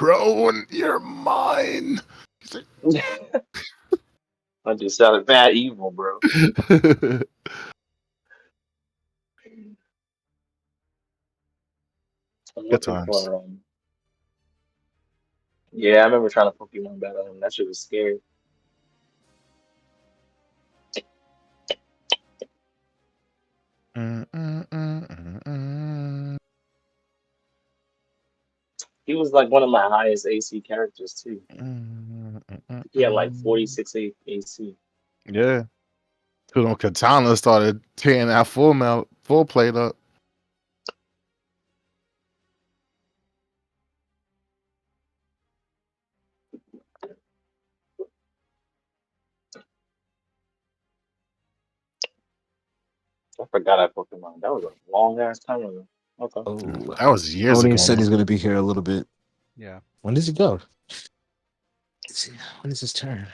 Crone, you're mine. He's I just sounded bad evil, bro. like, I'm good looking times. for yeah, I remember trying to Pokemon battle him. That shit was scary. Mm, mm, mm, mm, mm. He was like one of my highest AC characters too. Mm, mm, mm, He had like mm. 46 AC. Yeah. Kuno Katana started tearing that full plate up. I forgot that Pokemon. That was a long ass time ago. Okay. Oh, That was years Odin ago. said he's gonna be here a little bit. Yeah. When does he go? When is his turn?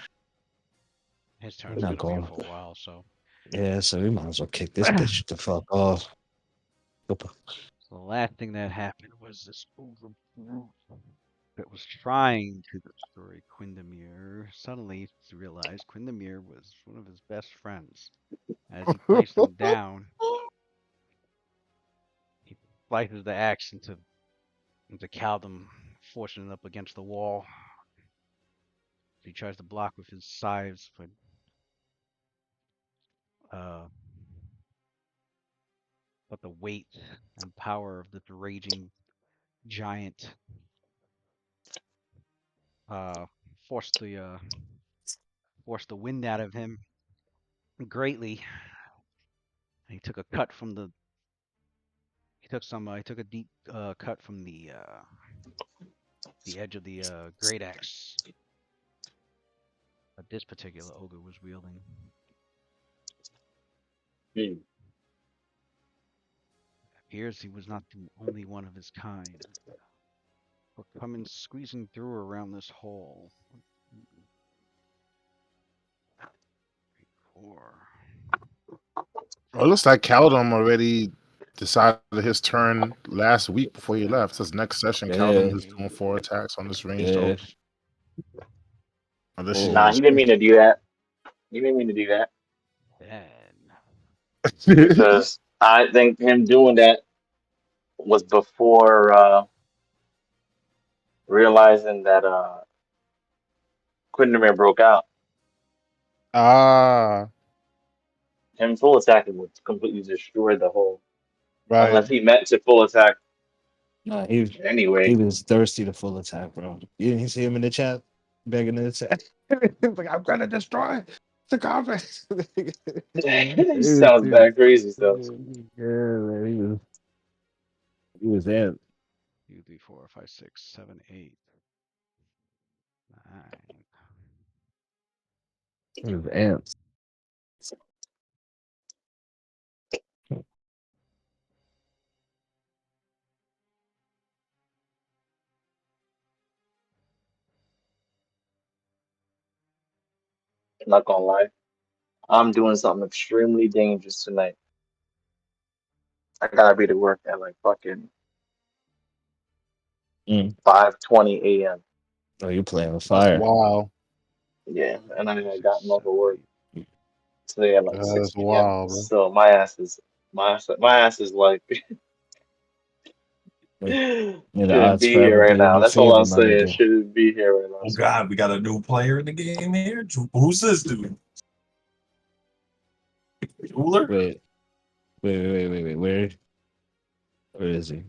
His We're turn's not gonna be going. for a while, so Yeah, so we might as well kick this bitch the fuck off. Opa. the last thing that happened was this ogre brute that was trying to destroy Quindamere suddenly realized Quindamere was one of his best friends. As he placed him down, he slices the axe into Caldum, forcing it up against the wall. He tries to block with his scythes, uh, but the weight and power of the raging giant uh, forced the uh, forced the wind out of him greatly. He took a cut from the. He took some. He took a deep cut from the edge of the great axe that this particular ogre was wielding. Hmm. Appears he was not the only one of his kind. We're coming squeezing through around this hole. 4. Well, it looks like Caldum already decided his turn last week before he left. Says next session, Caldum Yeah, is doing 4 attacks on this ranged yeah. ogre. Unless Oh, Nah, he didn't mean to do that. He didn't mean to do that Then because I think him doing that was before realizing that Quindamere broke out. ah, Him full attacking would completely destroy the whole. right. Unless he meant to full attack nah, anyway. he was thirsty to full attack, bro. You didn't see him in the chat begging in the chat. He's like, I'm gonna destroy the conference. He sounds bad crazy stuff. Yeah, man, he was there. 2, 3, 4, 5, 6, 7, 8, 9. He was amped. Not gonna lie. I'm doing something extremely dangerous tonight. I gotta be to work at like fucking Mm. 5:20 a.m. Oh, you playing with That's fire. wild. Yeah, and I 6, gotten off of 7, work 8. today at like That's 6 p.m. wild, bro. So my ass is like Like, yeah, the shouldn't odds be here forever right be in now. your That's all favor, I'm my saying. nigga. Shouldn't be here right now. Oh So God, we got a new player in the game here. Who's this dude? Jeweler? Wait. Where is he?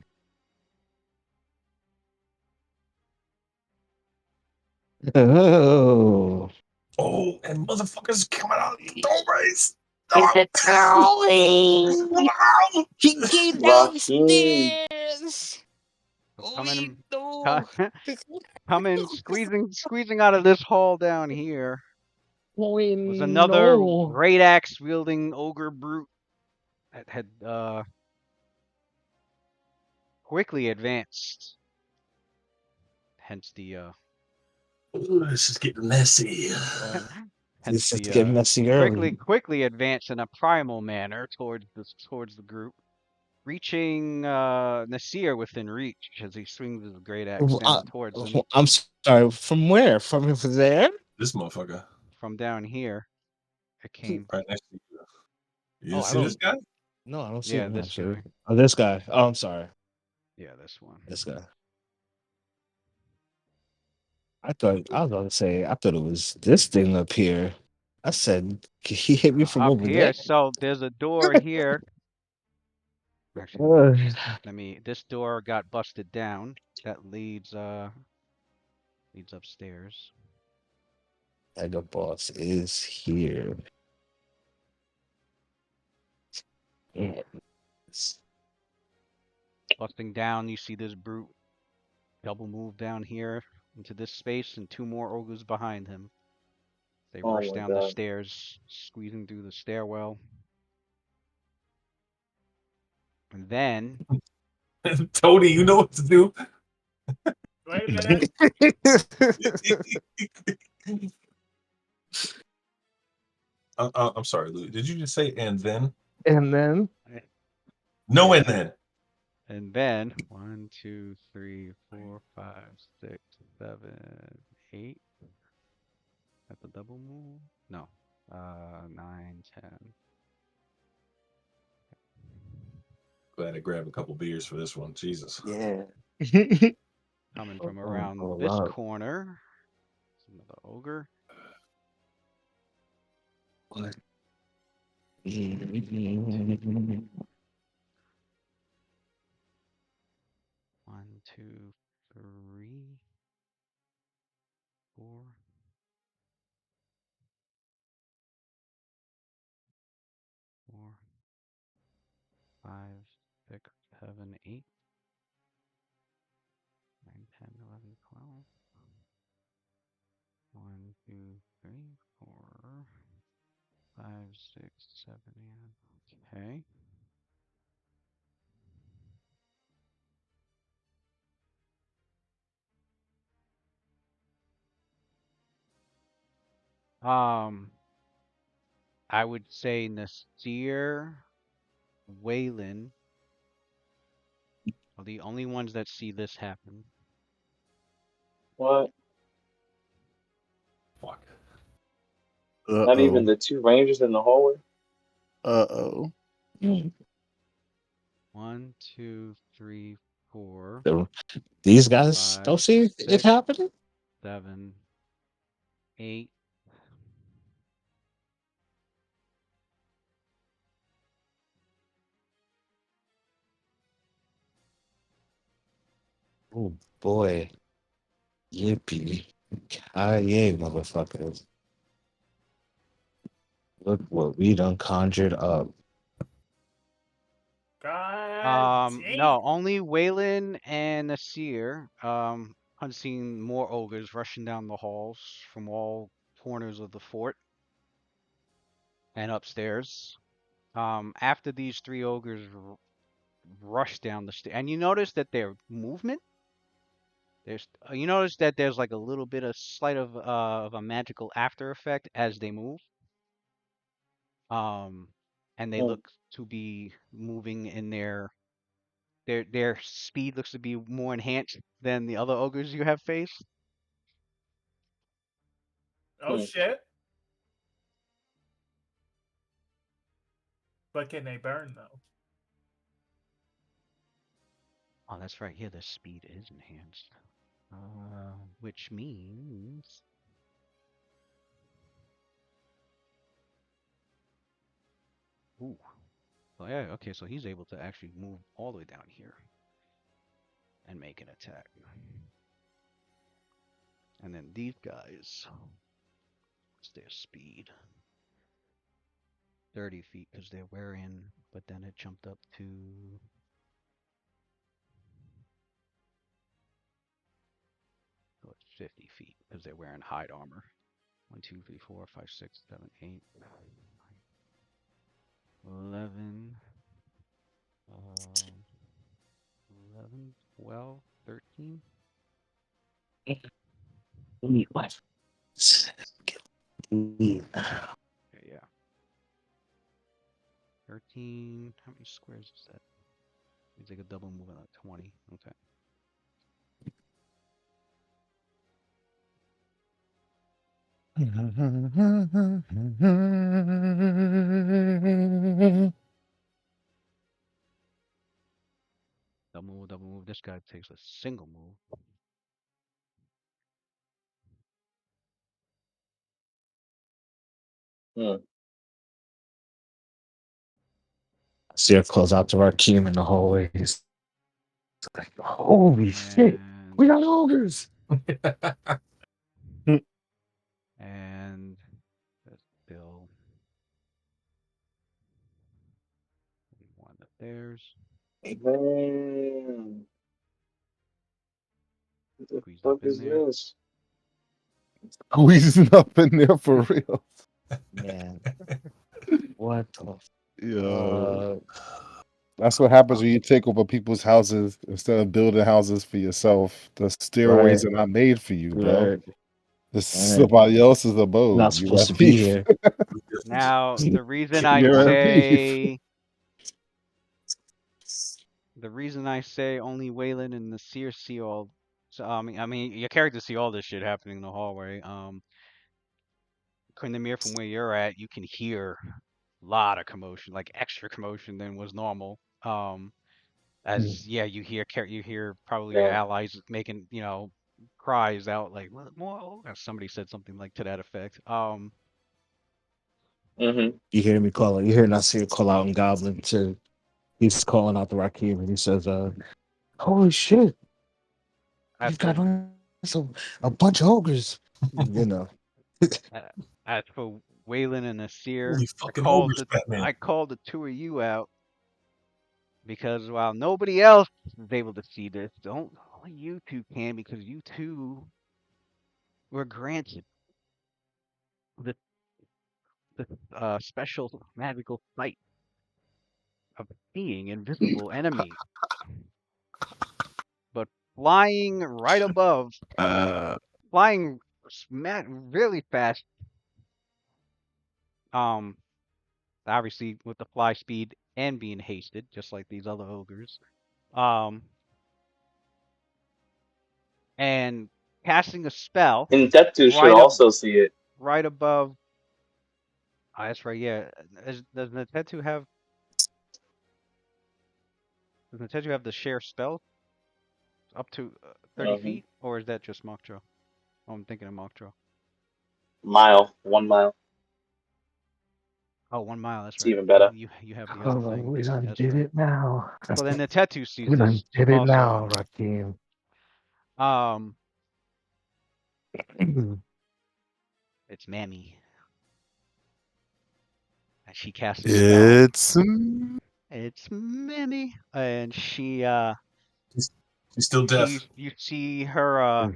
Oh, Oh, and motherfuckers coming out of the door race. it's going. He came Raheem, downstairs. Oh, Coming, no. coming, squeezing out of this hole down here Oh, was another no. great axe wielding ogre brute that had quickly advanced. Hence the Ooh, this is getting messy. hence This is the getting messy early. quickly advanced in a primal manner towards the group. reaching Nasir within reach as he swings his great axe down towards him I'm sorry. From where? From there? This motherfucker from down here. It came. right next to you. You Oh, didn't I see this don't. guy? No, I don't see Yeah, him this actually. guy. Oh, this guy. Oh, I'm sorry. Yeah, this one. This guy. I thought I was about to say. I thought it was this thing up here. I said he hit me from Up over here. there. So there's a door here. Actually, Uh, let me. This door got busted down. That leads upstairs. Mega Boss is here. Yes. Busting down, you see this brute double move down here into this space, and two more ogres behind him. They Oh rush my down the god. stairs, squeezing through the stairwell. And then, Tony, you know what to do. Wait a minute. I'm sorry, Lou. Did you just say and then? And then No, yeah. and then. And then 1, 2, 3, 4, 5, 6, 7, 8. That's a double move? No. 9, 10. Glad I grabbed a couple beers for this one. Jesus. yeah. Coming from Oh, around this wow. corner. It's another ogre. What? 1, 2, 3, 4. 4, 5, 6, 7, 8, 9, 10, 11, 12. 1, 2, 3, 4, 5, 6, 7, 8. Okay. I would say Nasir, Waylon are the only ones that see this happen. What? Fuck. Not even the two rangers in the hallway? Uh-oh. 1, 2, 3, 4, So, these guys 5, don't see it 6, happening? 7, 8. Oh boy. Yippee. Yay, motherfuckers. Look what we done conjured up. God damn. No, only Waylon and Nasir. Hunting more ogres rushing down the halls from all corners of the fort and upstairs. After these three ogres rush down the stairs, and you notice that their movement, you notice that there's like a little bit of slight of a magical after effect as they move. And they Hmm. look to be moving in their speed looks to be more enhanced than the other ogres you have faced. Oh shit. But can they burn though? Oh, that's right. Yeah, the speed is enhanced. Which means ooh. Oh yeah, okay, so he's able to actually move all the way down here and make an attack. And then these guys, what's their speed? 30 feet because they're wearing, but then it jumped up to oh, it's 50 feet because they're wearing hide armor. 1, 2, 3, 4, 5, 6, 7, 8, 11, 11, 12, 13. What? Okay, yeah. 13. How many squares is that? He's like a double move at 20. Okay. Double move, double move. This guy takes a single move. See her close out to Rakim in the hallways. It's like, holy shit, we got ogres. And that's Bill. One of theirs. Man. What the Squeezed fuck up in is there. this? Squeezing up in there for real. Man, what the Yo. That's what happens when you take over people's houses instead of building houses for yourself. The stairways Right. are not made for you, bro. Right. This is Right. somebody else's abode. Not You supposed to gotta be leave. here. Now, the reason I You're a say only Waylon and Nasir see all. So I mean, your characters see all this shit happening in the hallway. Quindamir, from where you're at, you can hear a lot of commotion, like extra commotion than was normal. As you hear probably your Damn. allies making cries out like what more? Somebody said something like to that effect. Mm-hmm. You hear me call it. You hear Nasir call out in Goblin too. He's calling out the Rakim and he says, holy shit, As you've got for a bunch of ogres. You know. as for Waylon and Nasir, Holy fucking ogres, Batman. I called the two of you out because while nobody else is able to see this, only you two can, because you two were granted the special magical sight of seeing invisible enemies, but flying right above, flying really fast. Obviously with the fly speed and being hasted, just like these other ogres. And casting a spell And Detu should right up, also see it. right above. Oh, that's right. Yeah. Does Natetu have? Does Natetu have the share spell up to 30 Mm-hmm. feet, or is that just mock draw? Oh, I'm thinking of mock draw. 1 mile. Oh, 1 mile. That's It's right. even better. You have the other thing. We done That's did right. it now. So then Natetu sees We done this did it also. now, Rakim. It's Mammy. And she casts a spell. It's Mammy. And she She's still deaf. you see her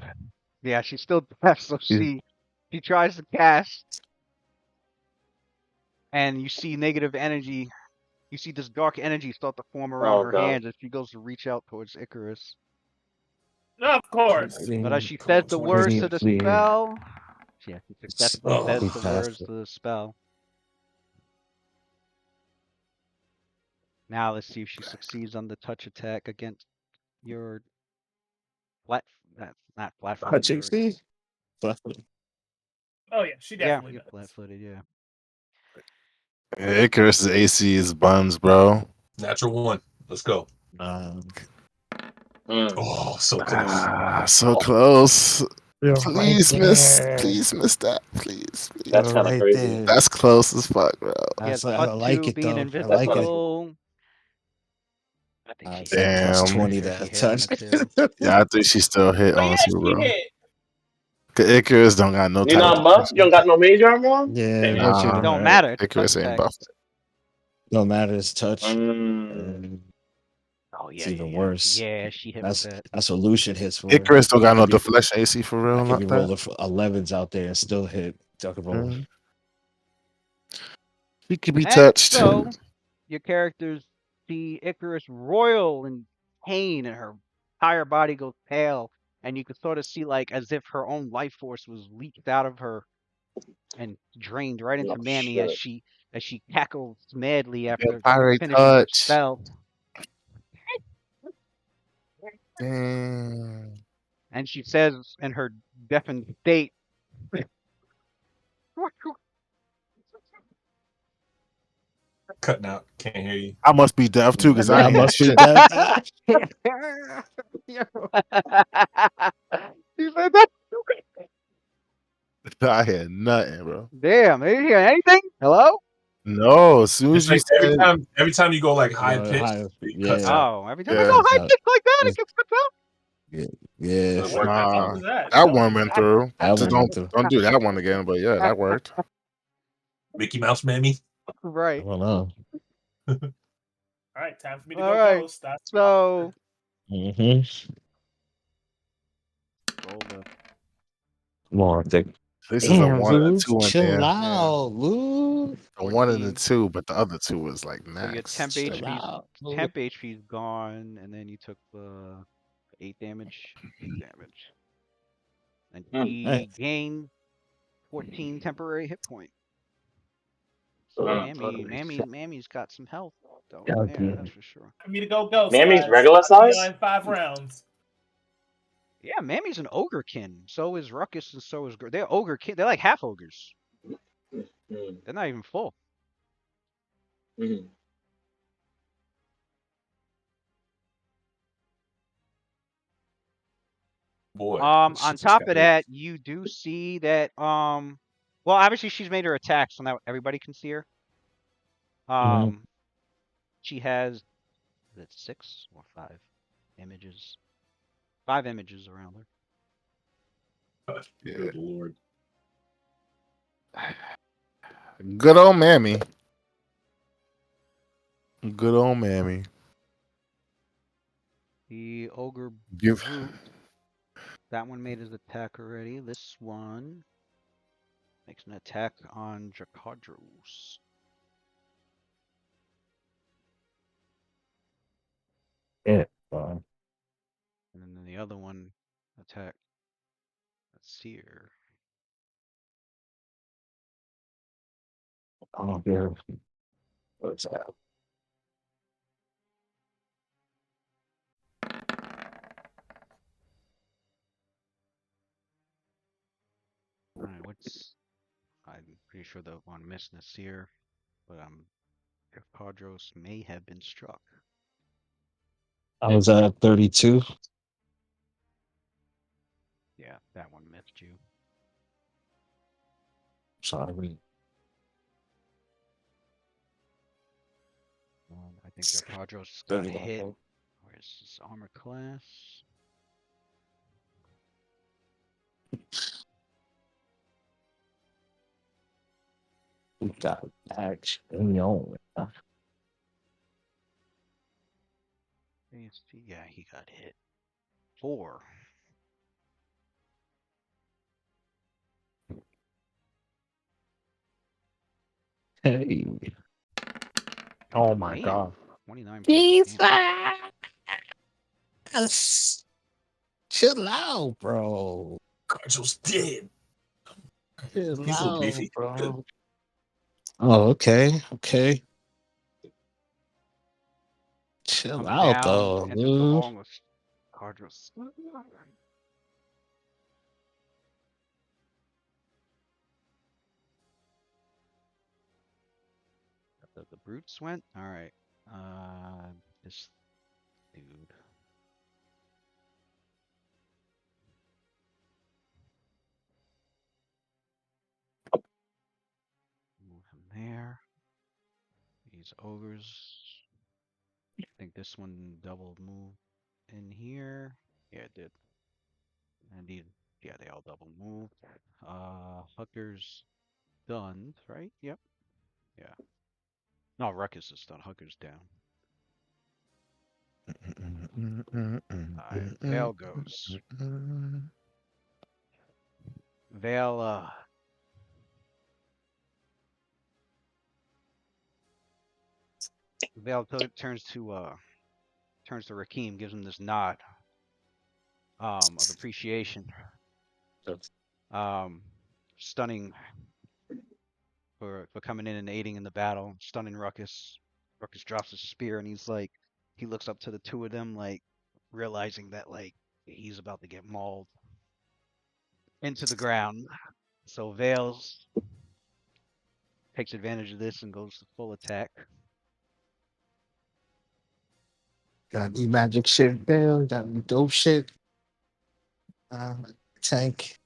yeah, she's still deaf, so she tries to cast, and you see negative energy. You see this dark energy start to form around Oh her god. hands as she goes to reach out towards Icarus. Of course. But as she says the words to the spell, yeah, she successfully says the words to the spell. Now let's see if she succeeds on the touch attack against your flat. That's not flat-footed. your- HXD? Flat-footed. Oh yeah, she Yeah, definitely you're does. flat-footed. Yeah. Icarus's AC is buns, bro. Natural 1. Let's go. Mm. Oh, so close. So close. You're Please right miss. there. Please miss that. Please. That's You're kind of right crazy. there. That's close as fuck, bro. Yeah, I like it being though. I invisible. like it. I think she It's like plus Damn. 20 hit. that She hit on touch. it too. Yeah, I think she still hit Oh on yeah, too, she bro. hit. 'Cause Icarus don't got no You type of not buff? You don't got no major armor on? Yeah, Damn. what you It do, don't right? matter. It's a touch Icarus ain't attack. buffed. Don't matter, it's touch. Mm. Oh It's even worse. Yeah, she hit with that. That's what Lucian hits for. Icarus don't got no Could be- deflection AC for real. I could Not be that. rolling for 11s out there and still hit. I could roll. He could be And touched. so your characters see Icarus royal in pain, and her entire body goes pale, and you could sort of see like as if her own life force was leaked out of her and drained right into Oh, Mammy as shit. she cackles madly after Vampire finishing her touch. spell. Damn. And she says in her deafened state, Cutting out. Can't hear you. I must be deaf too, because I I ain't hear must be shit. dead. she said that. I hear nothing, bro. Damn, I didn't hear anything. Hello? No, as soon It's as you like said, every time you go like high Well, pitched, high- it yeah. cuts out. Oh, every time I Yeah. go high It's pitch like that, it it's- gets cut out. yeah. It worked that What nah, was that? that one went through. That Just one went through. don't do that one again. But yeah, that worked. Mickey Mouse Mammy. I Right. don't know. All right, time for me to All go right. ghost. That's So Mm-hmm. roll the Come on, Dick. This is a Damn, 1 and a Lou. 2 in Chill there. out, Lou. A 1 and a 14. 2, but the other 2 was like So your max. temp Chill HP's out, Lou. temp HP's gone, and then you took the 8 damage. 8 damage. And he Hey. gained 14 temporary hit point. So Mammy's got some health though in there, Okay. that's for sure. for me to go ghost. Mammy's guys. regular I'll be size? on 5 rounds. Yeah, Mammy's an ogrekin. So is Ruckus, and so is they're ogrekin. They're like half ogres. Mm. They're not even full. Mm. Boy. On shit just top got of real. that, you do see that well, obviously she's made her attack, so now everybody can see her. She has, is it 6 or 5 images? 5 images around her. Good lord. Good old Mammy. Good old Mammy. The ogre Give. brute, that one made his attack already. This one makes an attack on Jakadros. Yeah. And then the other one attack Seer. Oh, yeah. What's that? Alright, what's, I'm pretty sure the one missing is Seer, but Jakadros may have been struck. I was at 32. Yeah, that one missed you. Sorry. I think Jakadros got hit. Where's his armor class? We got action on. AST, yeah, he got hit. 4. Hey. Oh my Damn, god. 29 Jesus. damage. Chill out, bro. Carjo's dead. Chill He's a little out, beefy. bro. Oh, okay. Okay. Chill Comes out, down, though, enters the dude. hall with Jakadros. The brutes went? Alright. This dude. Move him there. These ogres. I think this one double moved in here. Yeah, it did. And these, yeah, they all double moved. Hooker's stunned, right? Yep. Yeah. No, Ruckus is stunned. Hooker's down. Alright, Vale goes. Vale, Vale turns to Rakim, gives him this nod of appreciation. Stunning for coming in and aiding in the battle, stunning Ruckus. Ruckus drops his spear and he looks up to the two of them like, realizing that like he's about to get mauled into the ground. So Vales takes advantage of this and goes to full attack. Got any magic shit there? Got any dope shit? Tank.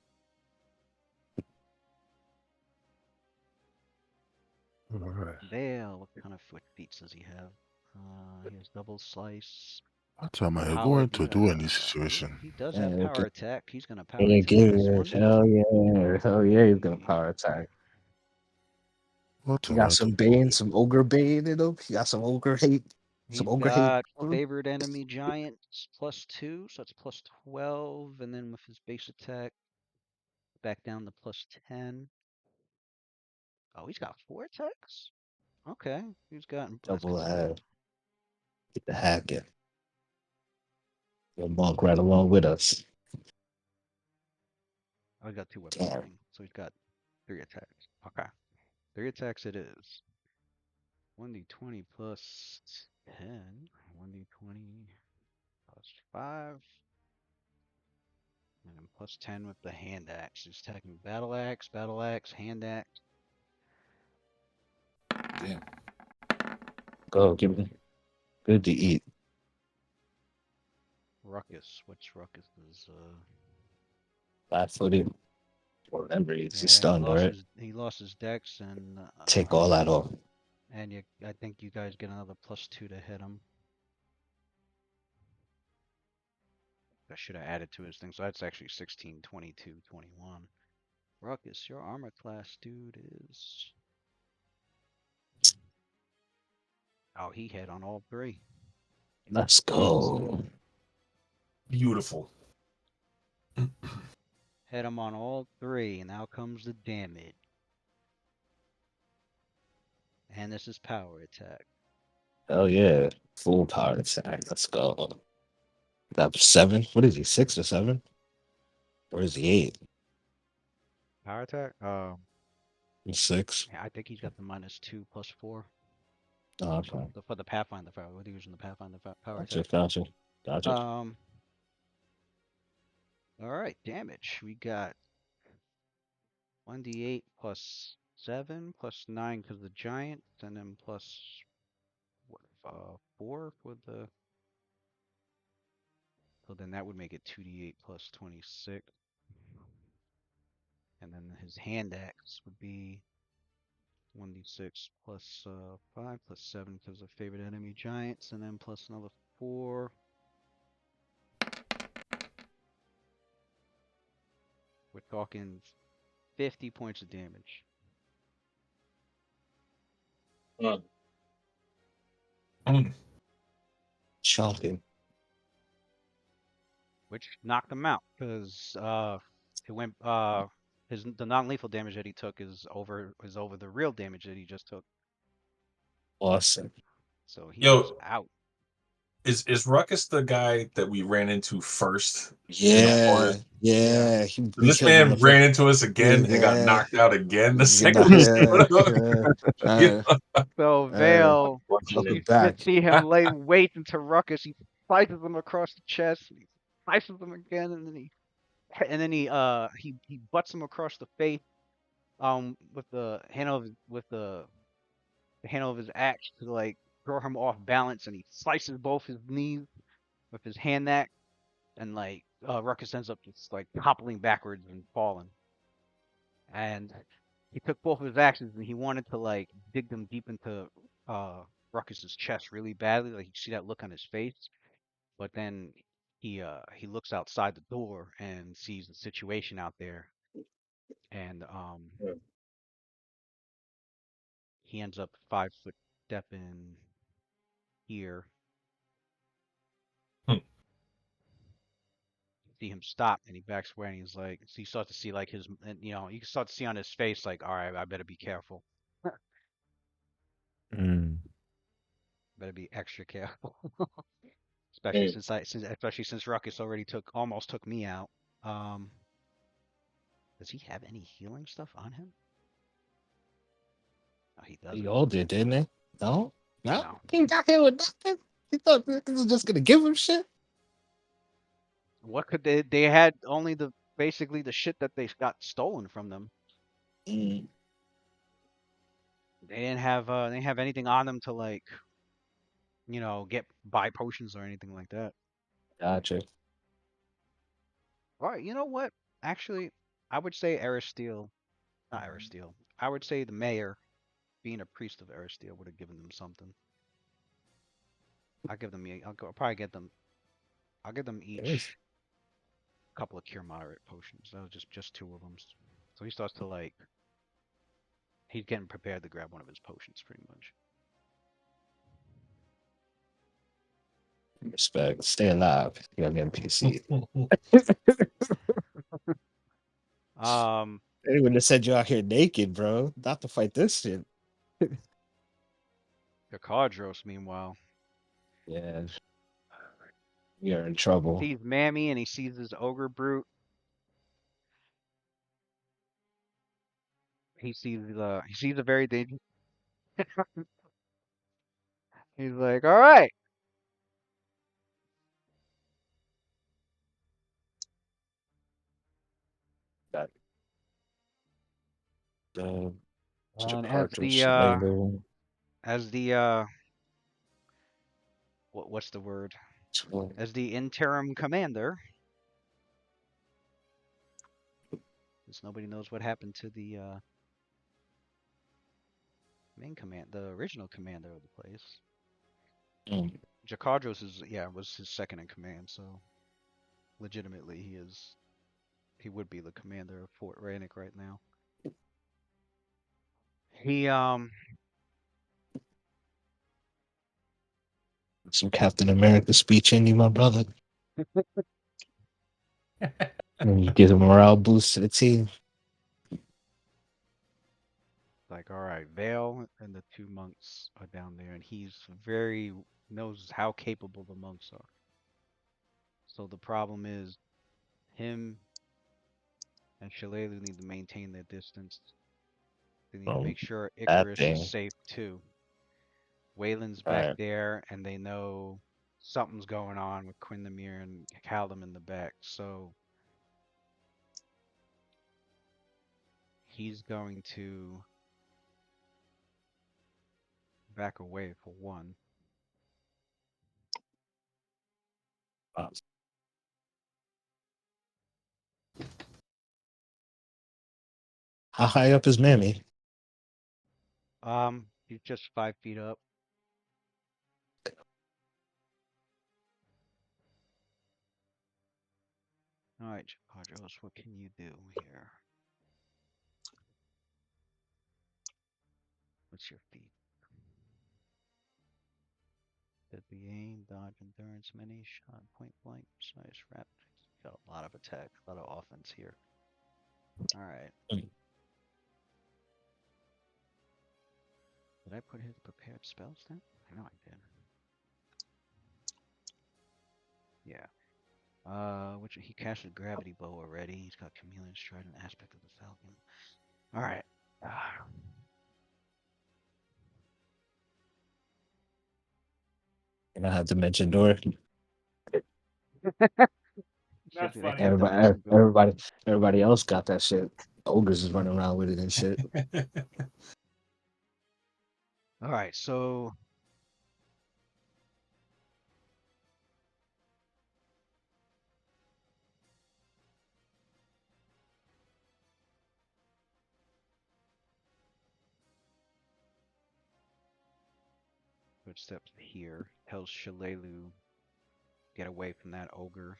Alright. Vale, what kind of foot feats does he have? He has double slice. I tell my head, go Power. into do any situation. He does Yeah, have power okay. attack. He's gonna power Yeah, attack give this it. one. Hell yeah, he's gonna power attack. What He got some Bane, some Ogre Bane in him. He got some Ogre hate. Some He's Ogre hate. got favored enemy giants +2, so that's +12, and then with his base attack, back down to +10. Oh, he's got 4 attacks? Okay, he's gotten Double ahead. Get the hack in. He'll monk right along with us. Oh, he got 2 weapons Damn. running, so he's got 3 attacks. Okay, 3 attacks it is. 1d20 plus 10. 1d20 plus 5. And then +10 with the hand axe. He's attacking battle axe, hand axe. Damn. Go, give me. Good to eat. Ruckus. Which Ruckus is 5-footed. Remember, he's yeah, stunned, right? he lost his dex and Take all that off. and I think you guys get another +2 to hit him. I should have added to his thing, so that's actually 16, 22, 21. Ruckus, your armor class, dude, is... Oh, he hit on all 3. Let's go. Beautiful. Hit him on all 3, and now comes the damage. And this is power attack. Hell yeah. Full power attack. Let's go. That 7? What is he, 6 or 7? Or is he 8? Power attack? He's 6. Yeah, I think he's got the -2 +4. Oh, okay. For the Pathfinder power. We're using the Pathfinder power Gotcha, attack. gotcha. All right, damage. We got 1d8 +7 +9 because the giant, and then plus what 4 for the. So then that would make it 2d8 +26, and then his hand axe would be 1d6 +5 +7 because of favorite enemy giants, and then plus another 4. We're talking 50 points of damage. Chunking. Which knocked him out because it went the non-lethal damage that he took is over the real damage that he just took. Awesome. So he is out. Is Ruckus the guy that we ran into first? Yeah. This man ran into us again and got knocked out again the second we showed up. So Vale, Welcome you back. see him lay weight into Ruckus. He slices him across the chest. He slices him again, and then he butts him across the face with the handle of his axe to like throw him off balance, and he slices both his knees with his hand axe, and like Ruckus ends up just like toppling backwards and falling. And he took both of his axes and he wanted to like dig them deep into Ruckus's chest really badly. Like you see that look on his face, but then he looks outside the door and sees the situation out there, and he ends up 5-foot stepping here. See him stop, and he backs away, and he's like, so you start to see like his, and you can start to see on his face like, all right, I better be careful. Better be extra careful. Especially since Ruckus already almost took me out. Does he have any healing stuff on him? No, he doesn't. He all did, didn't they? No? No. He got hit with nothing. He thought this was just gonna give him shit. What could they? They had only the basically the shit that they got stolen from them. Mm, They didn't have anything on them to like, get buy potions or anything like that. gotcha. All right, you know what? Actually, I would say Aristeel, not Aristeel. I would say the mayor, being a priest of Aristeel, would have given them something. I'll give them. I'll probably get them. I'll give them Yes. each a couple of cure moderate potions. That was just two of them. So he starts to like. He's getting prepared to grab one of his potions, pretty much. Respect. Stay alive, young NPC. Um, They wouldn't have sent you out here naked, bro. Not to fight this shit. Kakardros, meanwhile, Yeah, you're in trouble. sees Mammy and he sees his ogre brute. He sees a very dangerous. He's like, all right. Got the And cartridge label. as the what's the word? As the interim commander, since nobody knows what happened to the the original commander of the place. Mm, Jakardros was his second in command, so legitimately he would be the commander of Fort Rannick right now. He some Captain America speech in you, my brother. And you get a morale boost to the team. like, all right, Vale and the two monks are down there, and he's very knows how capable the monks are. So the problem is him and Shalelu need to maintain their distance. They need to make sure That Icarus is thing. safe too. Wayland's All back right. there, and they know something's going on with Quindamir and Callum in the back. So he's going to back away for one. How high up is Mammy? He's just 5 feet up. All right, Japadros, what can you do here? What's your feat? Deadly aim, dodge, endurance, many shot, point blank, precise, rapid. Got a lot of attack, a lot of offense here. All right. Mm. Did I put his prepared spells then? I know I did. Yeah. Which he casted gravity bow already. He's got chameleon stride and aspect of the falcon. All right. And I have to mention Door. That's They funny. have to Everybody, mention Dora. everybody else got that shit. Ogres is running around with it and shit. All right, so footsteps here tells Shalelu get away from that ogre.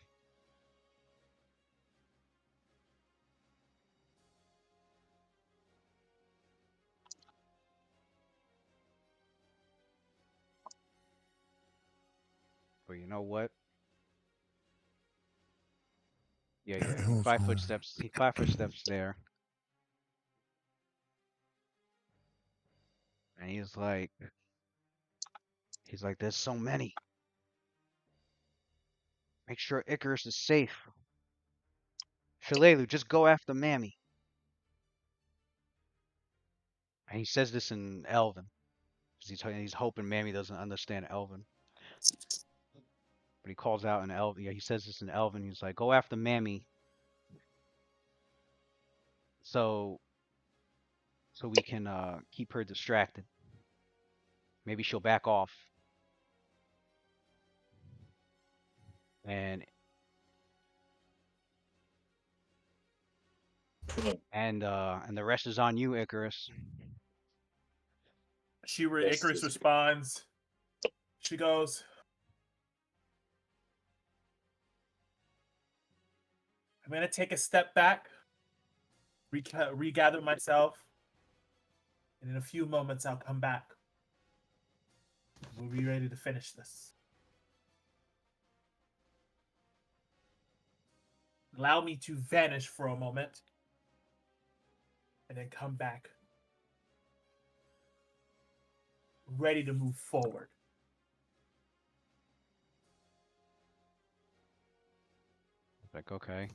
But you know what? Yeah. He 5 footsteps. He 5 footsteps there, and he's like, there's so many. Make sure Icarus is safe. Shalelu, just go after Mammy. And he says this in Elven, because he's hoping Mammy doesn't understand Elven. But he calls out in Elven. Yeah, he says this in Elven. He's like, "Go after Mammy, so we can keep her distracted. Maybe she'll back off." And the rest is on you, Icarus. Icarus responds. She goes, "I'm gonna take a step back, regather myself, and in a few moments I'll come back. We'll be ready to finish this. Allow me to vanish for a moment, and then come back, ready to move forward." Like, okay.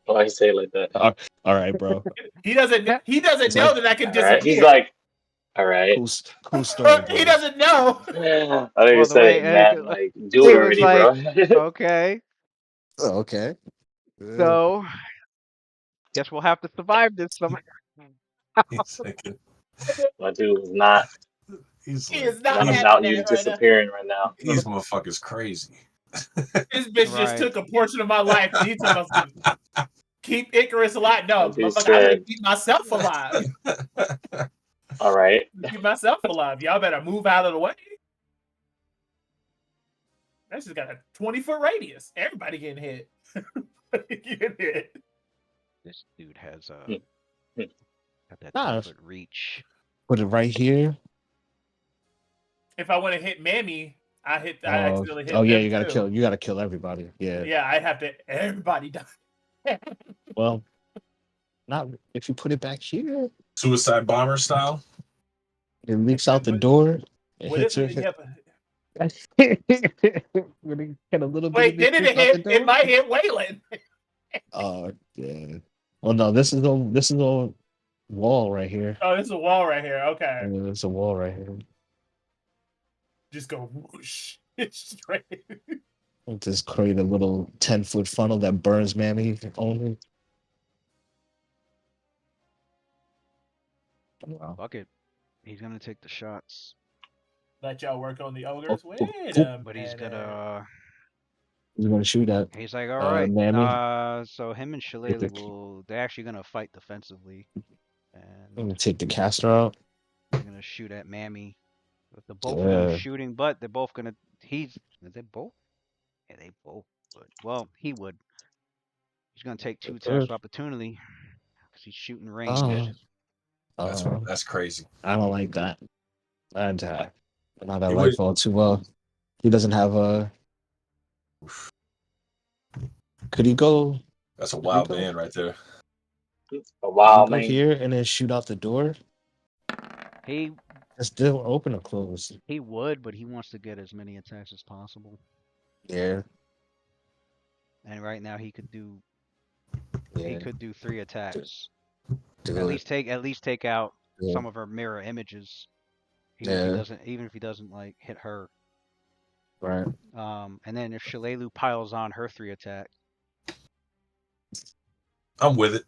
Why you say it like that? All right, bro. He doesn't know that I can disappear. Right. He's like, all right. Cool story, bro. He doesn't know. I think you said, man, like, do it already, bro. Okay. Oh, okay. So, guess we'll have to survive this summer. He's thinking. My dude is not. He is not He's having out that here right disappearing right now. These motherfuckers crazy. This bitch just took a portion of my life, and he's supposed to keep Icarus alive. No, That dude motherfucker, I'm gonna said, keep myself alive. all right. Keep myself alive. Y'all better move out of the way. That's just got a 20-foot radius. Everybody getting hit. Getting hit. This dude has got that Nah. 10-foot reach. Put it right here. If I want to hit Mammy, I accidentally hit. Oh yeah, them you gotta too. kill. You gotta kill everybody. Yeah. Yeah, I'd have to. Everybody die. Well, not if you put it back here. Suicide bomber style. It leaks out the door. It Would hits her. yeah, When it hit a little bit. wait, did it hit? It might hit Waylon. Oh yeah. Well, no. This is a wall right here. Oh, this is a wall right here. Okay. It's a wall right here. Just go whoosh straight. Just create a little 10-foot funnel that burns Mammy only. Wow. Fuck it. He's gonna take the shots. Let y'all work on the ogres. Wait But he's gonna He's gonna shoot at. He's like, all right. Mammy. So him and Shillelagh they're actually gonna fight defensively. I'm And gonna take the caster out. they're gonna shoot at Mammy. With the both of them shooting, but they're both gonna is they both? Yeah, they both would. Well, he would. He's gonna take 2 attacks of opportunity. Because he's shooting range. That's crazy. I don't like that. And not that Lightfall too well. He doesn't have a. Could he go? That's a wild man right there. A wild man. Here and then shoot out the door. He. It's still open or closed. He would, but he wants to get as many attacks as possible. Yeah. And right now he could do. Yeah. He could do 3 attacks. At least take out some of her mirror images. Even if he doesn't like hit her. Right. And then if Shillelagh piles on her 3 attack. I'm with it.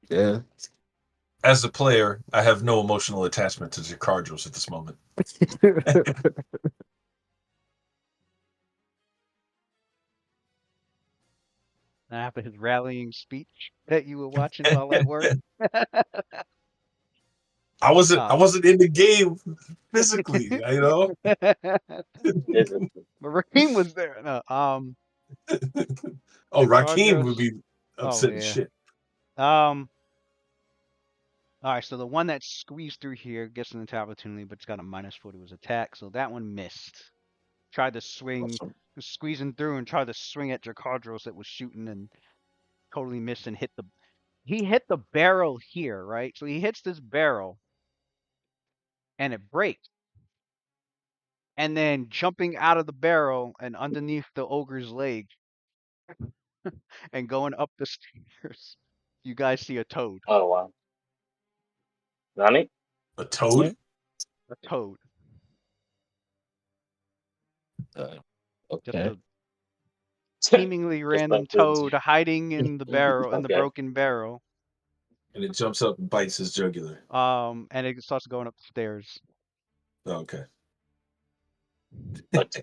Yeah. As a player, I have no emotional attachment to Jakardos at this moment. After his rallying speech that you were watching while at work. I wasn't in the game physically, you know. Raheem was there. No, Raheem would be upset as shit. All right, so the one that squeezed through here gets an attack opportunity, but it's got a -4 to his attack, so that one missed. Tried to swing, was squeezing through and tried to swing at Jakardos that was shooting and totally missed and he hit the barrel here, right? So he hits this barrel and it breaks. And then jumping out of the barrel and underneath the ogre's leg and going up the stairs, you guys see a toad. Oh, wow. Rannick? A toad? A toad. Uh, Just okay. a seemingly random like woods. toad hiding in the barrel, in the Okay. broken barrel. And it jumps up and bites his jugular. And it starts going up the stairs. Oh, okay. But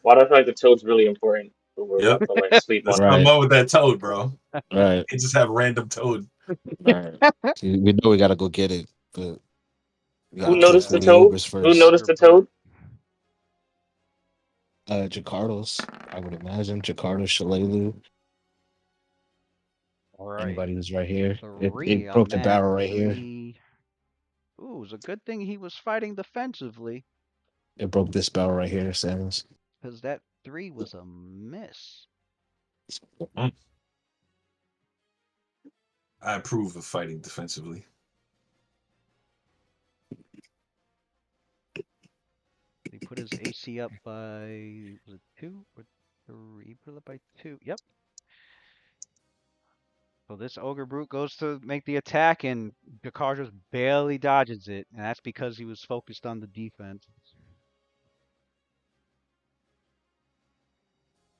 why do I feel like the toad's really important? But we're Yep. about to like sleep There's on. Right. something wrong with that toad, bro. Right. He just have random toad. Right. See, we know we gotta go get it, but we Who gotta Uh, kill noticed the 40 toad? ogres Who first. noticed the toad? Jakardos, I would imagine. Jakardo, Shalelu, All right. anybody who's right here. Three It on broke the that. barrel right Let here. me- Ooh, it was a good thing he was fighting defensively, It broke this barrel right here, Samus. because that 3 was a miss. I approve of fighting defensively. He put his AC up by, was it 2 or 3? He put it up by 2. Yep. So this ogre brute goes to make the attack, and Jakar just barely dodges it, and that's because he was focused on the defense.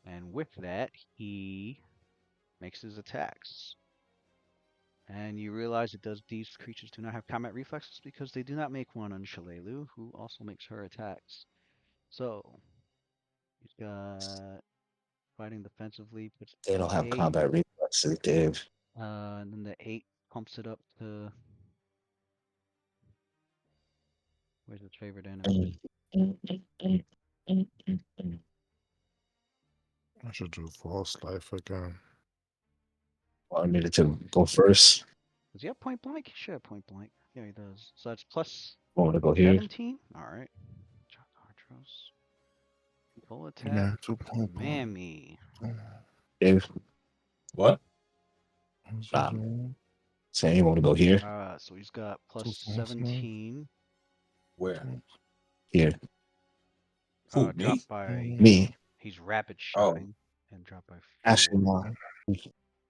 And with that, he makes his attacks. And you realize these creatures do not have combat reflexes because they do not make one on Shalelu, who also makes her attacks. So he's got fighting defensively, puts They don't have 8, combat reflexes, Dave. and then the 8 pumps it up to, where's his favorite enemy? I should do false life again. Well, I needed to go first. Does he have point blank? He should have point blank. Yeah, he does. So that's plus I want to go here. 17. All right. Artros. Full attack. Yeah, 2 point. Mammy. Dave, What? saying you want to go here. So he's got plus Two false life. 17. Where? Here. Who, me? Dropped by. Me. He's rapid Oh. shotting and dropped by 4. Actually, no.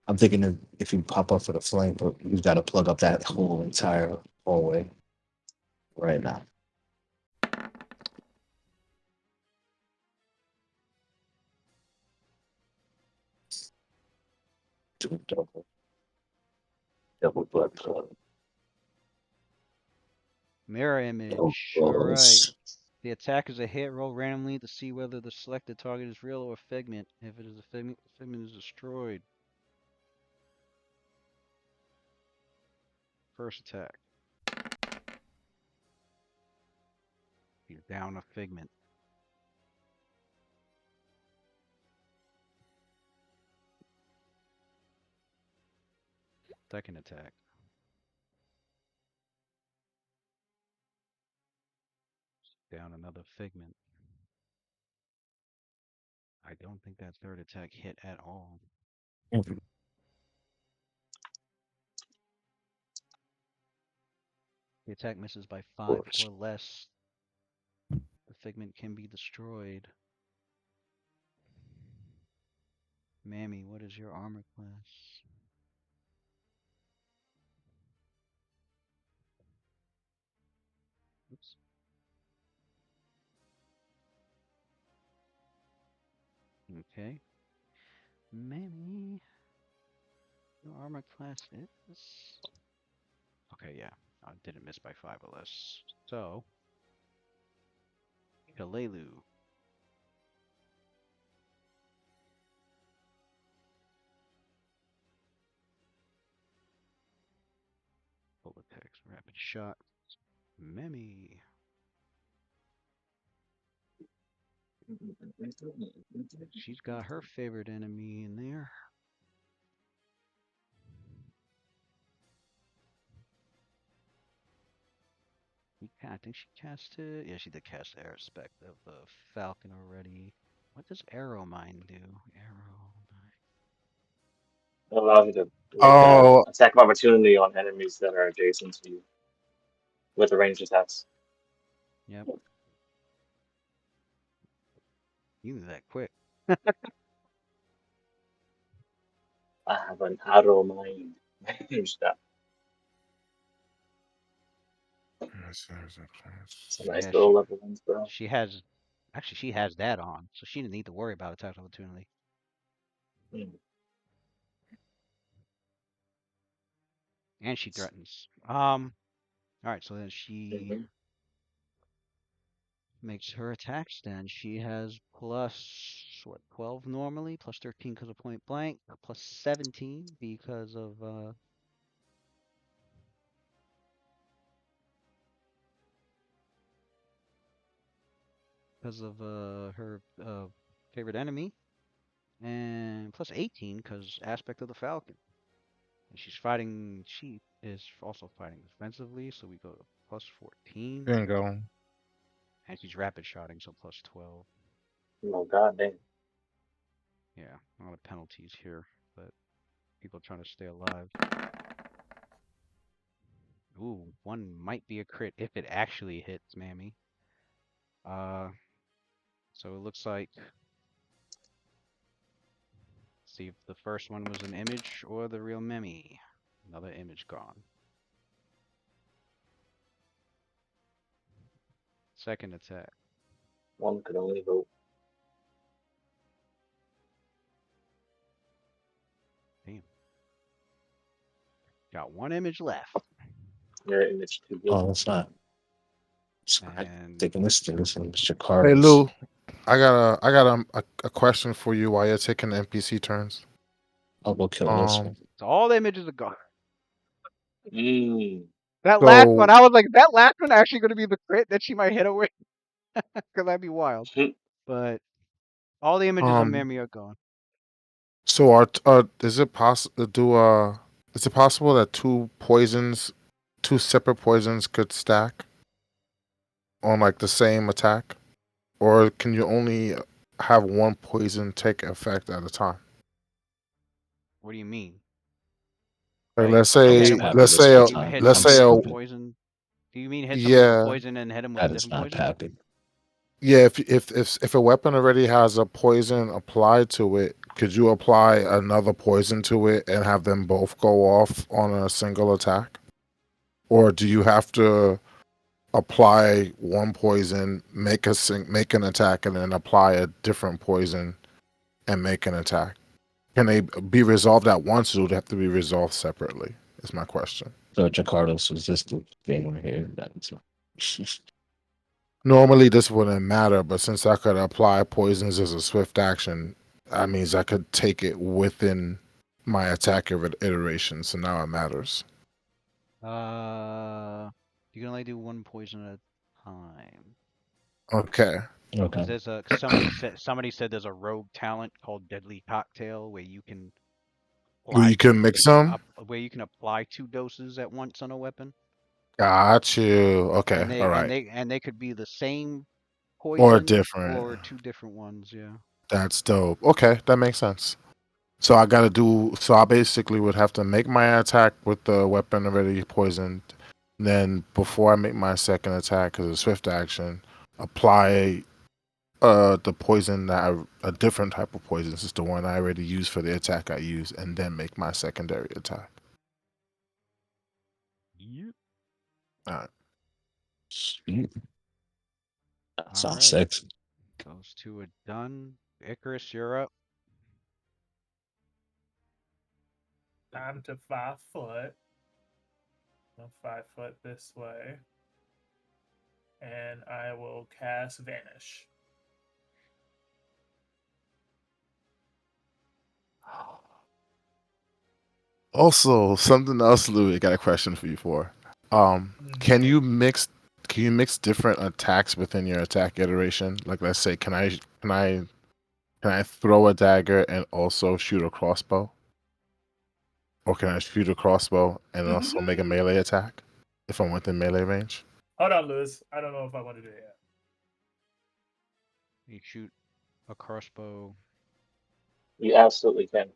I'm thinking if you pop up for the flank, but you've got to plug up that whole entire hallway right now. Do double blood plug. Mirror image. Oh, All right. close. The attack is a hit. Roll randomly to see whether the selected target is real or a figment. If it is a figment, the figment is destroyed. First attack. He's down a figment. Second attack. Down another figment. I don't think that third attack hit at all. The attack misses by 5 or less. The figment can be destroyed. Mammy, what is your armor class? Oops. Okay. Mammy, your armor class is... Okay, yeah. I didn't miss by 5 or less. So, Kalelu. Full attacks, rapid shot. Mammy. She's got her favorite enemy in there. I think she cast it. Yeah, she did cast Aspect of the Falcon already. What does Arrow Mine do? Arrow Mine. It allows you to attack of opportunity on enemies that are adjacent to you with the ranged attacks. Yep. You knew that quick. I have an arrow mind. That. It's a nice Yeah, little level 1 spell. she has Actually, she has that on, so she didn't need to worry about attack opportunity. Mm. And she threatens. All right, so then she Mm-hmm. makes her attacks. Then she has plus what 12 normally, plus 13 because of point blank, plus 17 because of her favorite enemy, and plus 18 because aspect of the Falcon. And she's fighting. She is also fighting defensively, so we go to plus 14. Bingo. And she's rapid shotting, so plus 12. Oh, god damn. Yeah, a lot of penalties here, but people trying to stay alive. Ooh, one might be a crit if it actually hits Mammy. So it looks like. See if the first one was an image or the real Mammy. Another image gone. Second attack. One could only hope. Damn. Got one image left. Your image too good. Oh, it's not. And Taking this thing, this one's Hey Jakarta's. Lou, I got a question for you while you're taking the NPC turns. I'll go kill this one. so all the images are gone. Mm. That last So one, I was like, that last one actually going to be the crit that she might hit away? Because that'd be wild. But all the images of Mammy are gone. so is it possible is it possible that two separate poisons could stack on like the same attack, or can you only have one poison take effect at a time? What do you mean? Like Like, let's say hit him with let's the, say This a, time. hit let's some say a, different poison. Do you mean hit someone with yeah. poison and hit him with a That is different not poison? happening. Yeah, if a weapon already has a poison applied to it, could you apply another poison to it and have them both go off on a single attack? Or do you have to apply one poison, make an attack, and then apply a different poison and make an attack? Can they be resolved at once, or do they have to be resolved separately? Is my question. So Jakarta's was this the thing right here. That's not. Normally, this wouldn't matter, but since I could apply poisons as a swift action, that means I could take it within my attack iteration. So now it matters. You can only do one poison at a time. Okay. Because Okay. there's somebody said there's a rogue talent called Deadly Cocktail where you can Well, you can mix them. where you can apply 2 doses at once on a weapon. Got you. Okay. And All right. they could be the same Or poison different. or 2 different ones, yeah. That's dope. Okay, that makes sense. So I basically would have to make my attack with the weapon already poisoned. Then before I make my second attack as a swift action, apply the poison a different type of poison. This is the one I already used for the attack I use, and then make my secondary attack. Yep. All right. Sweet. That All sounds right. sexy. Those 2 are done. Icarus, you're up. Time to 5 foot. I'll 5 foot this way. And I will cast Vanish. Also, something else, Louis, I got a question for you for. Can you mix different attacks within your attack iteration? Like, let's say, can I throw a dagger and also shoot a crossbow? Or can I shoot a crossbow and also make a melee attack if I'm within melee range? Hold on, Lewis. I don't know if I want to do it yet. You shoot a crossbow. You absolutely can.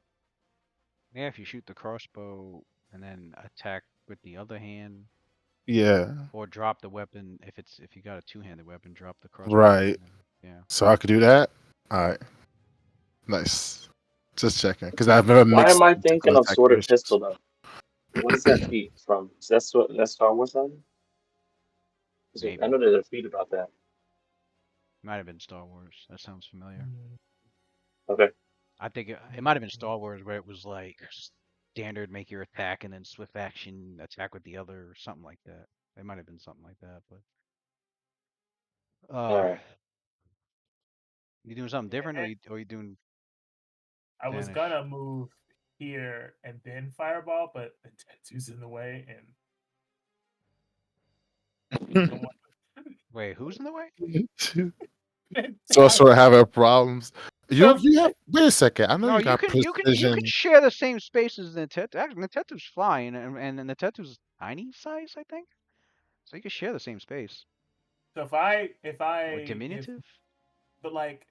Yeah, if you shoot the crossbow and then attack with the other hand. Yeah. Or drop the weapon if you got a 2-handed weapon, drop the crossbow. Right. Yeah. So I could do that? Alright. Nice. Just checking. Because I've never Why mixed am I different thinking of attack Sword of iterations. Pistol though? What is that feat from? Is that Star Wars on? Maybe. I know there's a feat about that. Might have been Star Wars. That sounds familiar. Okay. I think it might have been Star Wars where it was like standard make your attack and then swift action attack with the other or something like that. It might have been something like that, but All right. you doing something different or you doing I was vanish? gonna move here and then fireball, but the tattoo's in the way, and don't want Wait, who's in the way? Sorcerer having problems. So- You have wait a second. I know No, you got you precision. can share the same space as Nintetsu. Actually, Nintetsu's flying, and Nintetsu's tiny size, I think. So you can share the same space. So if Or diminutive. but like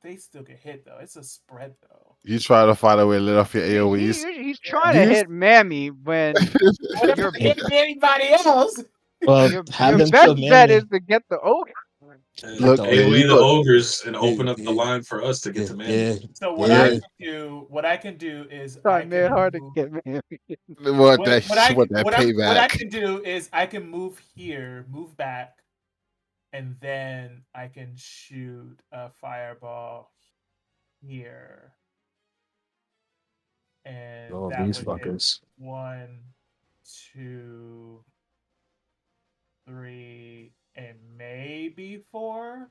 they still get hit though. It's a spread though. You try to find a way to let off your AoEs. He's trying to hit Mammy when What if your I hit anybody else? Well, your have them best kill bet Mammy. is to get the ogre. Look, the man, AoE you the look- ogres and open up the yeah, line for us to get to man. Yeah, So what yeah. I can do is Trying mad hard to get Mammy. what that what I payback. can do is I can move here, move back, and then I can shoot a fireball here. And Oh, that these would hit fuckers. 1, 2, 3, and maybe 4.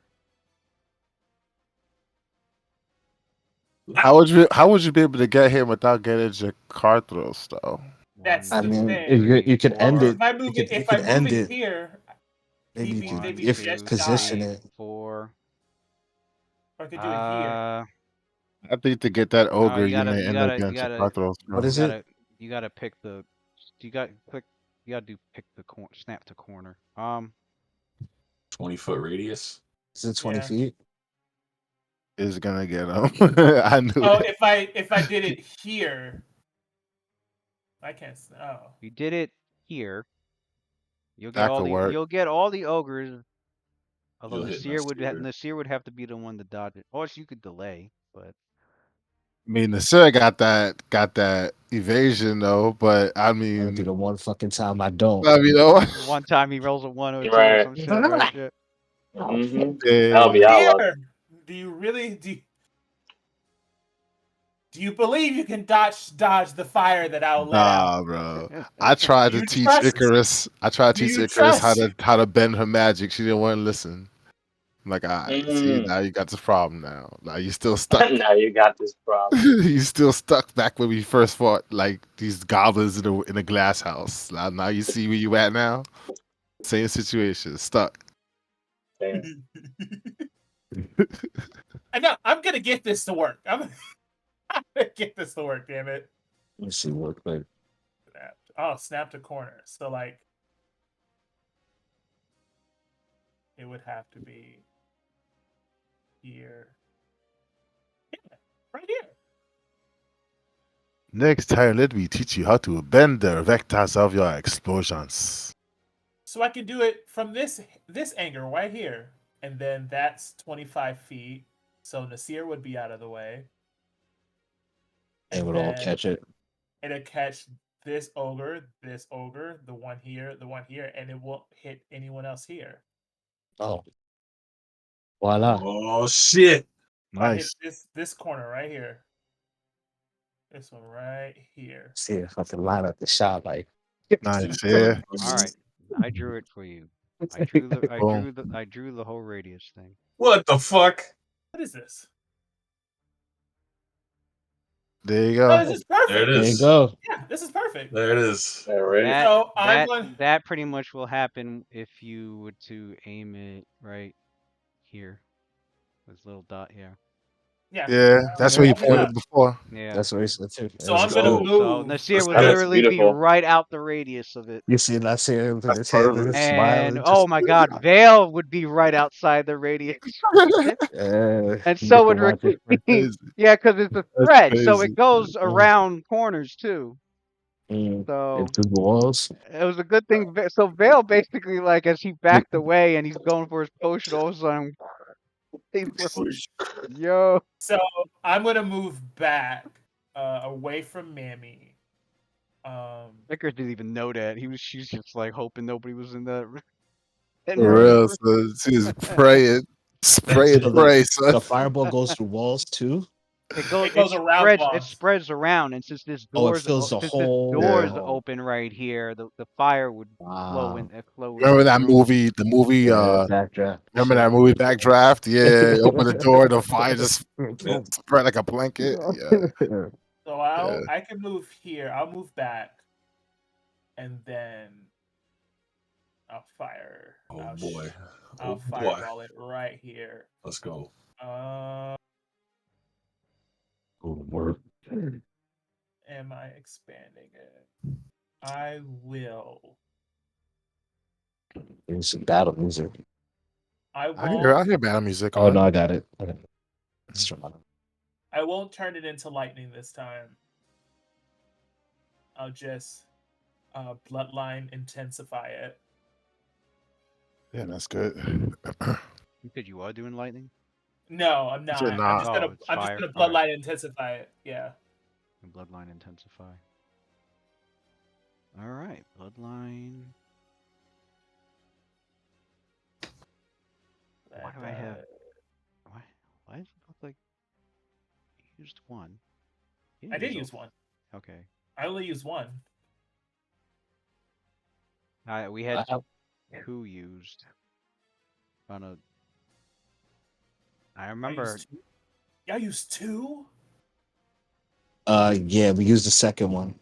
How would you be able to get him without getting your card throws though? That's I the mean, thing. you could end Or it. if I move You it, could, you if I could move end it it. here, Maybe you they'd could be if just position shy. it. 4. Or I could do it here. I think to get that No, ogre, you may end up getting your card throws. What is it? You gotta pick the. You got click. You gotta do pick the snap to corner. 20-foot radius. Is it 20 Yeah. feet? Is gonna get him. I knew Oh, it. if I did it here, I can't. Oh, You did it here. You'll get That all could the. work. You'll get all the ogres. Although You'll hit Nasir would have to be the one to dodge it. Or you could delay, but I mean, the Sir got that evasion though, but I That'll be mean, the one fucking time I don't. one time he rolls a 1 or 2 or Right. some shit, right? Yeah. Mm-hmm. Yeah. That'll be our luck. here. Do you really do you believe you can dodge the fire that I'll let out? Nah, bro. I tried to You teach trust- Icarus. I tried to do teach you Icarus trust? how to bend her magic. She didn't want to listen. I'm like, all right, see, Mm. now you got this problem now. Now you still stuck. Now you got this problem. You still stuck back when we first fought like these goblins in a glass house. Now you see where you at now. Same situation, stuck. Damn. I know. I'm gonna get this to work. I'm gonna get this to work. Damn it. Let me see real quick. Snap to corner. So like, it would have to be here. Yeah, right here. Next time, let me teach you how to bend the vectors of your explosions. So I can do it from this angle right here, and then that's 25 feet. So Nasir would be out of the way. They would all then catch it. It'll catch this ogre, the one here, and it won't hit anyone else here. Oh. Voila. Oh shit! I hit Nice. this corner right here. This one right here. See if I can line up the shot like. Nice, yeah. All right, I drew it for you. I drew the whole radius thing. What the fuck? What is this? There you Oh, go. this is perfect. There it There you is. go. Yeah, this is perfect. There it is. Already. That pretty much will happen if you were to aim it right here. This little dot here. Yeah, that's where you pointed before. Yeah. That's what he said too. So I'm Let's gonna go. move. So Nasir would That's literally be beautiful. right out the radius of it. You see Nasir with That's his hand and perfect. his And smiling. oh my god, Vale would be right outside the radius. And so would Ricky. Crazy. Yeah, because it's a That's thread, so crazy. it goes around corners too. So Into the walls. it was a good thing. So Vale basically, like, as he backed away and he's going for his potion, all of a sudden, he's like, yo. So I'm gonna move back, away from Mammy. Vickers didn't even know that. She's just like hoping nobody was in the. And For real, so she's praying, spray and So pray, son. the fireball goes through walls too. It goes. It goes around It walls. spreads around, and since this Oh, it doors, fills the since this whole. door's Yeah. open right here, the fire would flow Wow. flow into Remember the that room. movie? The movie. Yeah, backdraft. Remember that movie Backdraft? Yeah. Open the door, the fire just spread like a blanket. Yeah. So I can move here. I'll move back, and then I'll fire. Oh boy. I'll Oh boy. fireball it right here. Let's go. Word. Am I expanding it? I will. There's some battle music. I I hear won't. battle music. Oh on. no, I got it. Let's try it. I won't turn it into lightning this time. I'll just bloodline intensify it. Yeah, that's good. You said you are doing lightning. No, I'm not. said I'm nah. just Oh, gonna it's I'm fire? just All gonna right. bloodline intensify it. Yeah. Bloodline intensify. All right, bloodline. Why do I have? Why does it look like you used one? You I didn't did all- use one. Okay. I only used one. We had I- two used on a. I I remember. used two. I used two. Yeah, we used the second one.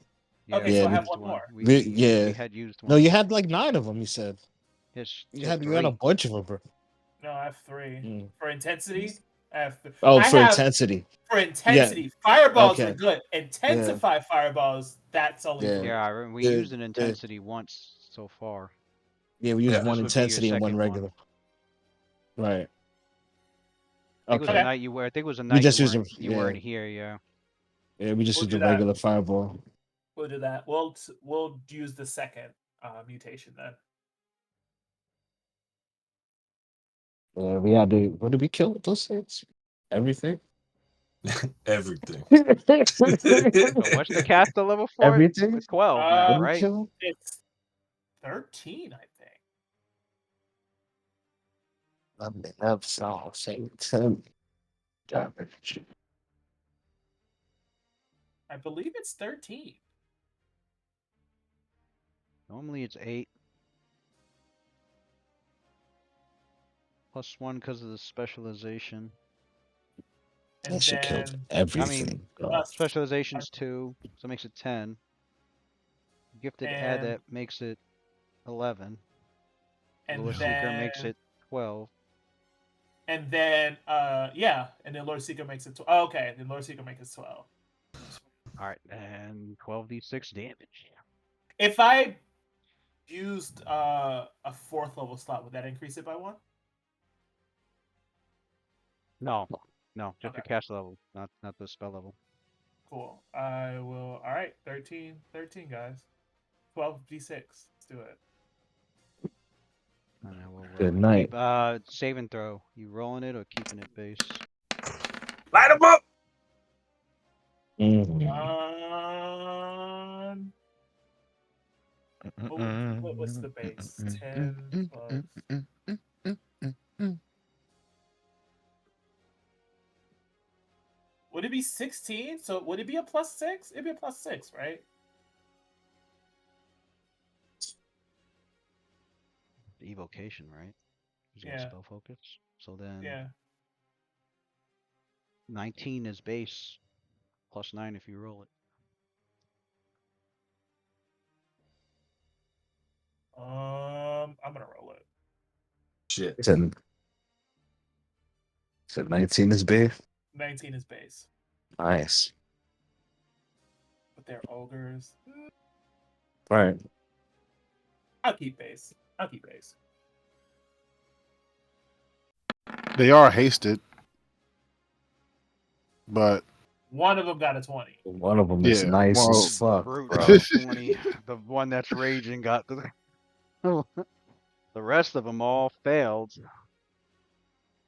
Yeah, Okay, we so I we- have used one more. Yeah. we had used one. No, you had like 9 of them. You said Yes, you had a bunch of them, bro. No, I have three. Mm. For intensity, I have Oh, I for have, intensity. For intensity, fireballs are Okay. good. Intensify fireballs, that's only Yeah. three. Yeah, I remember we Yeah, used an yeah. intensity once so far. Yeah, we used Yeah. one This would be your intensity and one second one. regular. Right. I think it was Okay. a night you were. I think it was a We night just you used weren't. them. You weren't here. Yeah. Yeah, we just We'll used do the that. regular fireball. We'll do that. We'll use the second mutation then. Yeah, we had to. What did we kill with those things? Everything. Everything. So what's the caster level for it? Everything. It's 12 What now, did we right? kill? It's 13, I think. I mean, that's all. Saying 10 damage. I believe it's 13. Normally it's 8. +1 because of the specialization. And That shit killed then everything. bro. Specialization's 2, so it makes it 10. Gifted add that makes it 11. and Lure Seeker makes it 12. And then yeah, and then Lord Seeker makes it 12. Oh, okay, then Lord Seeker makes it 12. Alright, and 12d6 damage. If I used a 4th level slot, would that increase it by 1? No, just the Okay. cast level, not the spell level. Cool. I will. All right, 13, guys. 12d6. Let's do it. And I will Good night. keep, save and throw. You rolling it or keeping it base? Light them up. What's the base? 10 plus. Would it be 16? So would it be a +6? It'd be a +6, right? The evocation, right? Yeah. Spell focus. So then Yeah. 19 is base. +9 if you roll it. I'm gonna roll it. Shit. So 19 is base. 19 is base. Nice. But they're ogres. Right. I'll keep base. They are hasted, but One of them got a 20. One of them is Yeah, nice well, as fuck, Brute bro. got 20. The one that's raging got the. The rest of them all failed,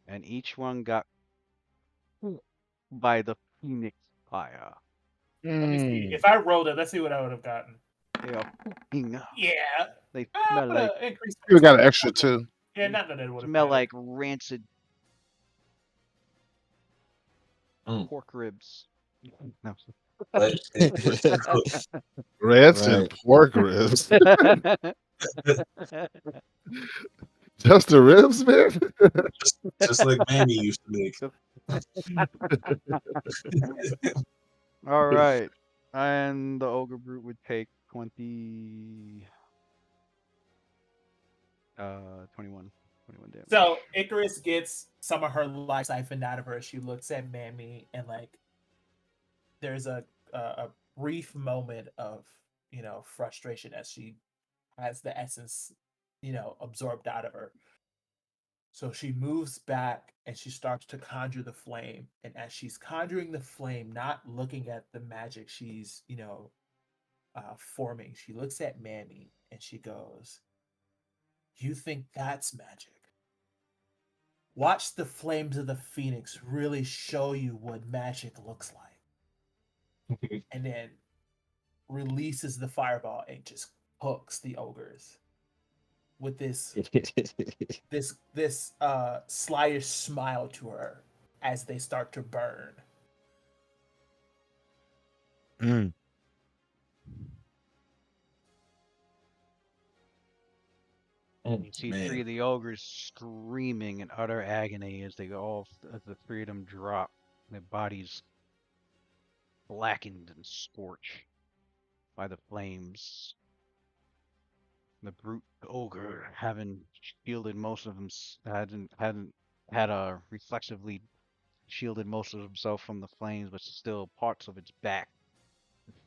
and each one got by the Phoenix fire. Let me see. If I rolled it, let's see what I would have gotten. They are fucking. Yeah. They I'm smell gonna like. increase. you got an extra 2. Yeah, not that it would have Smell mattered. like rancid pork ribs. No. But it was cooked. Rancid Right. pork ribs. Just the ribs, man. Just like Mammy used to make. All right. And the ogre brute would take 20 21 damage. So Icarus gets some of her life siphoned out of her. She looks at Mammy and like there's a brief moment of frustration as she has the essence absorbed out of her. So she moves back and she starts to conjure the flame. And as she's conjuring the flame, not looking at the magic she's forming, she looks at Mammy and she goes, "You think that's magic? Watch the flames of the phoenix really show you what magic looks like." And then releases the fireball and just hooks the ogres with this slyish smile to her as they start to burn. Mm. You see three of the ogres screaming in utter agony as as the three of them drop, their bodies blackened and scorched by the flames. The brute ogre, having shielded most of them, hadn't had a reflexively shielded most of himself from the flames, but still parts of its back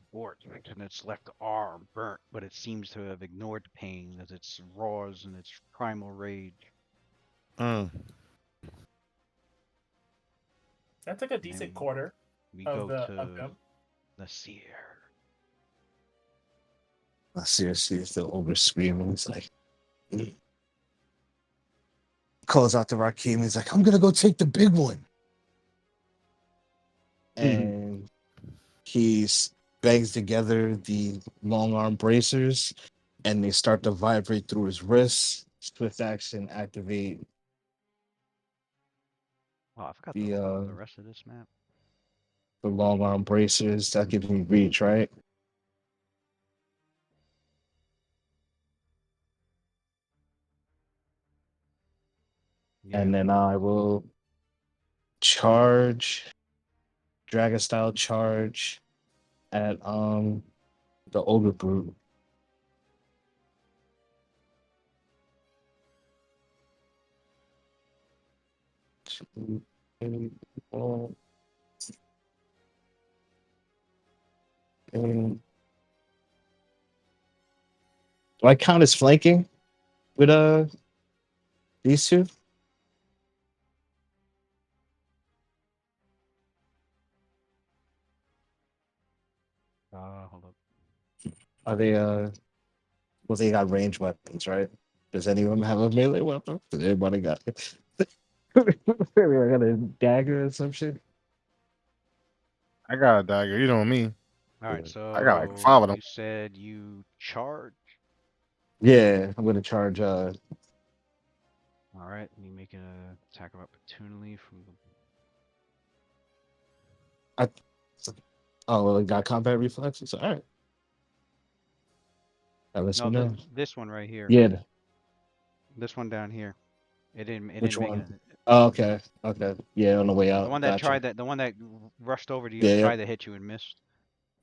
scorched and its left arm burnt, but it seems to have ignored the pain as it roars in its primal rage. Mm. That's like a decent quarter We of go of to them. Nasir. Seriously, it's the ogre screaming. It's like calls out to Rakim. He's like, "I'm gonna go take the big one," and he's bangs together the long arm bracers, and they start to vibrate through his wrists. Swift action, activate Oh, I forgot the the rest of this map. the long arm bracers. That gives me reach, right? Yeah. And then I will charge, dragon style charge at the ogre brute. Two, three, four. And do I count as flanking with these two? Hold up. Are they well they got ranged weapons, right? Does any of them have a melee weapon? Does everybody got got a dagger or some shit? I got a dagger. You know me. All right, I got like so 5 of them. you said you charge. Yeah, I'm gonna charge All right, you make an attack of opportunity from the. I oh well it got combat reflexes. All right. That lets No, me know. this one right here. Yeah. This one down here. It didn't. It Which didn't make one? it. Oh, okay. Okay. Yeah, on the way The out. one that Gotcha. tried that. The one that rushed over to you Yeah, and yeah. tried to hit you and missed.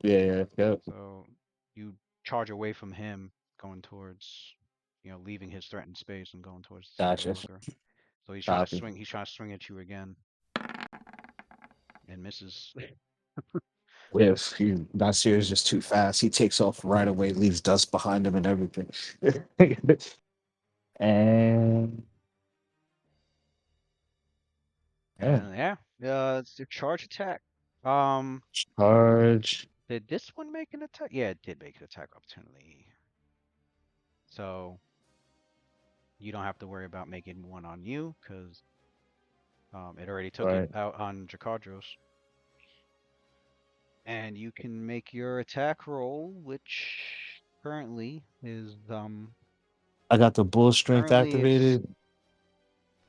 Yeah, yeah. So you charge away from him, going towards, leaving his threatened space and going towards the Gotcha. ogre. So he's trying to Copy. swing. He's trying to swing at you again, and misses. If you not serious, just too fast, he takes off right away, leaves dust behind him and everything. And yeah, And it's your charge attack. Um, charge. did this one make an attack? Yeah, it did make an attack opportunity. So you don't have to worry about making one on you because it already took it Right. out on Jakadros. And you can make your attack roll, which currently is I got the bull strength currently it's activated.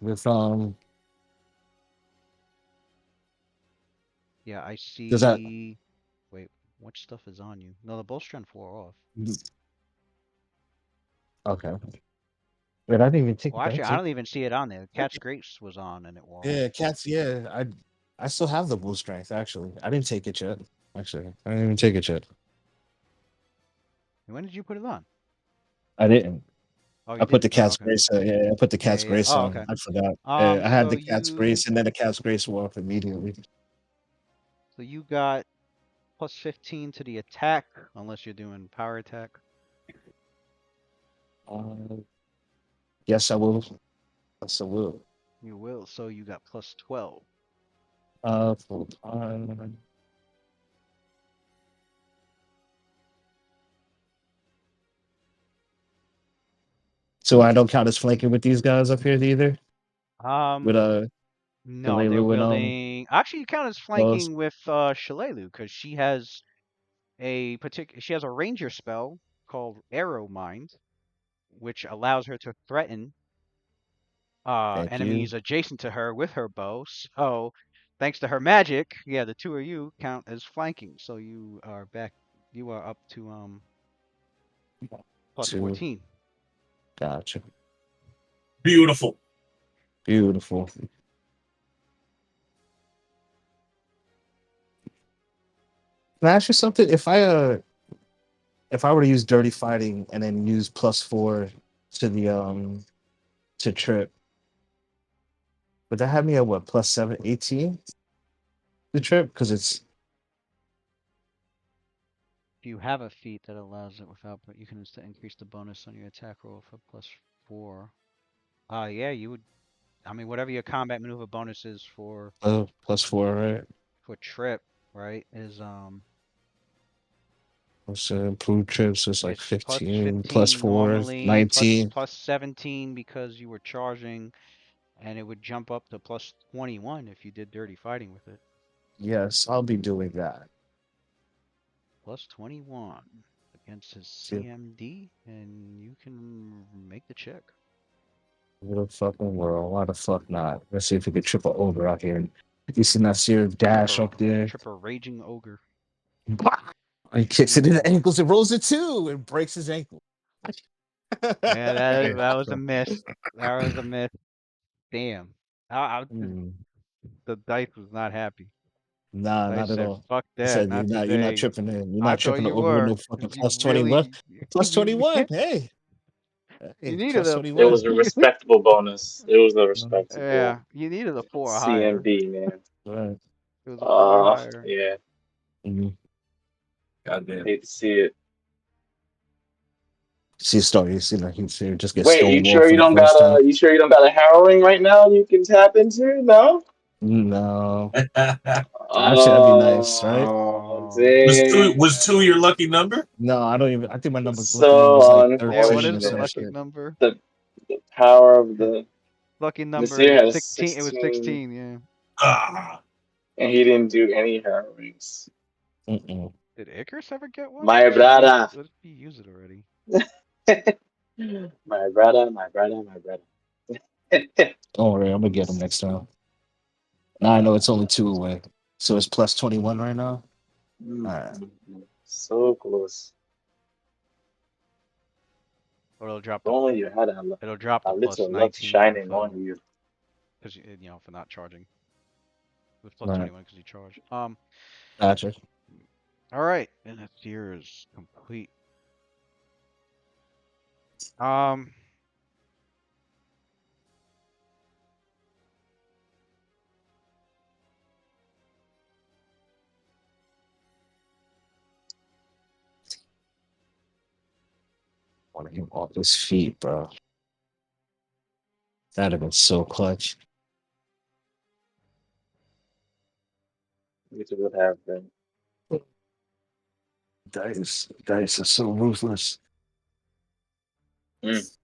with Yeah, I does that see. Wait, what stuff is on you? No, the bowstring 4 off. okay. Wait, I didn't even take Well, it. Did I actually, I take don't even see it on there. Cat's Grace was on and it wore off. Yeah, cats. Yeah, I still have the bull strength. Actually, I didn't take it yet. Actually, I didn't even take it yet. And when did you put it on? I didn't. Oh, I you put the didn't. Oh, cat's okay. grace. Yeah, I put the Yeah, cat's yeah, yeah. grace Oh, on. okay. I forgot. I had So the cat's grace, and then the cat's grace wore off immediately. you got plus 15 to the attack, unless you're doing power attack. Uh, yes, I will. Yes, I will. You will. So you got plus 12. Full time. So I don't count as flanking with these guys up here either. With Um, no, they're Shalelu and wielding. Actually, you count as those. flanking with Shalelu because she has she has a ranger spell called Arrow Mind, which allows her to threaten Thank you. enemies adjacent to her with her bow. So, thanks to her magic, yeah, the two of you count as flanking. So you are back. You are up to plus Two. 14. Gotcha. Beautiful. Beautiful. Can I ask you something? If I were to use dirty fighting and then use +4 to the to trip, would that have me at what +7, 18? The trip? Because it's If you have a feat that allows it without, but you can instead increase the bonus on your attack roll for plus 4. Yeah, you would. I mean, whatever your combat maneuver bonus is +4, right? for trip, right, is What's improved trips? So it's like it's plus 15 15 +4, normally, 19. plus 17 because you were charging, and it would jump up to plus 21 if you did dirty fighting with it. Yes, I'll be doing that. Plus 21 against his See, CMD, and you can make the check. what the fucking world? Why the fuck not? Let's see if we can triple over out here. You see Nasir dash up there. Tripper Raging Ogre. Bah! He kicks it in the ankles and rolls it too and breaks his ankle. Yeah, Hey, that was a miss. That was a miss. Damn. Mm. The dice was not happy. Nah, Dice not at said, all. "Fuck I that, said not you're not today." tripping in. You're I not thought tripping you over with were, no fucking 'cause you plus 21. really, Plus you 21. Hey. you Hey, needed plus a, It 21. was a respectable bonus. It was a Mm, respectable yeah, you needed a 4 or higher. CMB, man. right. It was a 4 or higher. Yeah. Mhm. Goddamn. Hate to see it. See, story. You see, like he's here, just get Wait, you stonewalled sure for you the don't first got time. a harrowing right now you can tap into? No? No. was Actually, that'd be nice, right? Oh, Oh, damn. was two your lucky number? No, I don't even. I think my lucky number is So like yeah. What 13 is or the some unfortunate. lucky shit. number? The power of the Lucky number Nasir is has 16. It was 16 16. Yeah. Ah, and he didn't do any harrowings. Mm-mm. Did Icarus ever get one? My brother. What if he used it already? My brother, my brother, my brother. Don't worry, I'm gonna get him next time. Now I know it's only 2 away, so it's plus 21 right now. All right. So close. Or it'll drop If the only you had a plus little luck 19 shining on you. because for not charging. It was plus All right. 21 because you charged. Gotcha. All right, and that tier is complete. Um, Want him off his feet, bro. That'd have been so clutch. Which would have been. Dice is so ruthless. Mm.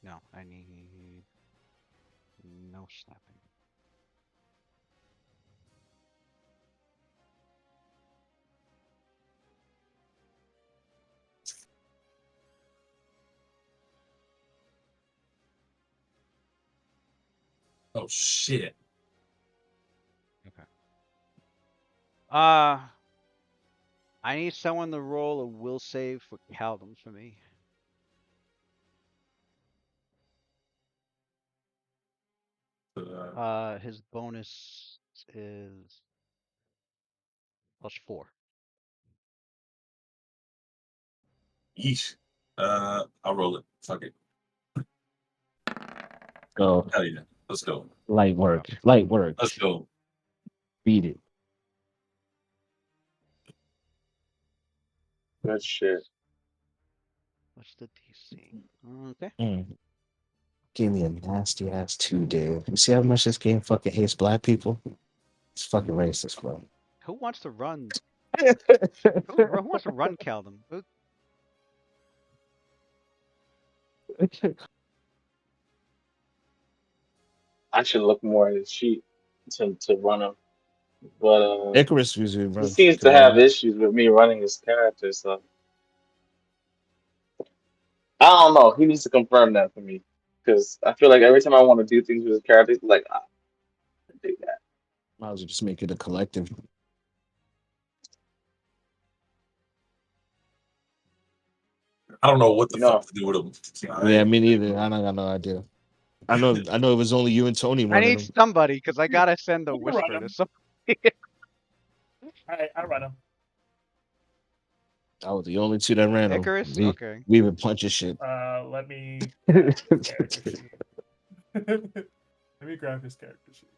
No, I need no snapping. Oh shit. Okay. I need someone to roll a will save for Caldum for me. His bonus is +4. Yeesh. I'll roll it. Fuck it. Go. Hell yeah. Let's go. Light work. Light work. Let's go. Beat it. Good shit. What's the DC? Okay. Give me a nasty ass 2, dude. You see how much this game fucking hates black people? It's fucking racist, bro. Who wants to run? Who wants to run Caldum? I should look more at his sheet to run him. But Icarus usually he runs. seems to have issues with me running his character, so I don't know. He needs to confirm that for me. Because I feel like every time I want to do things with his character, he's like, I do that. Might as well just make it a collective. I don't know what the You know, fuck to do with him. Yeah, me neither. I don't got no idea. I know it was only you and Tony I running need them. somebody because I gotta send a You can run whisper to him. somebody. Alright, I run him. I was the only two that ran them. Icarus? We Okay. been punching shit. Let me grab his character sheet. Let me grab his character sheet.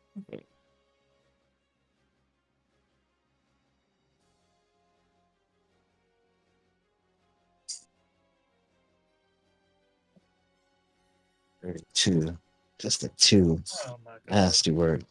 Two. Just a 2. Oh my god. Nasty word.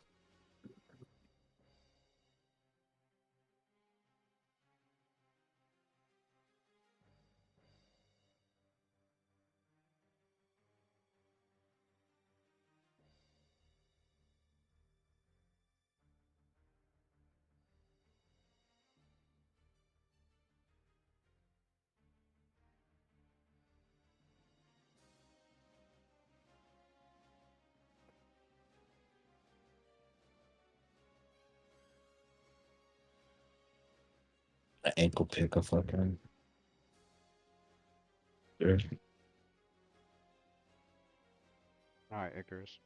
An ankle pick a fucking. Sure. All right, Icarus.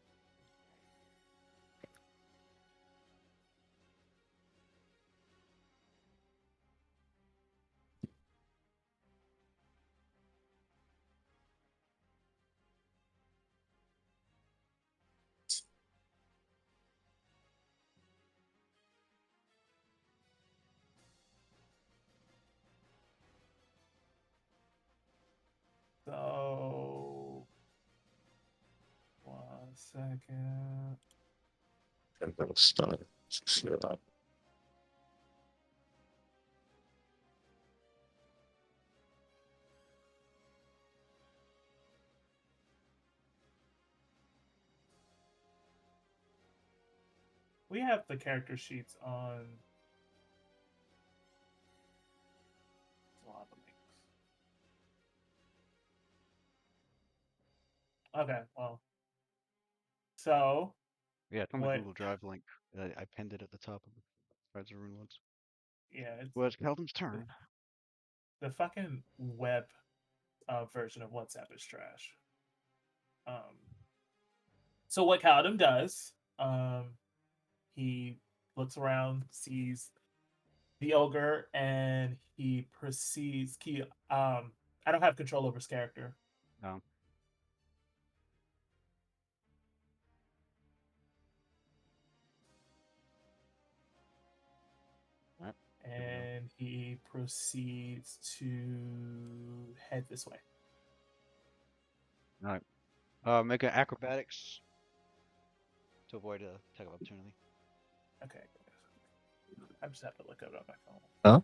So 1 second. And that'll stun. Shit up. We have the character sheets on a lot of links. Okay, well. So Yeah, it's on the what Google Drive link. I pinned it at the top of the Threads of Runelords. yeah, it's Well, it's Caldum's turn. the fucking web version of WhatsApp is trash. So what Caldum does, he looks around, sees the ogre, and he proceeds. I don't have control over his character. No. Alright. And he proceeds to head this way. All right. Make an acrobatics to avoid a attack of opportunity. Okay. I just have to look it up on my phone. Huh?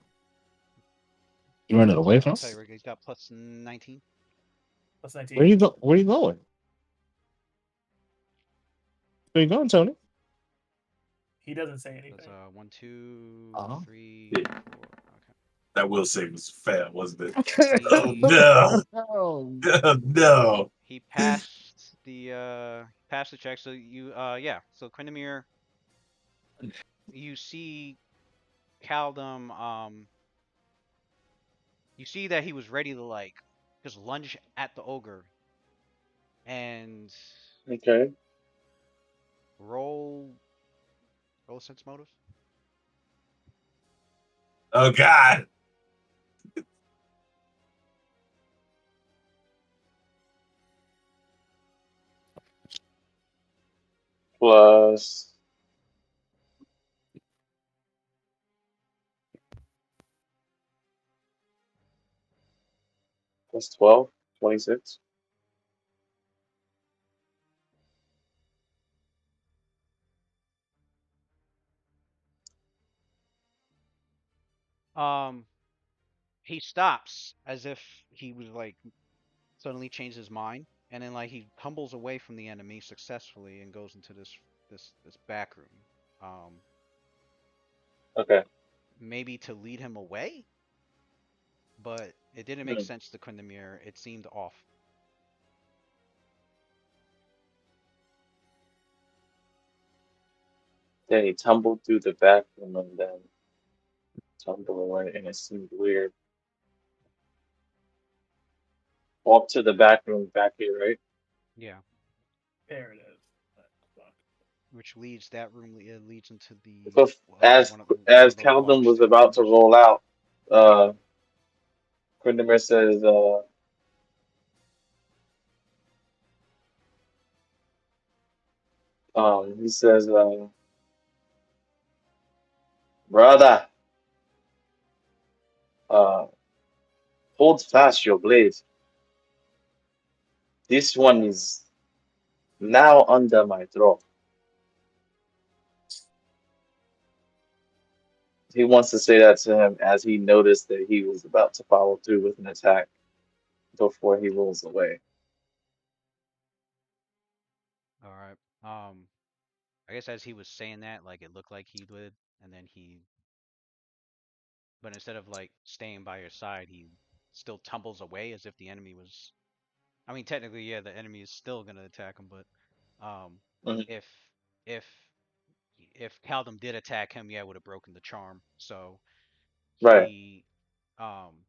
You running away from I'll us? tell you, Rick, he's got +19. Plus 19. Where you go? Where you going? Where you going, Tony? He doesn't say That's anything. 1, 2, Oh. 3, Yeah. 4. Okay. That will save was fail, wasn't it? Oh He no! Oh. Oh no! he passed the check. So you yeah. So Quindamir, you see Caldum. You see that he was ready to like just lunge at the ogre and Okay. roll sense motive. Oh god! Plus 12, 26. Um, he stops as if he was like suddenly changed his mind, and then like he tumbles away from the enemy successfully and goes into this back room. Um, Okay. maybe to lead him away, but it didn't make Hmm. sense to Quindamir. It seemed off. Then he tumbled through the bathroom and then tumbled away, and it seemed weird. Walk to the back room back here, right? Yeah, There it is. Fuck. which leads that room leads into the But as one of the Caldon was about to watchtowers. roll out, uh, Quindamir says, he says, brother, uh, hold fast your blade. This one is now under my throat. He wants to say that to him as he noticed that he was about to follow through with an attack before he rolls away. All right. I guess as he was saying that, like it looked like he would, and then but instead of like staying by your side, he still tumbles away as if the enemy was. I mean, technically, yeah, the enemy is still gonna attack him, but Mhm. if if Caldum did attack him, yeah, it would have broken the charm. So Right. he um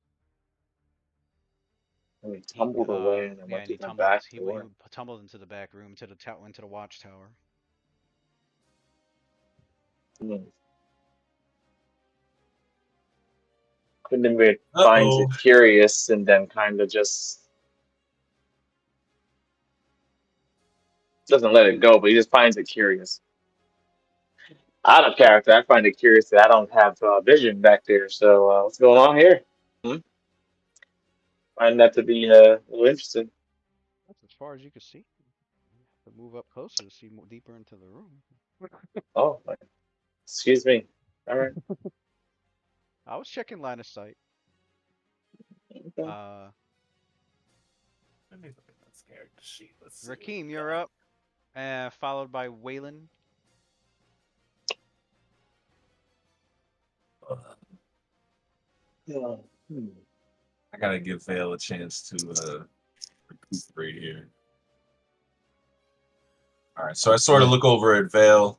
And he tumbled away and then yeah, went and to the back he door. tumbled into the back room into the watchtower. Hmm. Quindamir finds Uh-oh. it curious and then kind of just doesn't let it go, but he just finds it curious. Out of character, I find it curious that I don't have vision back there. So what's going on here? Hmm? Find that to be a little interesting. That's as far as you can see. You have to move up closer to see more deeper into the room. Oh, excuse me. All right. I was checking line of sight. Okay. Uh, Let me look at this character sheet. Let's see what Rakeem, we you're got. up. Followed by Waylon. Yeah. Hmm. I gotta give Vale a chance to recuperate here. All right, so I sort of look over at Vale,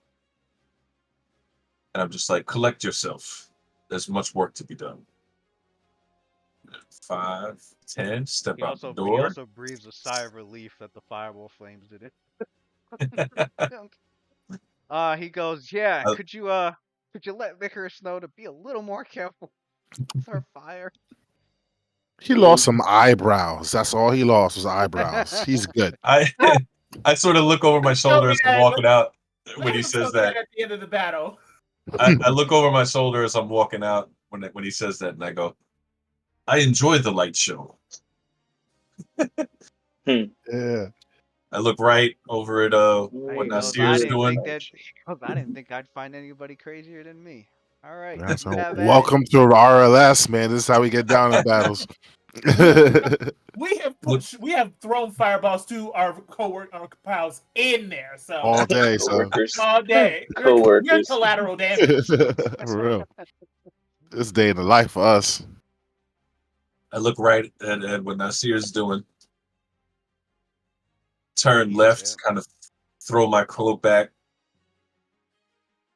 and I'm just like, collect yourself. There's much work to be done. 5, 10, step out the He door. also breathes a sigh of relief that the fireball flames did it. He goes, yeah. I, Could you let Licorice know to be a little more careful with her fire? He lost some eyebrows. That's all he lost was eyebrows. He's good. I, I sort of look over my Tell shoulder me as I'm that. walking out when Let he him tell says me that that. at the end of the battle. I look over my shoulder as I'm walking out when he says that, and I go, I enjoy the light show. Yeah. I look right over at what He goes, Nasir is doing. I didn't think I'd find anybody crazier than me. All right, Yeah, you so have at it. welcome to RLS, man. This is how we get down in battles. We have thrown fireballs to our our pals in there. So All day, so Coworkers. all day, we're Coworkers. collateral damage. for real. This day in the life for us. I look right at what Nasir's doing. Turn left, kind of throw my cloak back.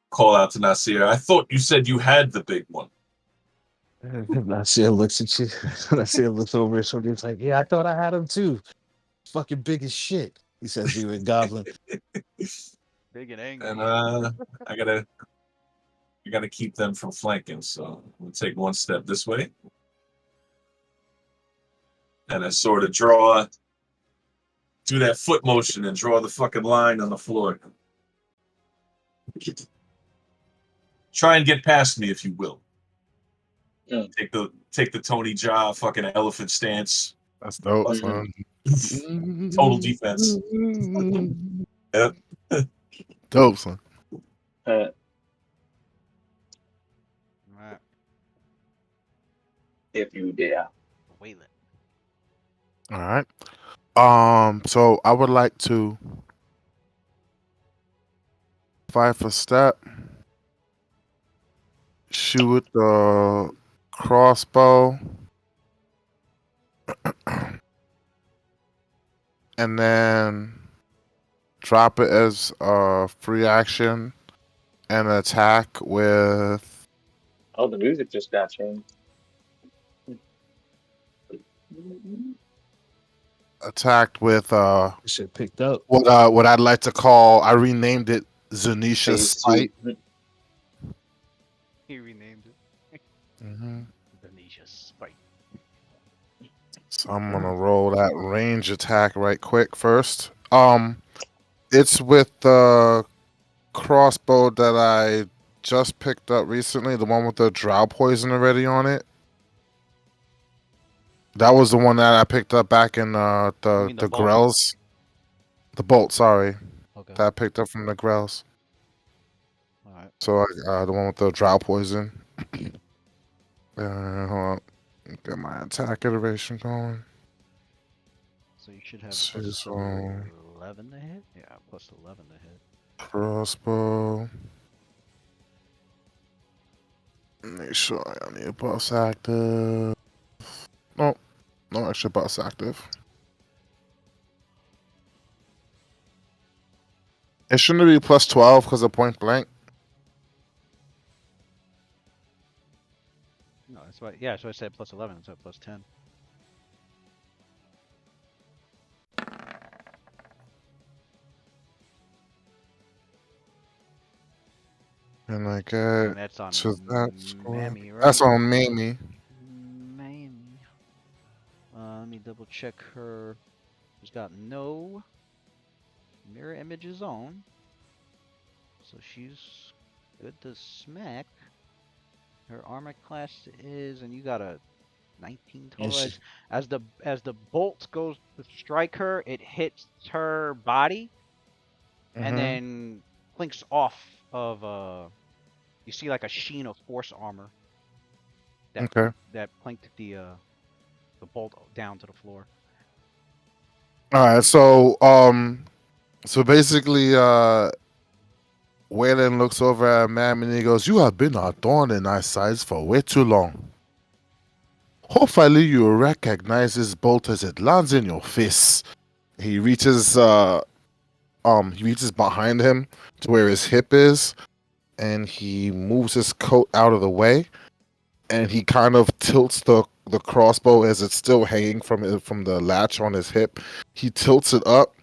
Call out to Nasir. I thought you said you had the big one. Nasir looks at you. Nasir looks over at somebody. It's like, yeah, I thought I had him too. Fucking big as shit. He says to you in Goblin. Big and angry. And I gotta keep them from flanking. So we'll take one step this way. And I sort of do that foot motion and draw the fucking line on the floor. Try and get past me if you will. Mm. Take the Tony Jaa fucking elephant stance. That's dope, Mhm. son. Total defense. Yep. Dope, son. Uh, Right. if you dare. Wayland. All right. So I would like to 5 step, shoot with the crossbow, and then drop it as a free action and attack with Oh, the music just got changed. Shit picked up. what I'd like to call, I renamed it Zanisha's Phase Spite. 2. He renamed it. Mm-hmm. Denisha's Spite. So I'm gonna roll that range attack right quick first. It's with the crossbow that I just picked up recently, the one with the drow poison already on it. That was the one that I picked up back in mean the the bolt? Grells. The bolt, sorry. Okay. That I picked up from the Grells. All right. So the one with the drow poison. Hold on. Get my attack iteration going. So you should have Let's see, plus so 11 to hit? Yeah, plus 11 to hit. crossbow. Make sure I need a bus active. Nope. No extra bus active. It shouldn't be plus 12 because of point blank. No, that's why. Yeah, so I said plus 11, so plus 10. And I And get that's on to that score. Mammy, right? That's on Mamie. Mammy. Let me double check her. She's got no mirror images on. So she's good to smack. Her armor class is, and you got a 19 total. As the bolt goes to strike her, it hits her body, and then clinks off of you see like a sheen of force armor that that plinked the bolt down to the floor. All right, so basically, Waylon looks over at Mam and he goes, "You have been a thorn in our sides for way too long. Hopefully, you will recognize this bolt as it lands in your face." He reaches behind him to where his hip is, and he moves his coat out of the way, and he kind of tilts the crossbow as it's still hanging from the latch on his hip. He tilts it up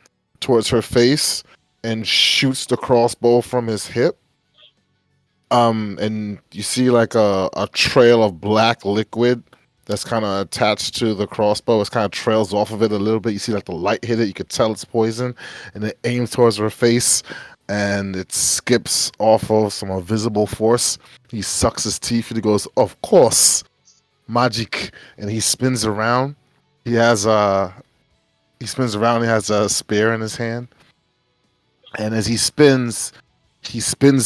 towards her face and shoots the crossbow from his hip. And you see like a trail of black liquid that's kind of attached to the crossbow. It kind of trails off of it a little bit. You see like the light hit it. You could tell it's poison, and it aims towards her face, and it skips off of some invisible force. He sucks his teeth and he goes, "Of course, magic," and he spins around. He has he spins around. He has a spear in his hand, and as he spins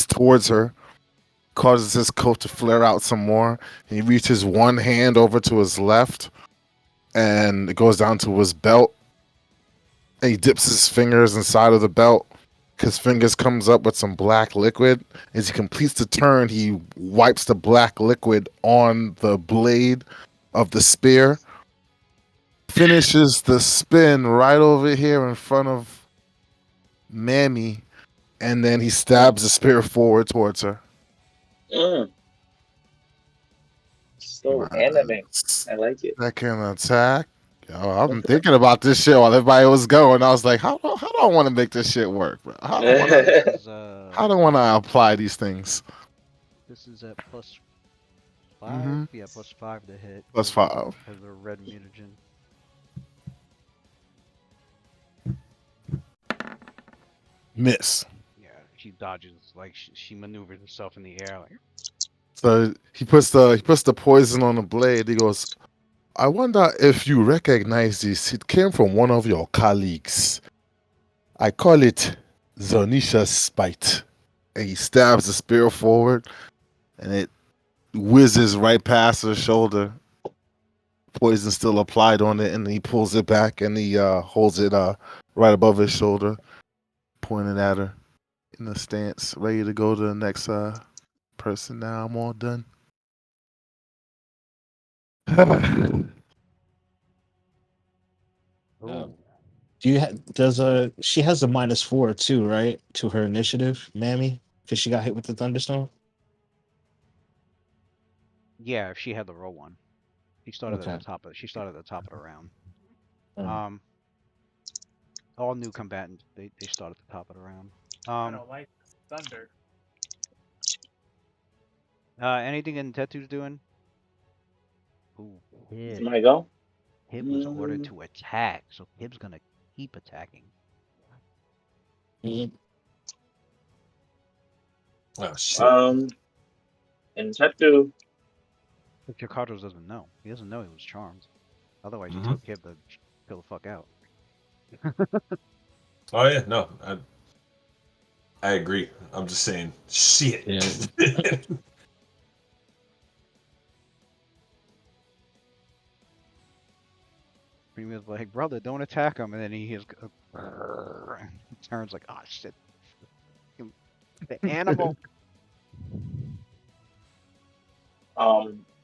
towards her, causes his coat to flare out some more. He reaches one hand over to his left, and it goes down to his belt. And he dips his fingers inside of the belt. His fingers comes up with some black liquid. As he completes the turn, he wipes the black liquid on the blade of the spear. Finishes the spin right over here in front of Mammy, and then he stabs the spear forward towards her. So anime. I like it. Second attack. Yo, I've been thinking about this shit while everybody was going. I was like, how do I want to make this shit work, bro? How do I want to apply these things? This is at +5. Mm-hmm. Yeah, +5 to hit. +5. Because of red mutagen. Miss. Yeah, she dodges, like she maneuvers herself in the air. Like, So he puts the poison on the blade. He goes, I wonder if you recognize this. It came from one of your colleagues. I call it Zonisha's spite. And he stabs the spear forward, and it whizzes right past her shoulder. Poison still applied on it, and he pulls it back, and he holds it right above his shoulder, pointing at her in the stance, ready to go to the next person. Now I'm all done. Do you she has a -4 too, right? To her initiative, Mammy, because she got hit with the thunderstorm. yeah, if she had the roll one. She started Okay. at the top of the round. Mm. All new combatants, they start at the top of the round. I don't like thunder. Anything in Tetu's doing? Ooh, Is Hib. it my go? Hib was ordered to attack, so Hib's gonna keep attacking. Mhm. Oh shit. And Tetu. But Jakarta doesn't know. He doesn't know he was charmed. Otherwise, he Mhm. told Hib to chill the fuck out. Oh yeah, no, I agree. I'm just saying, shit. Yeah. Premier's like, brother, don't attack him, and then he hears, he turns like, oh shit, the animal.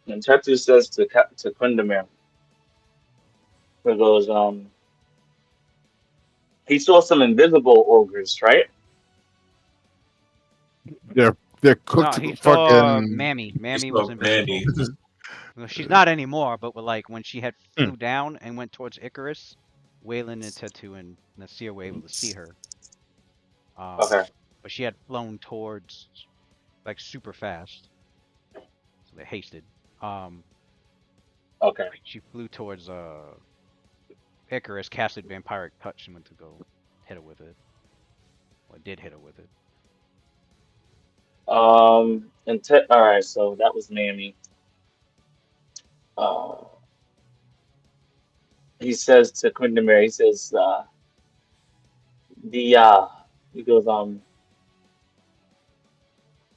And Tetu says to Kundamir, he goes, he saw some invisible ogres, right? They're No, cooked he saw fucking. Mammy. Mammy saw was invisible. Manny. Well, she's not anymore, but like when she had Hmm. flew down and went towards Icarus, Waylon and Tetu and Nasir were able to see her. Okay. But she had flown towards like super fast, so they hasted. Okay. She flew towards Icarus, casted Vampiric Touch, and went to go hit her with it. Or did hit her with it. All right, so that was Mammy. He says to Kundamir, he says, he goes,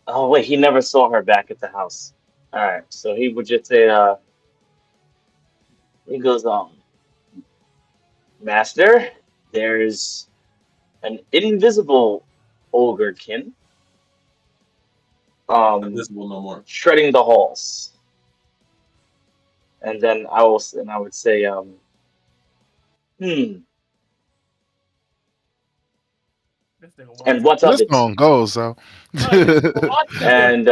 oh wait, he never saw her back at the house. All right, so he would just say, he goes, Master, there's an invisible ogrekin, Invisible no more. shredding the halls. And then I would say, This nigga and wants what of This it? song goes so. And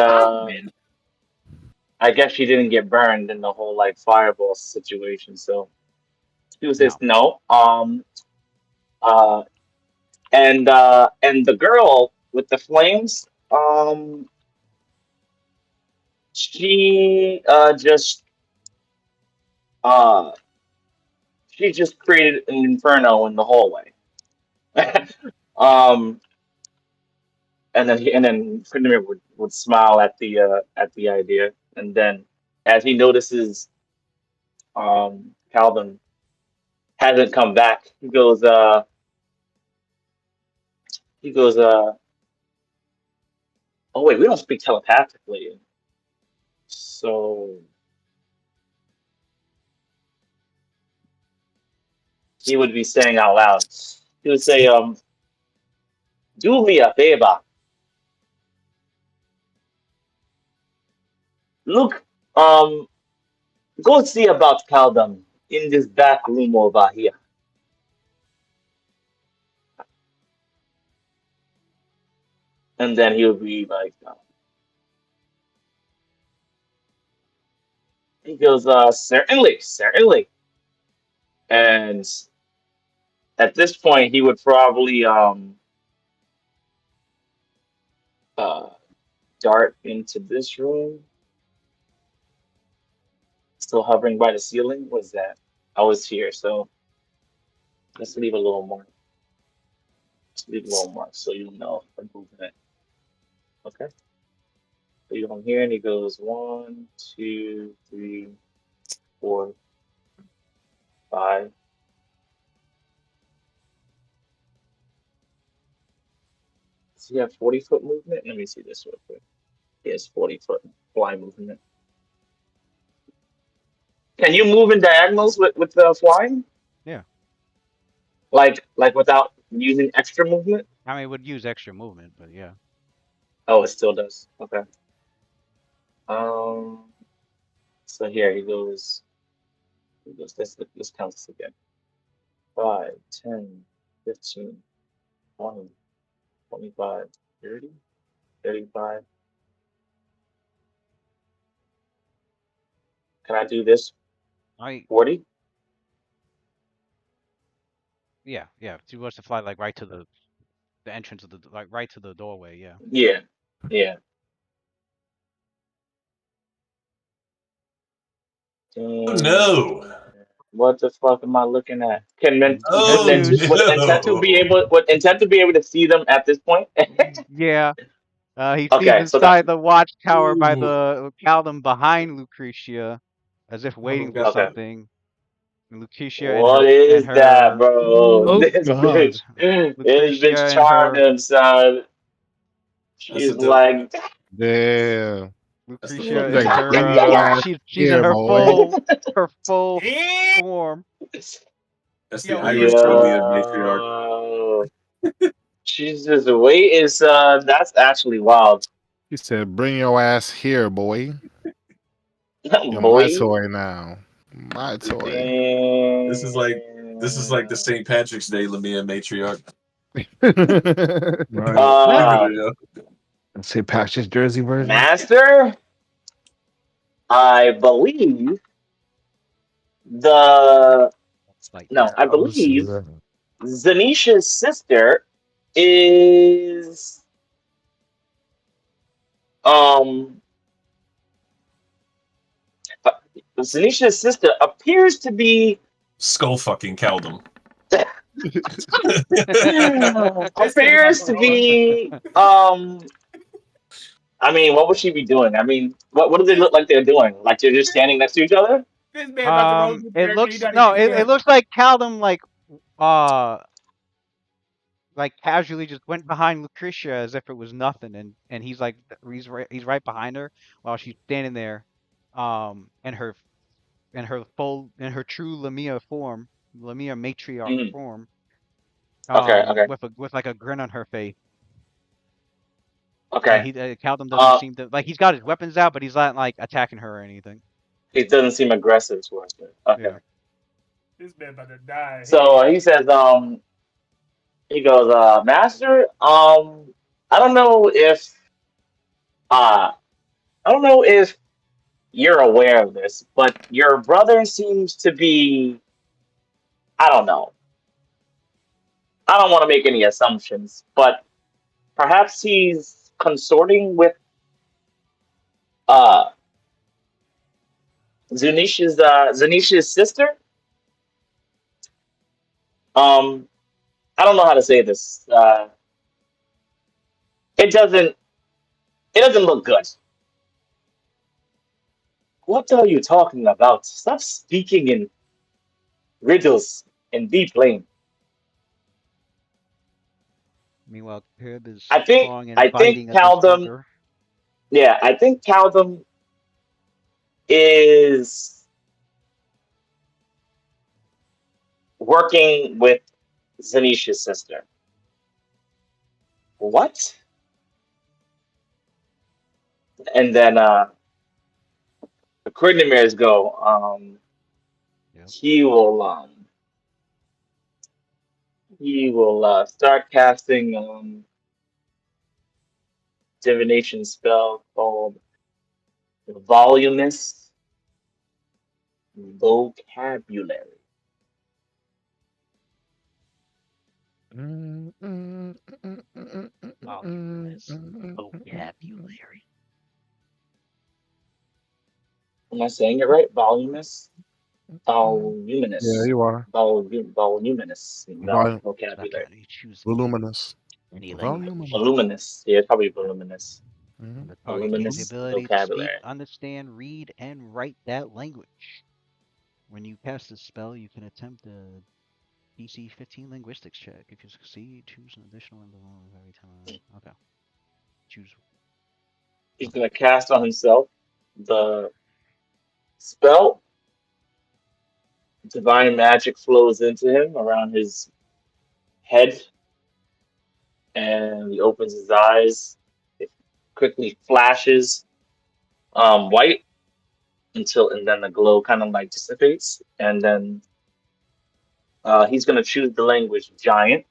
I guess she didn't get burned in the whole like fireball situation, so he says no. Uh, and the girl with the flames, she uh she just created an inferno in the hallway. um, and then Krimir would smile at the idea, and then as he notices Calvin hasn't come back, he goes oh wait, we don't speak telepathically, so he would be saying out loud. He would say, "Do me a favor. Look, go see about Caldum in this back room over here." And then he would be like, he goes, "Certainly, certainly." And at this point, he would probably uh, dart into this room, still hovering by the ceiling. What's that? I was here, so let's leave a little more. Let's leave a little more so you know the movement. Okay. So you come here and he goes 1, 2, 3, 4, 5. Does he have 40-foot movement? Let me see this real quick. He has 40-foot fly movement. Can you move in diagonals with the flying? Yeah. Like without using extra movement? I mean, it would use extra movement, but yeah. Oh, it still does. Okay. Um. So here he goes. Let's count this again. 5, 10, 15, 20, 25, 30, 35. Can I do this? I 40? yeah. She wants to fly like right to the entrance of the like right to the doorway. Yeah. Yeah. Yeah. Oh no! What the fuck am I looking at? Good Oh news. Would no! intent to be able to see them at this point? Yeah. He sees Okay, so that's inside the watchtower by Ooh. the Caldum behind Lucretia, as if waiting for okay. something. And Lucretia What is and that, her bro? Oh This God. bitch Lucretia and charmed her him, son. That's She's a dope. like, Damn. That's the Lucretia fucking in Like, dope. bring her your ass she's in here, her boy. full Eh? form. That's the Yo, Irish Lucretia. Romeo matriarch. yo, she's just waiting, son. That's actually wild, He said, bring your ass here, boy. You're my boy. toy now. My toy. This is like the Damn. St. Patrick's Day Lamia matriarch. Right. Uh, Video. St. Patrick's jersey version. Master, I believe the It's like no, I I would see believe that. Zanisha's sister is um uh, Zanisha's sister appears to be Skull fucking Caldum. This man about appears to to roll. be I mean, what would she be doing? I mean, what do they This, look like they're doing? Like they're just standing next to each other? this man about to roll with it character. He looks not no, even it here. looks like Caldum uh like casually just went behind Lucretia as if it was nothing, and he's right behind her while she's standing there, in her true Lamia form, Lamia matriarch Mm, form, okay, with like a grin on her face, and okay. Caldum doesn't Uh, seem to like he's got his weapons out, but he's not like attacking her or anything. it doesn't seem aggressive towards her. Okay. Yeah. This man about to die. So he says, he goes, Master, I don't know if, uh, I don't know if you're aware of this, but your brother seems to be, I don't know. I don't want to make any assumptions, but perhaps he's consorting with uh Zanisha's sister. Um, I don't know how to say this. It doesn't it doesn't look good. What are you talking about? Stop speaking in riddles and be plain. Meanwhile, Crib is I think clawing I and think biting at the Caldum, shoulder. yeah, I think Caldum is working with Zanisha's sister. What? And then the Quindimares go, Yep. he will start casting divination spell called Voluminous Vocabulary. Voluminous vocabulary. Am I saying it right? Voluminous? Yeah, Voluminous. you are. Voluminous Vol- It's not vocabulary. bad. You choose voluminous. any language. Voluminous. Voluminous. Yeah, it's probably voluminous. And the target gains the Voluminous ability to speak, vocabulary. understand, read, and write that language. When you cast this spell, you can attempt a DC 15 linguistics check. If you succeed, choose an additional envelope every time. Okay. Choose. He's gonna cast on himself the spell. Divine magic flows into him around his head, and he opens his eyes. It quickly flashes white and then the glow kind of like dissipates, and then he's gonna choose the language giant.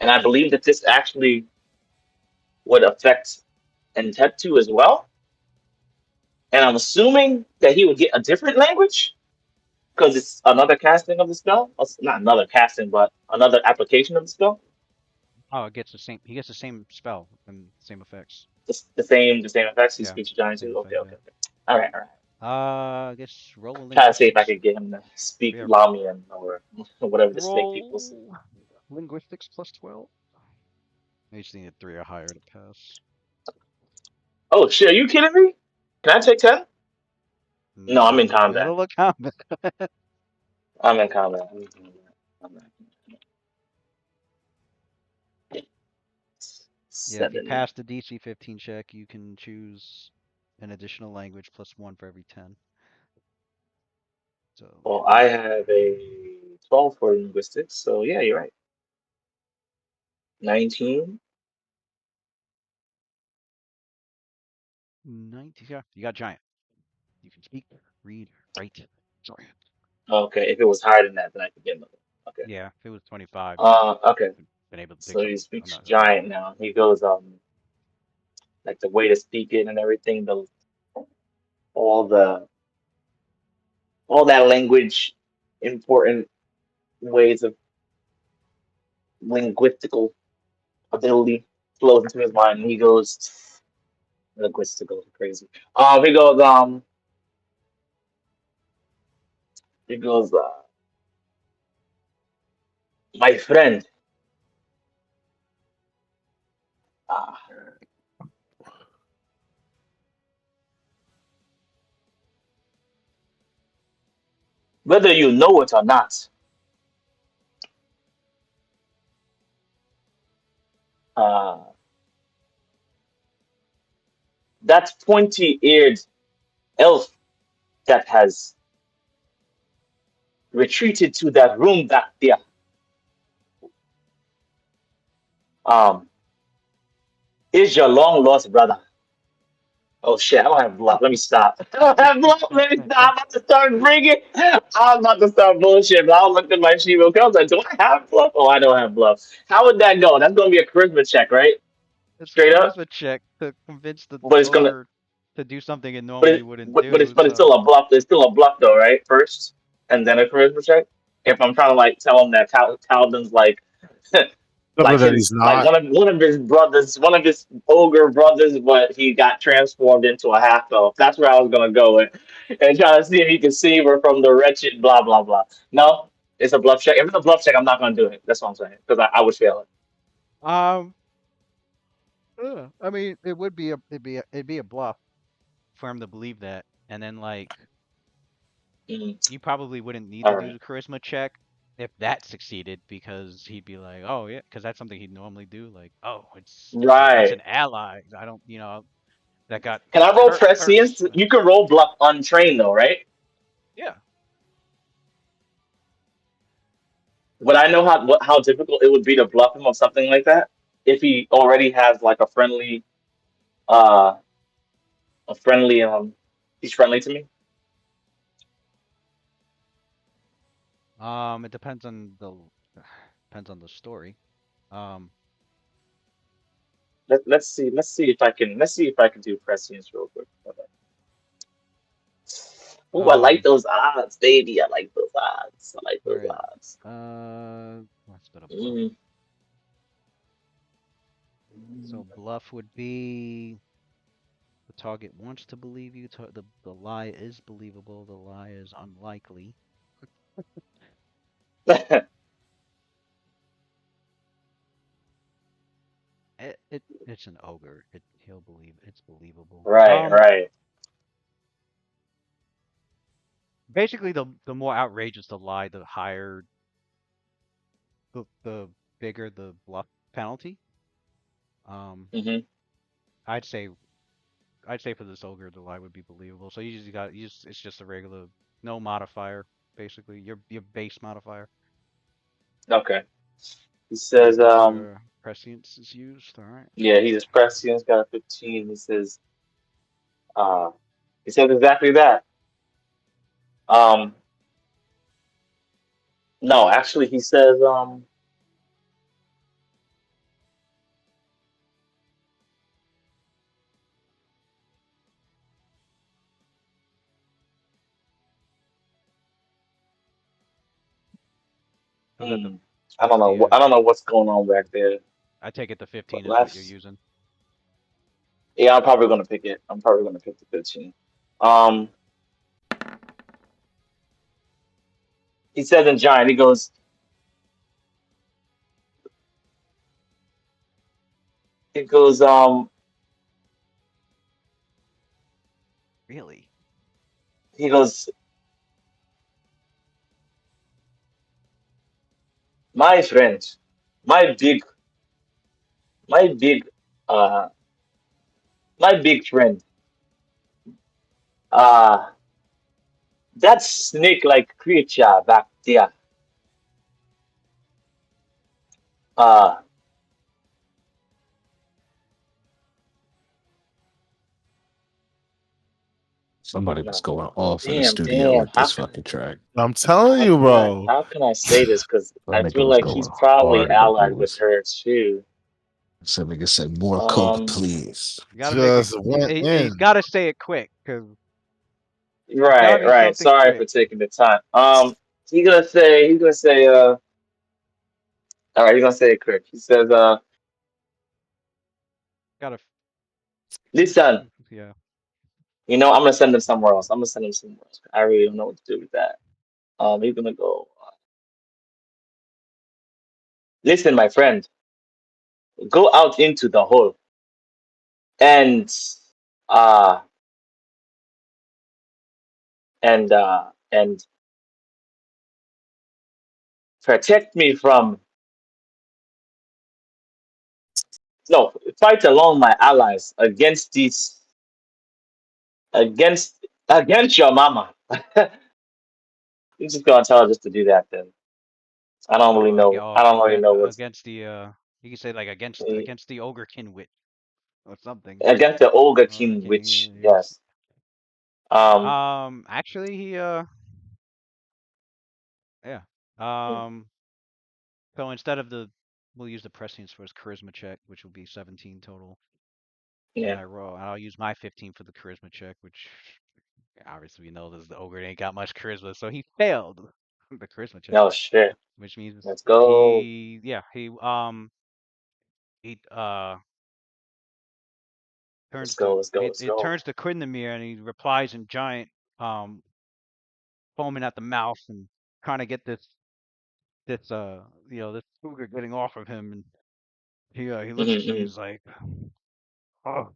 And I believe that this actually would affect Entettu as well. And I'm assuming that he would get a different language because it's another casting of the spell. Not another casting, but another application of the spell. Oh, it gets the same. He gets the same spell and same effects. The same effects. He Yeah, speaks giant same too. Okay, effect. okay, okay. All right, all right. I guess roll a Try to see if I linguistics. could get him to speak Yeah, Lamian or whatever the snake people say. roll linguistics plus 12. You just need a 3 or higher to pass. Oh shit! Are you kidding me? Can I take 10? No, I'm in combat. Middle of combat. I'm in combat. Yeah, if you 7. pass the DC 15 check, you can choose an additional language plus 1 for every 10. So Well, I have a 12 for linguistics, so yeah, you're right. 19. 19. Yeah, you got giant. You can speak, read, write. Sorry. Okay, if it was higher than that, then I could get another. Okay. Yeah, if it was 25, you Okay. been able to pick So he something. I'm speaks not sure. giant now. He goes like the way to speak it and everything, all the all that language important ways of linguistical ability flows into his mind and he goes linguistical crazy. He goes he goes my friend. Uh, whether you know it or not, uh, that pointy-eared elf that has retreated to that room back there, um, is your long lost brother. Oh shit, I don't have bluff. Let me stop. I don't have bluff. Let me stop. I'm about to start bringing. I'm about to start bullshit. But I looked at my Shivo comes. Like, do I have bluff? Oh, I don't have bluff. How would that go? That's going to be a charisma check, right? It's a Straight up. charisma check to convince the But it's gonna. ogre to do something it But normally it. wouldn't But do. it's So still a bluff. It's still a bluff though, right? First, and then a charisma check. If I'm trying to like tell him that Talden's like Something like that he's his like not. one of his brothers, one of his ogre brothers, but he got transformed into a half elf. That's where I was gonna go with, and try to see if he can save her from the wretched blah blah blah. No, it's a bluff check. If it's a bluff check, I'm not gonna do it. That's what I'm saying because I would fail um, I mean, it'd be a bluff for him to believe that, and then like it. you probably wouldn't need to All do right, the charisma check if that succeeded because he'd be like, oh yeah, because that's something he'd normally do. Like, oh, it's right. an ally. I don't, that got Can I roll hurt prescience? first. Like, You can roll bluff untrained though, right? yeah, Would I know how difficult it would be to bluff him on something like that if he already has like uh a friendly he's friendly to me. It depends on the depends on the story. Um, Let's see if I can do prescience real quick. Ooh, I like um, those odds, baby. I like those odds. I like all those right. odds. What's that a bluff? Mm. So bluff would be the target wants to believe you. The lie is believable. The lie is unlikely. It's an ogre. He'll believe it's believable. Right, right. Basically, the more outrageous the lie, the higher the bigger the bluff penalty. Um, Hmm. I'd say I'd say for this ogre, the lie would be believable. So it's just a regular no modifier, basically your base modifier. Okay. He says, Prescience is used. All right. yeah, he's his prescience got a 15. Uh, he says exactly that. Um, no, actually, he says, So that I don't know. I don't know what's going on back there. I take it the But 15 is what you're last, using. yeah, I'm probably gonna pick it. I'm probably gonna pick the 15. Um, he says in giant, he goes, Really? he goes, my friend, my big, my big, uh, my big friend, uh, that snake-like creature back there, uh, Somebody was no, going off in the studio damn, with this fucking track. I'm telling you, bro. how can I say this? Because That I nigga feel was like going he's probably hard with allied with this. her too. Some nigga said, more coke, Um, please. You gotta make it. Just went He's in. got to say it quick because it's got to right, be right. something Sorry for quick. taking the time. He's gonna say, all right, he's gonna say it quick. He says, Gotta. listen, Yeah. I'm gonna send him somewhere else. I'm gonna send him somewhere else. I really don't know what to do with that. He's gonna go, listen, my friend, go out into the hole and, uh, and protect me from, no, fight along my allies against against your mama. You just gonna tell her just to do that then. I don't really know. I don't really know what's Against the you can say like eh, against the ogre kinwit or something. against the Olga Ogre King king. witch. Yes. Um. Actually, yeah. hmm, Um, so instead of we'll use the prescience for his charisma check, which will be 17 total, and Yeah. I'll use my 15 for the charisma check, which obviously we know this the ogre ain't got much charisma, so he failed the charisma check, No shit. which means Let's go. he Let's turns go. Let's go. Let's it go. turns to Quindamir and he replies in giant, foaming at the mouth and trying to get this cougar getting off of him, and he looks at you. Hmm. He's like, "Oh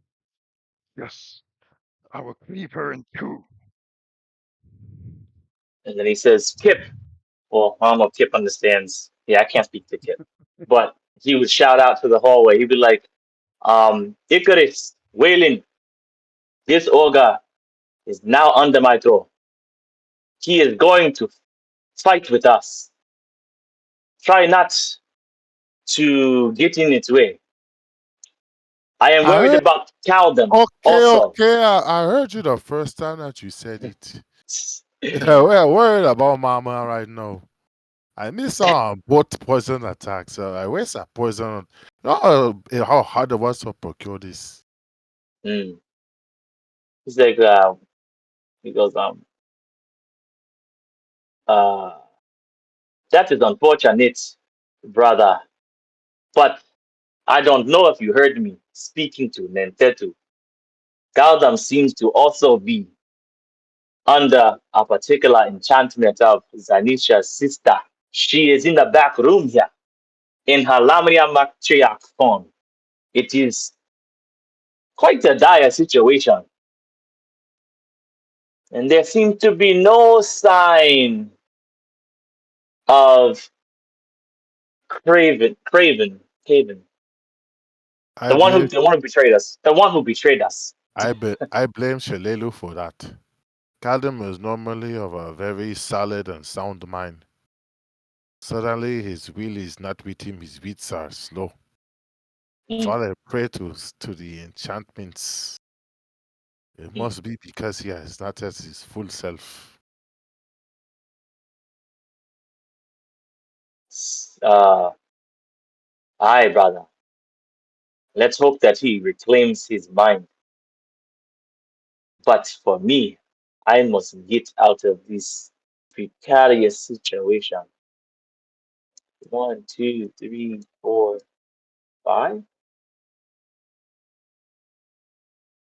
yes, I will cleave her in two." And then he says, "Kip." Well, I don't know if Kip understands. Yeah, I can't speak to Kip, but he would shout out to the hallway. He'd be like, Icarus, Waylon, this ogre is now under my door. He is going to fight with us. try not to get in its way. I am I worried heard. about Caldem Okay, also. okay. I heard you the first time that you said it. Yeah, we're worried about Mama right now. I miss both poison attacks. Where's that poison? Oh, how hard it was to procure this. Hmm. He's like, he goes, uh, that is unfortunate, brother. But I don't know if you heard me speaking to Nentetu. Galdam seems to also be under a particular enchantment of Zanisha's sister. She is in the back room here, in her Lamia matriarch form. It is quite a dire situation, and there seems to be no sign of Craven, I blame the one who betrayed us, the one who betrayed us. I blame Shalelu for that. Kaldem is normally of a very solid and sound mind. Suddenly his will is not with him, his wits are slow. Mm. So I pray to the enchantments. It must be because he has not yet his full self. Uh, aye, brother. Let's hope that he reclaims his mind. But for me, I must get out of this precarious situation. 1, 2, 3, 4, 5,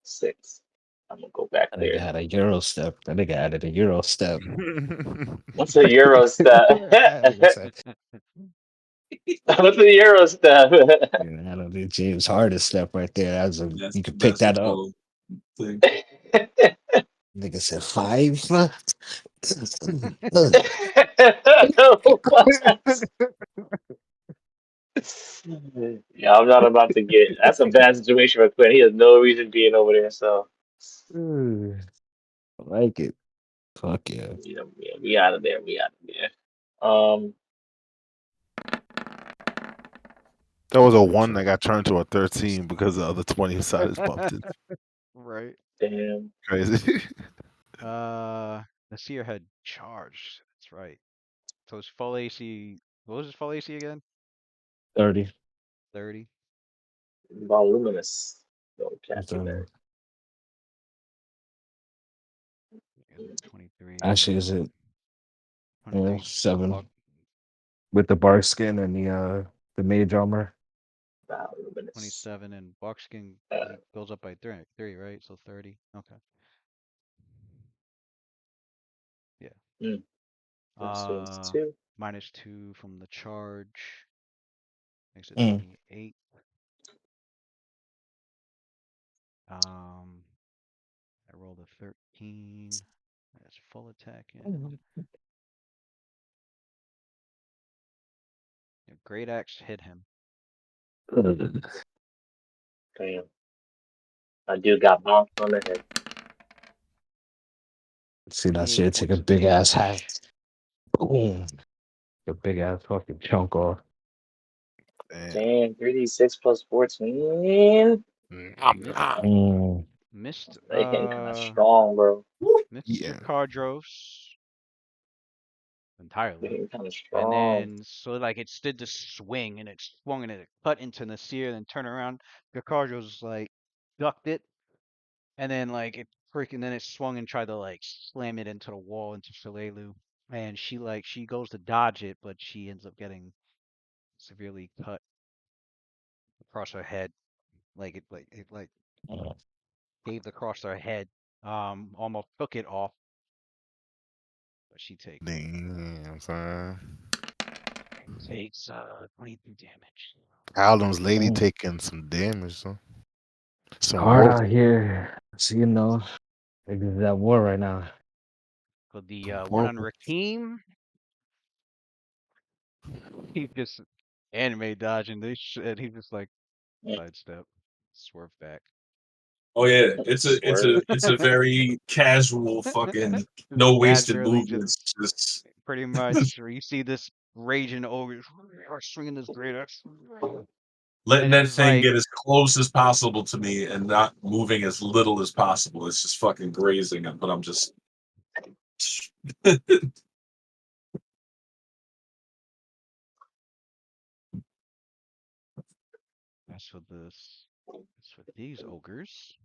6. I'm gonna go back That nigga there. had a Euro step. That nigga added a Euro step. What's a Euro step? That nigga said, What's a Euro step? yeah, I don't think James Harden step right there. That's a That's you could pick that's a that up. total thing. Nigga said 5. Yeah, I'm not about to get. That's a bad situation for Quinn. He has no reason being over there. So, I like it. Fuck yeah. you know, yeah, we out of there. We out of there. Um, That was a 1 that got turned to a 13 because the other 20 side is bumped in. Right. damn. Crazy. The seer had charged. That's right. So it's full AC. What was his full AC again? 30. 30. Voluminous So, vocabulary. And 23. actually, is it 23 7 buck. with the bar skin and the mage armor? Voluminous. 27 and buckskin. He goes up by three, right? So 30. Okay. Yeah. Mm, influence 2. -2 from the charge. Makes it Mm. 28. I rolled a 13. That's full attack in. Yeah, great axe hit him. Damn. I do got bonked on the head. See that 28 shit, take a points of big ass damage. hack. Boom. A big ass fucking chunk off. Damn, 3d6 plus 14. Mm. Missed They hitting kind of strong, bro. Mr. Cardros They entirely. hitting kind of And strong. then so like it did the swing and it swung and it cut into Nasir and then turned around. Cardros like ducked it and then like it freaking then it swung and tried to like slam it into the wall into Shalelu. And she goes to dodge it, but she ends up getting severely cut across her head. Like gave across her head. Almost took it off, but she takes Damn, son. 23 damage. Alden's lady taking some damage, son. Some Hard work. out here. So, it's at war right now. So the one Work. on Rakeem, he just anime dodging this shit. He's just like sidestep, swerve back. Oh yeah, Swerve. it's a very casual fucking no wasted Casually, just movements. Just pretty much. Or you see this raging ogres swinging this great axe. Letting And it that was thing like, get as close as possible to me and not moving as little as possible. It's just fucking grazing it, but I'm just. that's for this. That's for these ogres.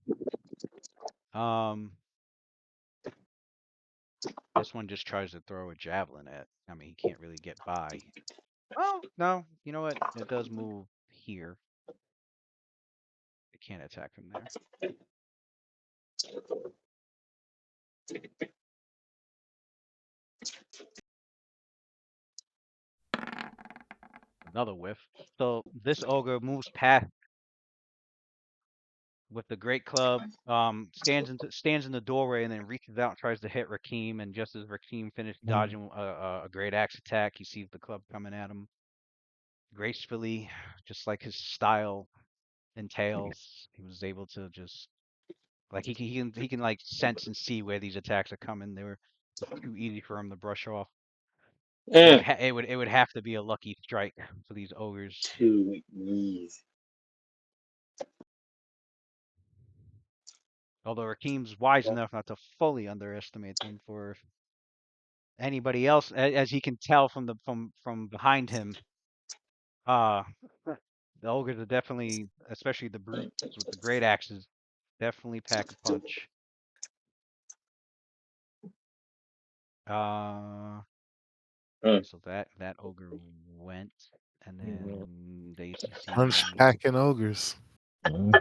This one just tries to throw a javelin at. I mean, he can't really get by. Oh no, you know what? It does move here. It can't attack him there. Another whiff. So this ogre moves past with the great club, stands in the doorway and then reaches out and tries to hit Rakim. And just as Rakim finished dodging a great axe attack, he sees the club coming at him gracefully, just like his style entails. He was able to just like he can like sense and see where these attacks are coming. They were too easy for him to brush off. It would have to be a lucky strike for these ogres. Too easy. Although Rakim's wise enough not to fully underestimate them for anybody else, as he can tell from behind him. The ogres are definitely, especially the brutes with the great axes, definitely pack a punch. So that ogre went, and then they see Punch packing ogres. One,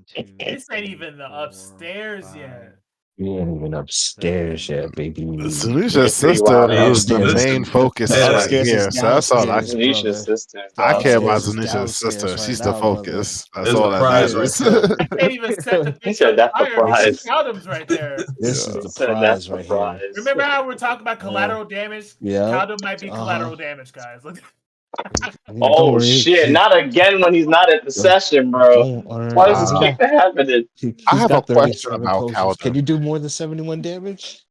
two. This ain't three, even the 4, upstairs 5, yet. You ain't even upstairs 7. yet, baby. Zanisha's It's pretty sister, wild. Man, who's the Upstairs is main focus, the is yeah. right upstairs is here. So that's all I. downstairs, Zanisha's brother. sister. I care about Upstairs is Zanisha's sister. downstairs right She's the now, brother. focus. That's There's a all that prize right matters. there. I can't even set the He bitch said on that's the fire. This prize. is Caldum's right there. this Yeah. is He the said that's prize the right here. prize. Remember how we're talking about collateral damage? Yeah. Caldum might be collateral damage, guys. Look. Yeah, don't Oh worry. shit! Not again when he's not at the session, bro. Don't worry. Why does this He Uh, keep got happening? I he's have a got question 37 about potions. Can Cowden. you do more than 71 damage?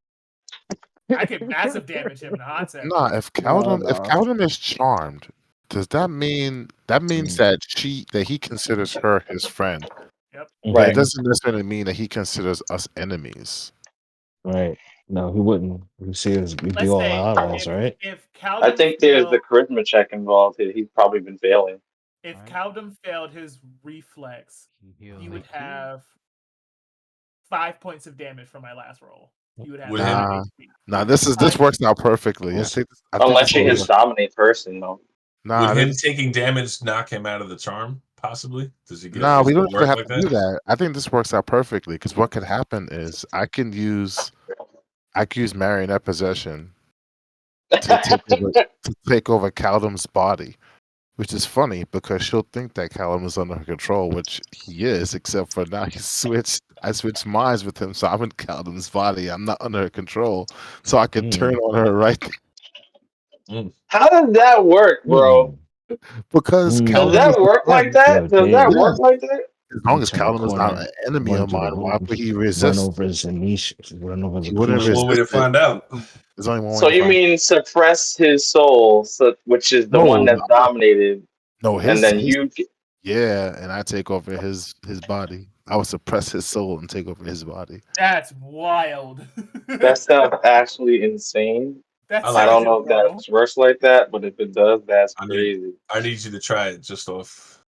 I could massive damage him in a hot second. Nah, if No. Cowden is charmed, does that mean that he considers her his friend? Yep. But it Right. doesn't necessarily mean that he considers us enemies. Right. No, he wouldn't. You see, we'd be Let's all say allies, right? if I Caldum think there's the failed, charisma check involved here. He's probably been failing. if Right. Caldum failed his reflex, Heal he would 18. have 5 points of damage from my last roll. He would have Would 5 him- HP. Nah, this works out perfectly. I think Unless this you're is his dominate person, though. nah. Would him taking damage knock him out of the charm? Possibly. Does he get? Nah, Does we it don't even work have like to do that? that. I think this works out perfectly because what could happen is I could use marionette possession to take over Callum's body, which is funny because she'll think that Callum is under her control, which he is, except for now I switched minds with him, so I'm in Callum's body. I'm not under her control, so I could turn on her right How does that work, bro? because Does Callum is that the work like friend. that? Does that Yeah, work like that? as long You as turn a Callum is not an corner, enemy run of through the mine, why would he run resist? over Zanish, run over He wouldn't Only one way resist to it. find out. There's only one way So to you find. mean suppress his soul, which is the one that's dominated, No, and then you? yeah, and I take over his body. I would suppress his soul and take over his body. That's wild. That sounds actually insane. That I I like sounds don't it. know if immoral. that works like that, but if it does, that's I crazy. need you to try it just off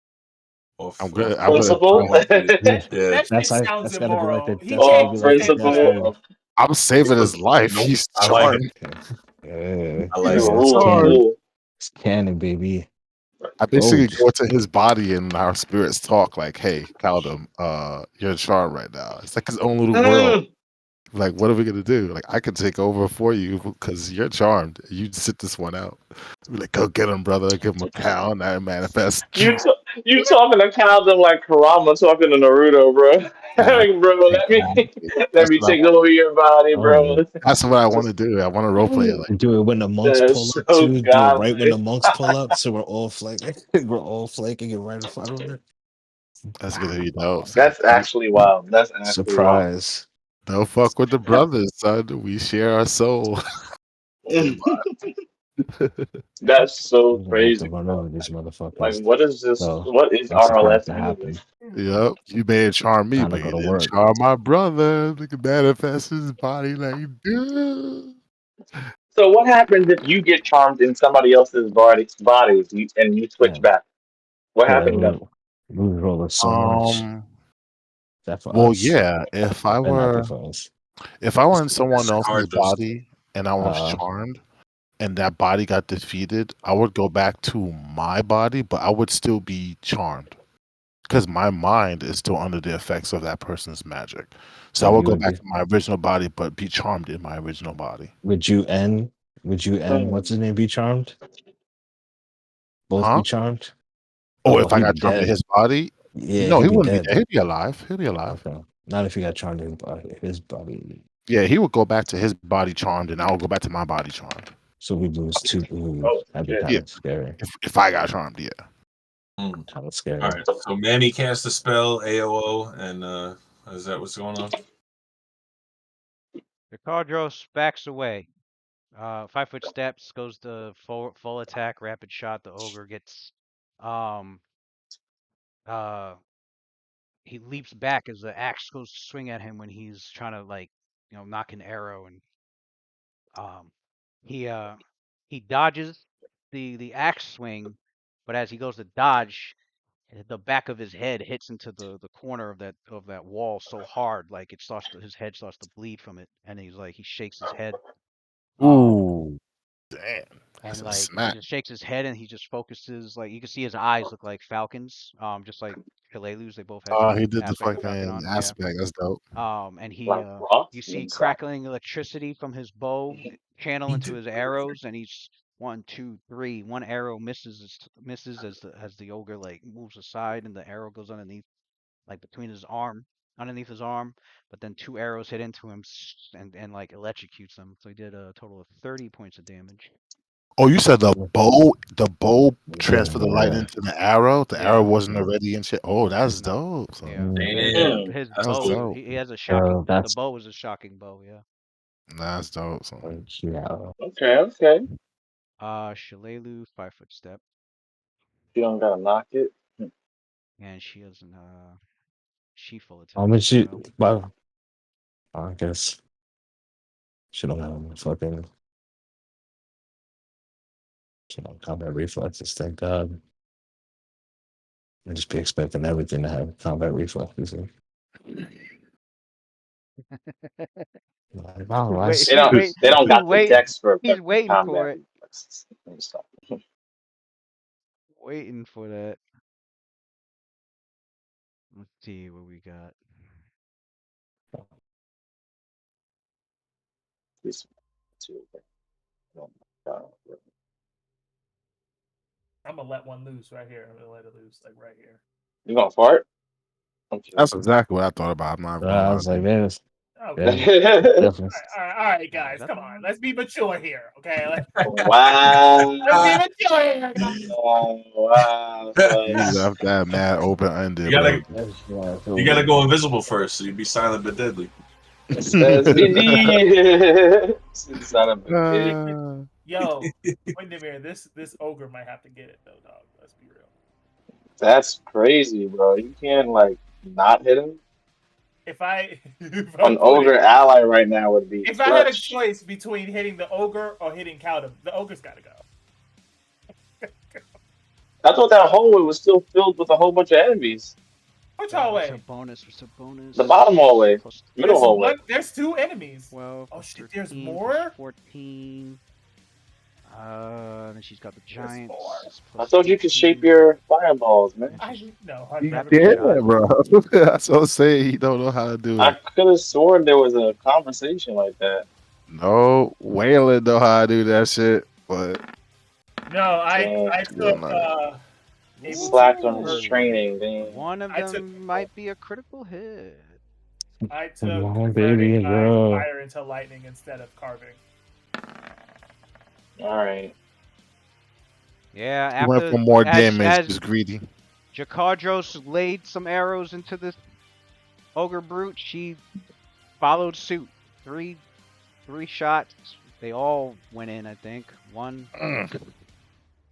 I'm good. I'm gonna Principle? try it. Yeah. That shit sounds That's gotta be like immoral. the He that's gotta can't. be Oh, He like the can't do that. principle. I'm saving his life. Nope. He's I like it. charmed. I like The it. it's rule, canon. rule. It's canon, baby. I basically go into his body and our spirits talk like, "Hey, Caldum, you're charmed right now." It's like his own little world. Like, what are we gonna do? Like, I could take over for you because you're charmed. You sit this one out. Be like, go get him, brother. Give him a pound. I manifest. You talking to Kaldum like Kurama talking to Naruto, bro. Like, bro, let me take over your body, bro. That's what I want to do. I want to role play it like Do it when the monks That's pull up so too. Do it right when the godly. monks pull up, so we're all flanking. We're all flanking and right in front of it. that's gonna be dope. That's actually wild. That's actually wild. Surprise. Don't fuck with the brothers, son. We share our soul. That's so We're gonna have to crazy, run bro. over these Like, motherfuckers. what is this? So What is that's the path RLS to anyway? happen. Yep. You may have charmed me, Time to but go you to didn't work. charm my brother. Look at manifest his body like, dude. So what happens if you get charmed in somebody else's and you switch Yeah. back? What Yeah, happened then? we roll us so much. Um. That for Well, us. yeah. Better not be for us. If I were in someone That's else's hard, just body and I was charmed, and that body got defeated, I would go back to my body, but I would still be charmed because my mind is still under the effects of that person's magic. So I would you go would back be. to my original body, but be charmed in my original body. Would you end? What's his name? Be charmed. Both Huh? be charmed. Oh, Well, if I he'd be got charmed in dead. his body, Yeah, no, he'd he be wouldn't be dead. dead. He'd be alive. He'll be alive. Okay. Not if he got charmed in his body. His body. Yeah, he would go back to his body charmed, and I would go back to my body charmed. So we lose two. Oh That'd be shit! Yeah, kind of scary. if I got charmed, yeah. Kind of scary. all right. So Mammy casts a spell, AOO, and is that what's going on? Ricardros backs away. 5 foot steps, goes to full attack, rapid shot. The ogre gets, um, he leaps back as the axe goes to swing at him when he's trying to like, knock an arrow, and um, he he dodges the axe swing, but as he goes to dodge, the back of his head hits into the corner of that wall so hard, like his head starts to bleed from it, and he shakes his head. Um, Ooh, damn, that's and a like he smack. just shakes his head and he just focuses, like you can see his eyes look like falcons, just like Hilelu's. They both have Oh, the he did the aspect of falcon fucking on, yeah. aspect. That's dope. And he Like rock you see inside. crackling electricity from his bow channel into his arrows, and he's one, two, three. One arrow misses as the ogre like moves aside, and the arrow goes underneath, like underneath his arm. But then two arrows hit into him and like electrocutes him. So he did a total of 30 points of damage. Oh, you said the bow transferred the light Yeah. into the arrow. The arrow Yeah. wasn't already in shit. Oh, that's No. dope. So. Yeah. Damn, His That's bow. cool. dope. He has a shocking. The That's bow is a shocking bow. Yeah. That's dope. So. yeah. Okay. Shalelu 5 foot step, You don't gotta knock it. and she has an she full attack How much as you? well. Well, I guess she don't have fucking. Combat reflexes. Thank God. I just be expecting everything to have combat reflexes. Like, wow, why Wait, They is- don't. They don't he's got the wait, dex for he's waiting for combat it, reflexes. Let me stop. waiting for that. Let's see what we got. This too. Oh my God. I'm gonna let one loose right here. I'm gonna let it loose, like right here. You gonna fart? I'm kidding. That's exactly what I thought about. I'm not even gonna I lie. was like, man, it's Okay. definitely. All right, Now, is guys, that come the on. one? Let's be mature here, okay? Let's Wow. be mature here. Wow. You left that mad open ended, You gotta, bro. you gotta go invisible first, so you'd be silent but deadly. It says indeed. Son of a bitch. Yo, Windemir, this ogre might have to get it though, dog. Let's be real. That's crazy, bro. You can't like not hit him. If I An ogre ally right now would be if I had a stretched. choice between hitting the ogre or hitting Cowdom, the ogre's gotta go. I thought that hallway was still filled with a whole bunch of enemies. Which What's our hallway? bonus? What's the bonus? The bottom hallway. Plus Middle hallway. There's two enemies. 12. Oh Plus shit, 13, there's plus more? 14. Then she's got the There's giants. more. I Plus thought you could 18. shape your fireballs, man. I've You never did tried. that, bro. That's what I'm saying. He don't know how to do I it. could have sworn there was a conversation like that. No, Waylon know how to do that shit, but No, I took Slacked on his Ooh. training, damn. One of I them took- might be a critical hit. I Come took on, converting baby, my girl. fire into lightning instead of carving. Alright. Yeah, he went after for more damage. as Just greedy. Jakardros laid some arrows into this ogre brute, she followed suit. Three shots. They all went in, I think. 1,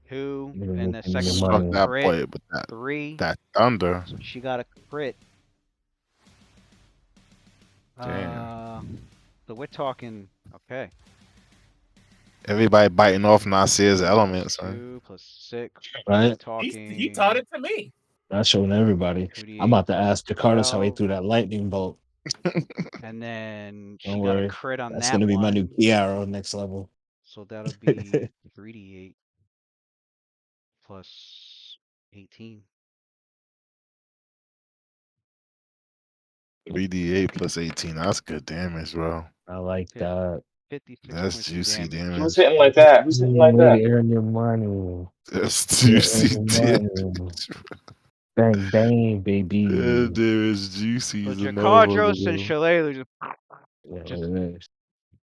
2, You're and the making your second one Suck money. that crit. boy with 3. that thunder. So she got a crit. Damn. So we're talking. Okay. Everybody biting off Nasir's elements, man. 2 plus 6. Right? We're talking. He taught it to me. Not showing everybody. 2d8 I'm about to plus ask Jakartas how he 12. threw that lightning bolt. And then she Don't got a worry. crit on That's that gonna be my one. new key arrow next level. So that'll be 3d8 plus 18. 3d8 plus 18. That's good damage, bro. I like Fif- that. 56 That's points of juicy damage. Who's damage. hitting like that? Who's hitting like Way that? to earn your money. That's Way to earn juicy your damage. money. Bang bang, baby. That damage juicy So as a Jakadros and motherfucker, Shalelu Yeah, just look at this.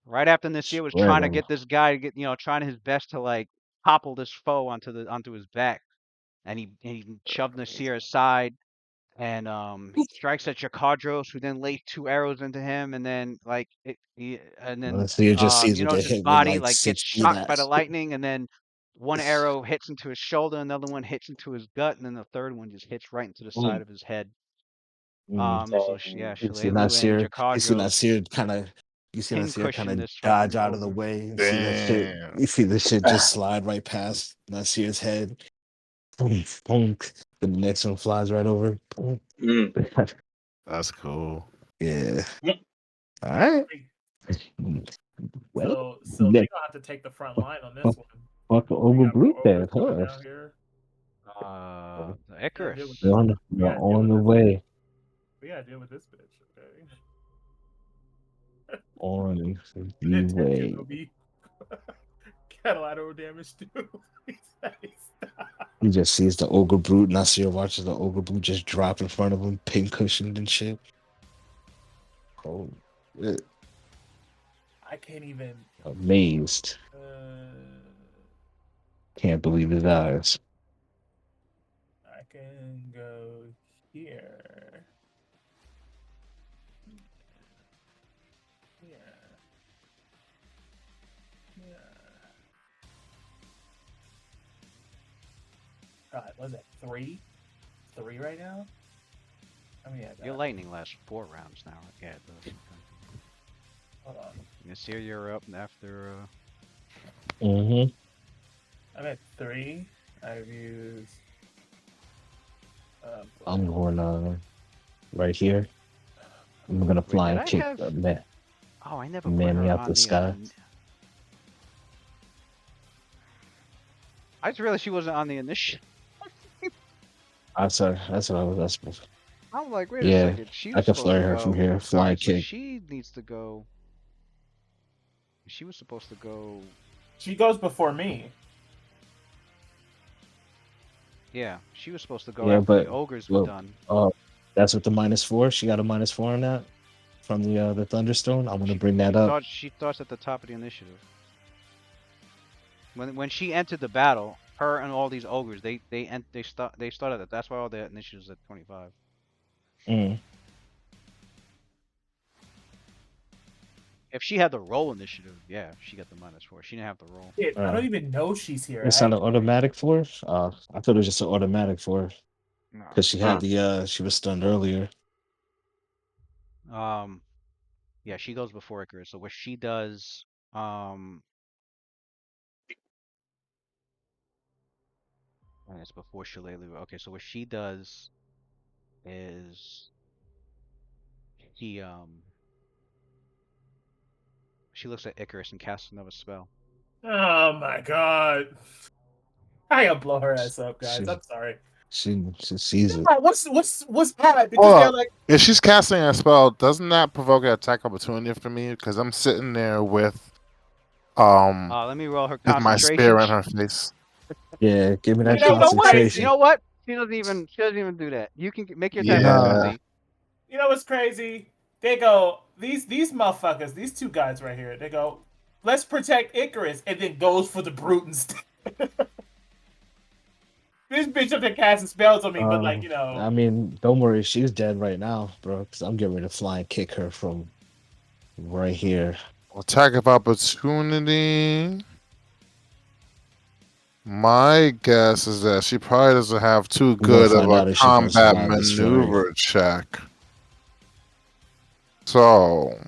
right after Nasir was Spread trying to 'em. get this guy to get, trying his best to like topple this foe onto his back, and he shoved Nasir aside, and he strikes at Jakadros, who then lays 2 arrows into him, and then So you just sees with the his hit with body like like gets 6 shocked by the bullets. lightning, and then one arrow hits into his shoulder, another one hits into his gut, and then the third one just hits right into the side of his head. So yeah, You see Shalelu and Nasir, Jakadros you see Nasir kind pincushion of this dodge fucking out of the ogre. way and see that shit. Damn. You see the shit just slide right past Nasir's head. Boom, boom. Then the next one flies right over. Boom. That's cool. Yeah. All right. Well, So they're gonna have to take the front line on this one. fuck the We ogre got brute more there, ogres coming huh? down here. The We gotta deal Icarus. with They're this. on, We they're gotta deal on with the this. way. We gotta deal with this bitch. Okay. On The the attention way. will be collateral damage too. Stop. He just sees the ogre brute. Nasir watches the ogre brute just drop in front of him, pin cushioned and shit. Oh, shit. I can't even. Amazed. Can't believe his eyes. I can go here. Here. Here. God, was it 3? 3 right now? I mean, Your lightning lasts 4 rounds now. Yeah, it does. hold on. Nasir, you're up after. Mm-hmm. I'm at 3. I've used. I'm going right here. I'm gonna fly and kick the man. Oh, I never put Mammy her out on the sky. I just realized she wasn't on the initiative. That's what I was asking. I'm like, wait a Yeah, second. She I was can supposed to flurry her from go. here. Flying Alright, so kick. she needs to go. She was supposed to go. She goes before me. Yeah, she was supposed to go Yeah, after but the ogres were done. Oh, that's with the -4. She got a -4 on that from the Thunderstone. I'm gonna bring that up. She starts at the top of the initiative. When she entered the battle, her and all these ogres, they started at. That's why all their initiatives at 25. If she had the roll initiative, yeah, she got the -4. She didn't have the roll. Dude, I don't even know she's here. It's not an automatic for her? I thought it was just an automatic for her. Because she had she was stunned earlier. Yeah, she goes before Icarus. So what she does, and it's before Shalelu. Okay, so what she does is she looks at Icarus and casts another spell. Oh my god. I gotta blow her ass up, guys. I'm sorry. She sees it. What's that? Because they're like, if she's casting a spell, doesn't that provoke an attack opportunity for me? Because I'm sitting there with let me roll her with my concentration. spear in her face. Yeah, give me that concentration. You know what? She doesn't even do that. You can make your attack opportunity. You know what's crazy? They go, these motherfuckers, these two guys right here, they go, let's protect Icarus, and then goes for the brute instead. This bitch up there casting spells on me, but I mean, don't worry, she's dead right now, bro. Because I'm getting ready to fly and kick her from right here. Attack of opportunity. My guess is that she probably doesn't have too We're gonna good of find a out if she can combat survive this fury. maneuver check. So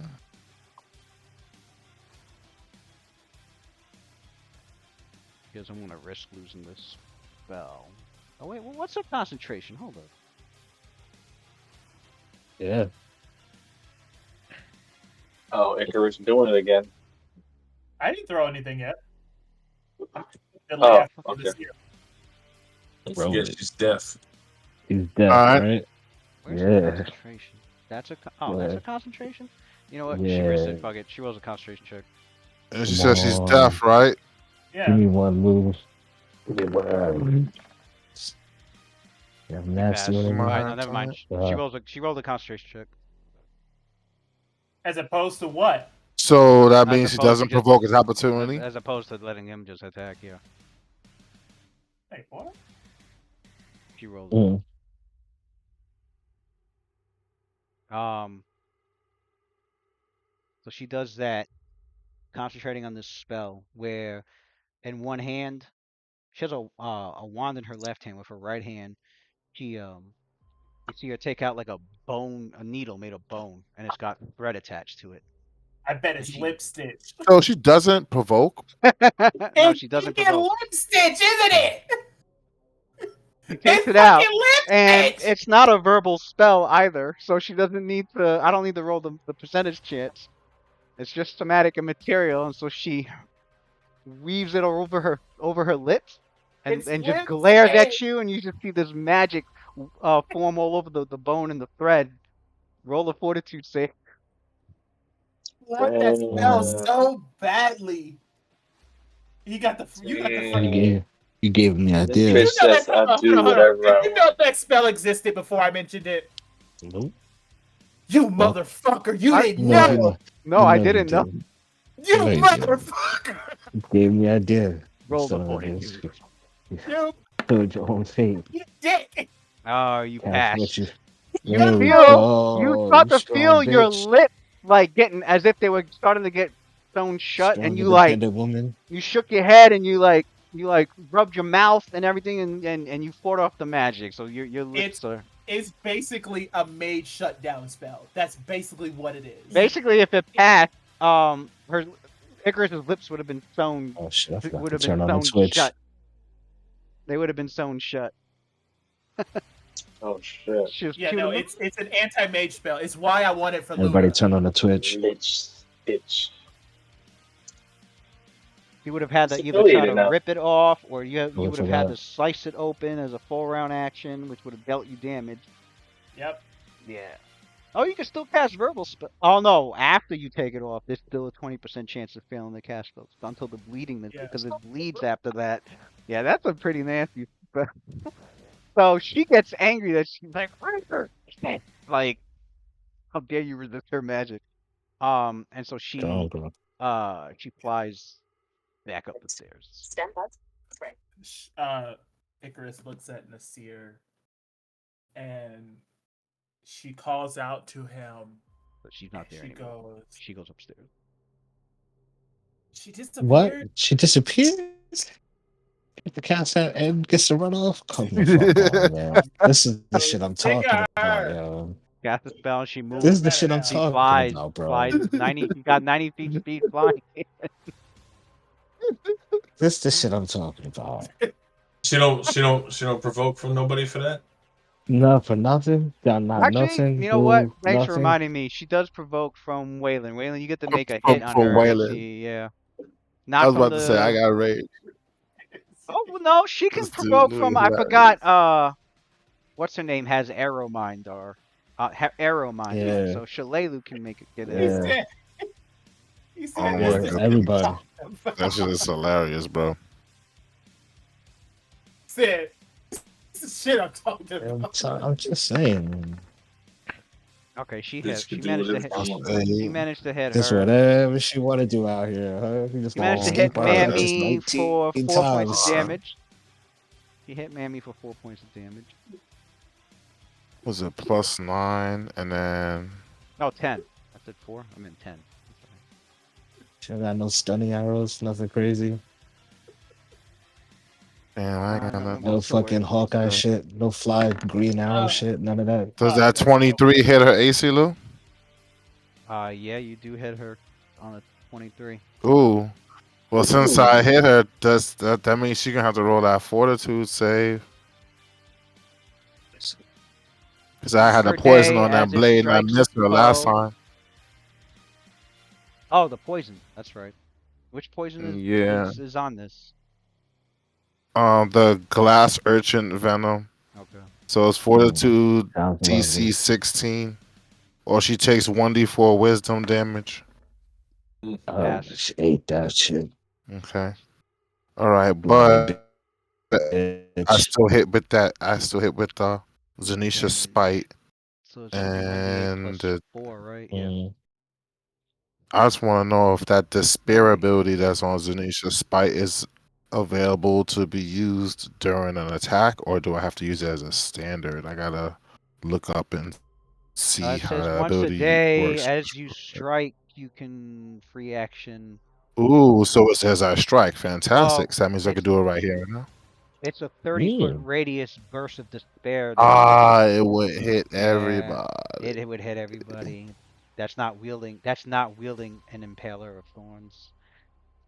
She doesn't want to risk losing this spell. Oh wait, well, what's her concentration? Hold up. Yeah. Oh, Icarus doing it again. I didn't throw anything yet. Oh, okay. Don't Bro, forget she's deaf. he's dead, Alright. right? Where's the Yeah. concentration? That's a that's Yeah. a concentration. You know what? She Yeah. risks it. Fuck it. She rolls a concentration check. and she Come says she's on. deaf, right? Give Yeah. me one move. Give me one. Yeah, I'm You pass. nasty with All it. right, no, never mind. She rolled a concentration check. As opposed to what? So that As means she opposed to doesn't just- provoke his opportunity. As opposed to letting him just attack you. Wait, what? She rolled. Mm. So she does that, concentrating on this spell where, in one hand, she has a wand in her left hand. With her right hand, she you see her take out like a needle made of bone, and it's got thread attached to it. I bet it's lip stitch. So she doesn't provoke. No, she doesn't It's provoke. lip stitch, isn't it? She takes It's it out, fucking lip and stitch. it's not a verbal spell either, so she doesn't need to. I don't need to roll the percentage chance. It's just somatic and material, and so she weaves it over her lips, and It's just lip glares at stitch. you, and you just see this magic form all over the bone and the thread. Roll a fortitude save. I want that spell so badly. You got the fucking. You gave me an Did idea. you know that? I'll do Hold on. whatever I Did you want. know that spell existed before I mentioned it? Nope. You Well, motherfucker! You didn't No, know. you No, you I know you didn't know. didn't. You No, you didn't. motherfucker! You gave me an idea. Roll the Son of a fortitude. bitch. You Told your own fate. dick! Oh, you Cast what passed. you. You There we feel go. you start to Strong feel your bitch. lips like getting as if they were starting to get sewn shut, Strong, and you like independent woman. you shook your head and you rubbed your mouth and everything, and you fought off the magic. So your lips are It's basically a mage shutdown spell. That's basically what it is. basically, if it passed, her Icarus's lips would have been sewn. Oh shit! I forgot Would to have been turn on the sewn Twitch. shut. They would have been sewn shut. Oh shit. Yeah, no, it's an anti-mage spell. It's why I want it for Everybody Luna. turn on the Twitch. Lich stitch. You would have had to It's either try to affiliated now. rip it off, or you Look would for have had that. to slice it open as a full round action, which would have dealt you damage. Yep. Yeah. Oh, you can still cast verbal spell. Oh no, after you take it off, there's still a 20% chance of failing the cast spell until the bleeding, Yeah. because it bleeds after that. Yeah, that's a pretty nasty spell. So she gets angry that she's like, like, how dare you resist her magic? And so Strong, bro. she flies back up the stairs. Icarus looks at Nasir and she calls out to him. But she's not there She anymore. goes. She goes upstairs. She disappeared. What? She disappeared? The cast and gets to run off? Come the fuck on, man. This is the shit I'm talking about, yo. Cast the spell, she moves. This is the shit I'm She talking flies, about, bro. flies 90. You got 90 feet speed flying. This is the shit I'm talking about. She don't provoke from nobody for that. No, for nothing. Got not Actually, nothing. you know what? Do Thanks for nothing. reminding me. She does provoke from Waylon. Waylon, you get to make a From- hit on from her. Waylon. Yeah. I Not was from about to say I got rage. Oh well, no, she can This dude provoke Louis from. I hilarious. forgot. What's her name has arrow mind or arrow mind. Yeah. So Shalelu can make it get He it. Yeah. said. He said. Oh my Yeah, God. everybody. That shit is hilarious, bro. Said. This is shit I'm talking about. I'm just saying. Okay, she Bitch hit. can She do managed to whatever hit. she wants. She managed to hit Just her. whatever she want to do out here, huh? You just She managed to gonna hit skip out of this Mammy for 19 4 points times. of damage. She hit Mammy for 4 points of damage. Was it +9 and then No, 10. I said 4. I meant 10. She don't got no stunning arrows, nothing crazy. Damn, I ain't got No nothing. No fucking short. Hawkeye shit. No fly green arrow shit. None of that. Does that 23 hit her AC, Lou? Yeah, you do hit her on a 23. Ooh. Well, since Ooh. I hit her, does that means she gonna have to roll that fortitude save? Because I had a Per poison day on that as it blade and I strikes a missed her last foe. time. Oh, the poison. That's right. Which poison Yeah. is on this? The glass urchin venom. Okay. So it's fortitude Sounds DC lovely. 16, or she takes 1d4 wisdom damage. Pass. She ate that shit. Okay. All right, Bloody but I bitch. still hit with that. I still hit with the Zanisha Damage. spite, So it's 1d8 and plus 4, right? Yeah. I just want to know if that despair ability that's on Zanisha's spite is available to be used during an attack, or do I have to use it as a standard? I gotta look up and see It how says that once a ability day, works. as you strike, you can free action. Ooh, so it says I strike. Fantastic. Well, So that means I could do it right here and now. it's a 30-foot radius burst of despair that Ah, it would hit yeah, everybody. it would hit everybody. That's not wielding an impaler of thorns.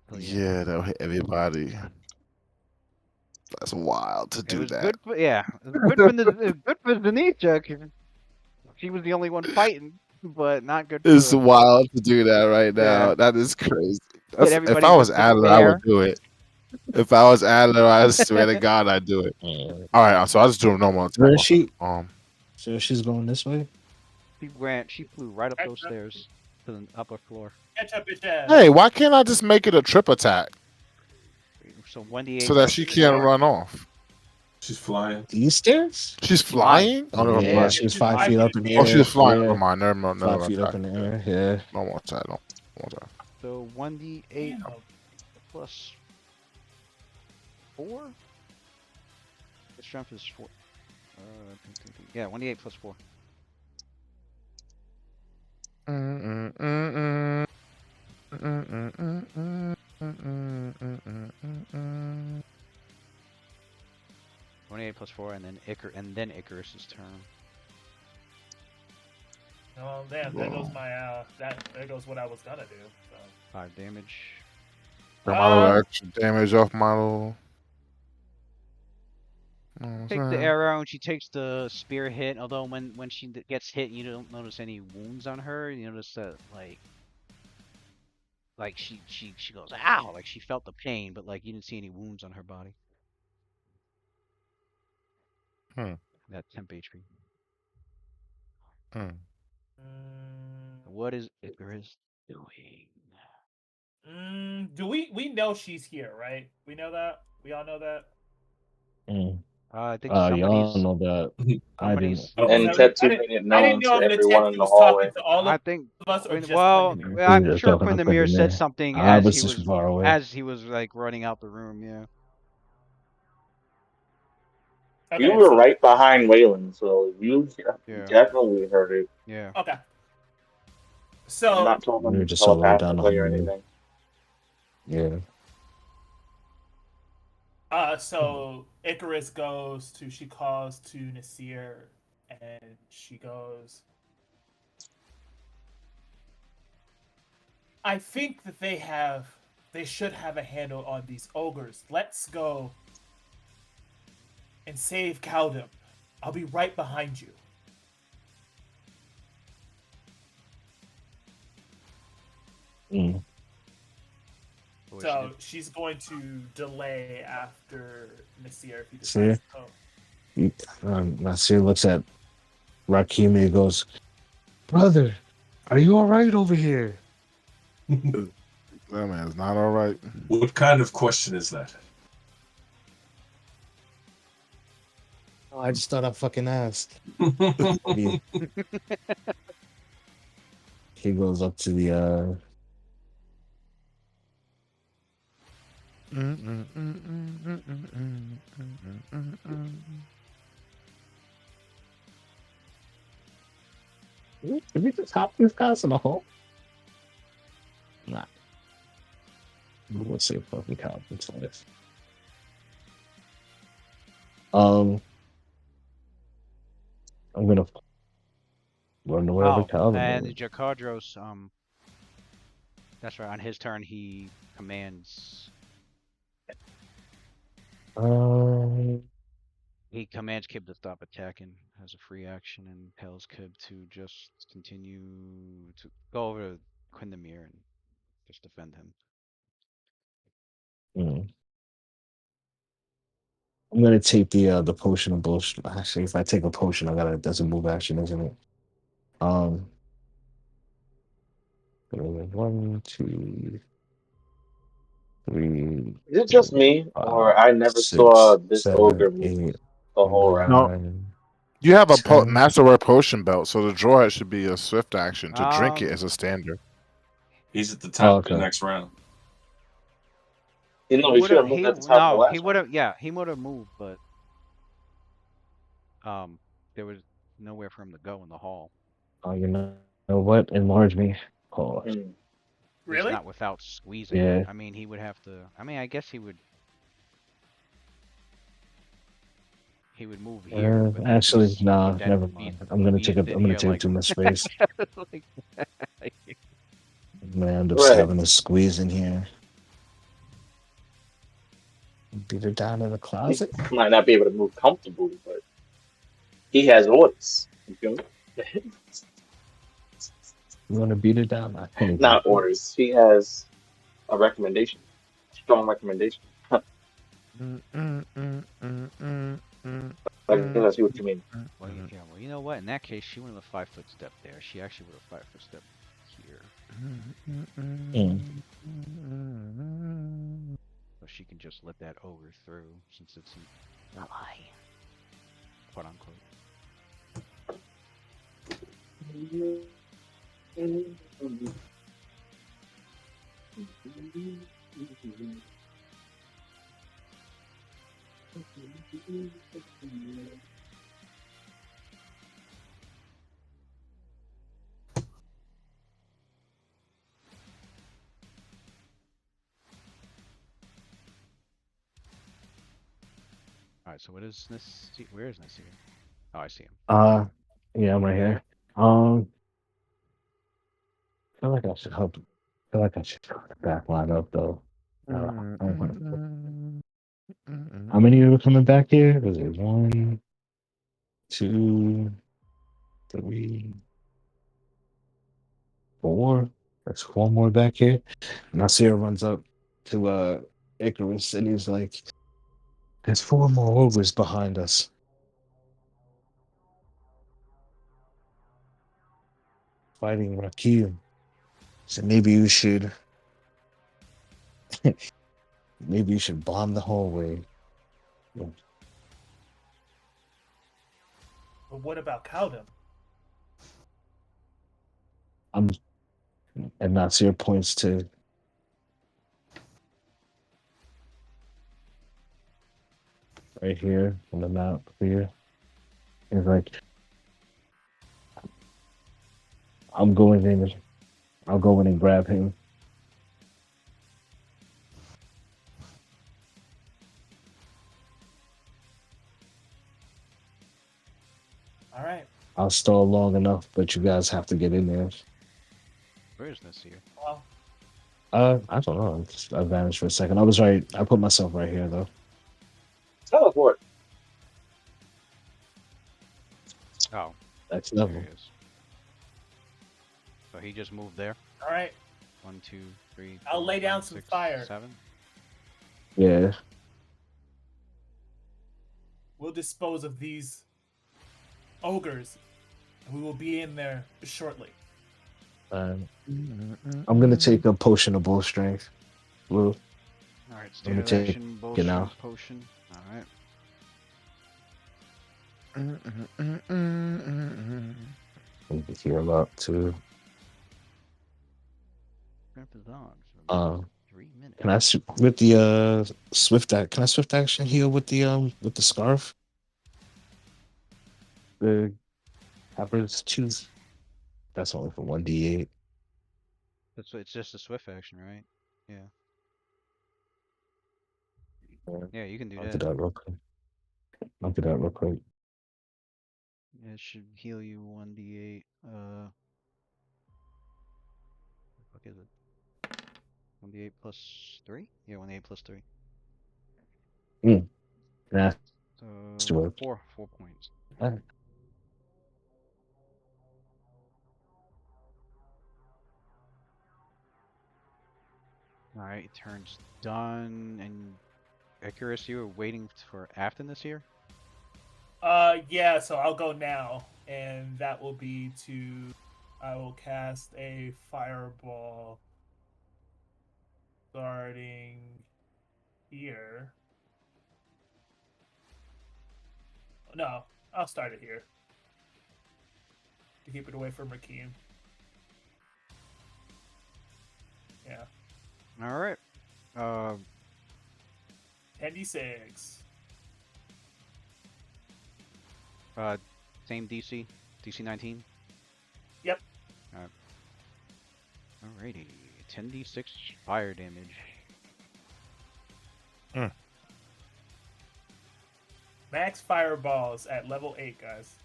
So yeah. Yeah, that'll hit everybody. That's wild to It do was that. good for it was good for the it was good for Zanisha 'cause she was the only one fighting, but not good It's for wild to do that right yeah. now. That is crazy. Hit That's if everybody I was with Adler, I would despair. do it. If I was Adler, I swear to God, I'd do it. All right, so I just do a normal attack. Where is she? Um, So she's going this way? She flew right up those stairs to the upper floor. Catch up, bitch. hey, why can't I just make it a trip attack So 1d8 so that plus she can't 4. run off? She's flying. These stairs? She's Flying. flying. Oh, never Yeah, mind. she was She's 5 feet up in the Oh, air. she's flying. Yeah. Never mind. Never mind. 5 feet up in the air. Yeah. No more attack. No more attack. So 1d8 plus 4? The strength is 4. Yeah, 1d8 plus 4. Mm, mm, mm, mm. 28 plus 4, and then Icarus's turn. Oh damn! There goes my there goes what I was gonna do. So. 5 damage. Got my little extra damage off my little. Takes the arrow and she takes the spear hit. Although when she gets hit, you don't notice any wounds on her. You notice that like she goes ow, like she felt the pain, but like you didn't see any wounds on her body. That temp HP. What is Icarus doing? Do we know she's here, right? We know that. We all know that. I think Y'all know that. I didn't. And Tetsu made it I didn't known know to if the everyone text in the was talking hallway. to all I of think us or just well, Quindamere. I'm Just sure talking to Quindamere said Quindamere. something I was just far away. as he was like running out the room. Yeah. Okay, You were right behind Waylon, so you definitely heard it. Yeah. Okay. So I'm not talking We were just all the way down the telepathically or hallway. anything. Yeah. So Icarus she calls to Nasir and she goes, I think that they should have a handle on these ogres. Let's go and save Kaldum. I'll be right behind you. So she's going to delay after Nasir if he decides to go. Nasir looks at Rakim and goes, "Brother, are you all right over here?" That man's not all right. What kind of question is that? Oh, I just thought I fucking asked. He goes up to the Did we just hop these guys in the hole? Nah. Let's see if I can count this. I'm gonna run wherever Oh, Calvin and is. Jakadros, that's right. On his turn, he commands Um, Kib to stop attacking as a free action, and tells Kib to just continue to go over to Quindamir and just defend him. I'm gonna take the potion of bullshit. Actually, if I take a potion, that's a move action, isn't it? 1, 2, 3, Is it just 4, me, 5, or I never saw 6, this 7, ogre move 8, the whole round? No, 9, you have a 10. masterwear potion belt, so the draw it should be a swift action. To drink it Um, is a standard. He's at the Oh, top of the okay. next round. You know, he should have moved at the top of the last round. he would have moved, but there was nowhere for him to go in the hall. Oh, you know what? Enlarge me. Oh, Hmm. At least Really? not without squeezing. yeah. I mean, he would have to. I mean, I guess he would. He would move here, but then Actually, nah, then never be mind. I'm gonna take squeezed in I'm gonna here take like too much space. like I'm gonna end up Right. having to squeeze in here. Beat her down in the He closet. might not be able to move comfortably, but he has orders. You feel me? You want to beat her down? I can't even. Not orders. He has a recommendation. Strong recommendation. I guess I see what you mean. well, yeah. Well, you know what? In that case, she wouldn't have 5-foot step there. She actually would have 5-foot step here, so she can just let that ogre through since it's an ally, quote unquote. All right. So what is this? Where is Nasir? Oh, I see him. Yeah, I'm right here. I feel like I should help. I feel like I should back line up though. How many are coming back here? Was it 1, 2, 3, 4? There's 4 more back here. Nasir runs up to Icarus and he's like, "There's 4 more ogres behind us, fighting Rakim. So maybe you should, maybe you should bomb the hallway." But what about Cowdham? And Nasir points to right here on the map here. He's like, I'm going in. I'll go in and grab him. All right. I'll stall long enough, but you guys have to get in there. Where is Nasir? Well, I don't know. I vanished for a second. I was right. I put myself right here though. Teleport. Oh, That's there level. he is. So he just moved there. all right. 1, 2, 3. I'll 4, lay down 5, some 6, fire. 7. Yeah. We'll dispose of these ogres, and we will be in there shortly. I'm gonna take a potion of bull strength. Blue. All right. Let me Standard take action, it bullshit now. potion. All right. Let me heal up too. Grab the dogs. Um, 3 minutes. can I with the swift act? Can I swift action heal with the scarf? The Cappers choose. That's only for 1d8. It's just a swift action, right? Yeah. Yeah, you can do I'll do that. that real quick. I'll do that real quick. Yeah, it should heal you 1d8. What the fuck is it? 1d8 plus 3? Yeah, 1d8 plus 3. Nah, So let's do it. 4 points. Alright. Alright, turn's done. And Icarus, you were waiting for Afton here? Yeah, so I'll go now, and that will be I will cast a fireball starting here. No, I'll start it here to keep it away from Rakeem. Yeah. All right. 10d6. Same DC. DC 19. Yep. Alrighty. 10d6 fire damage. Max fireballs at level 8, guys.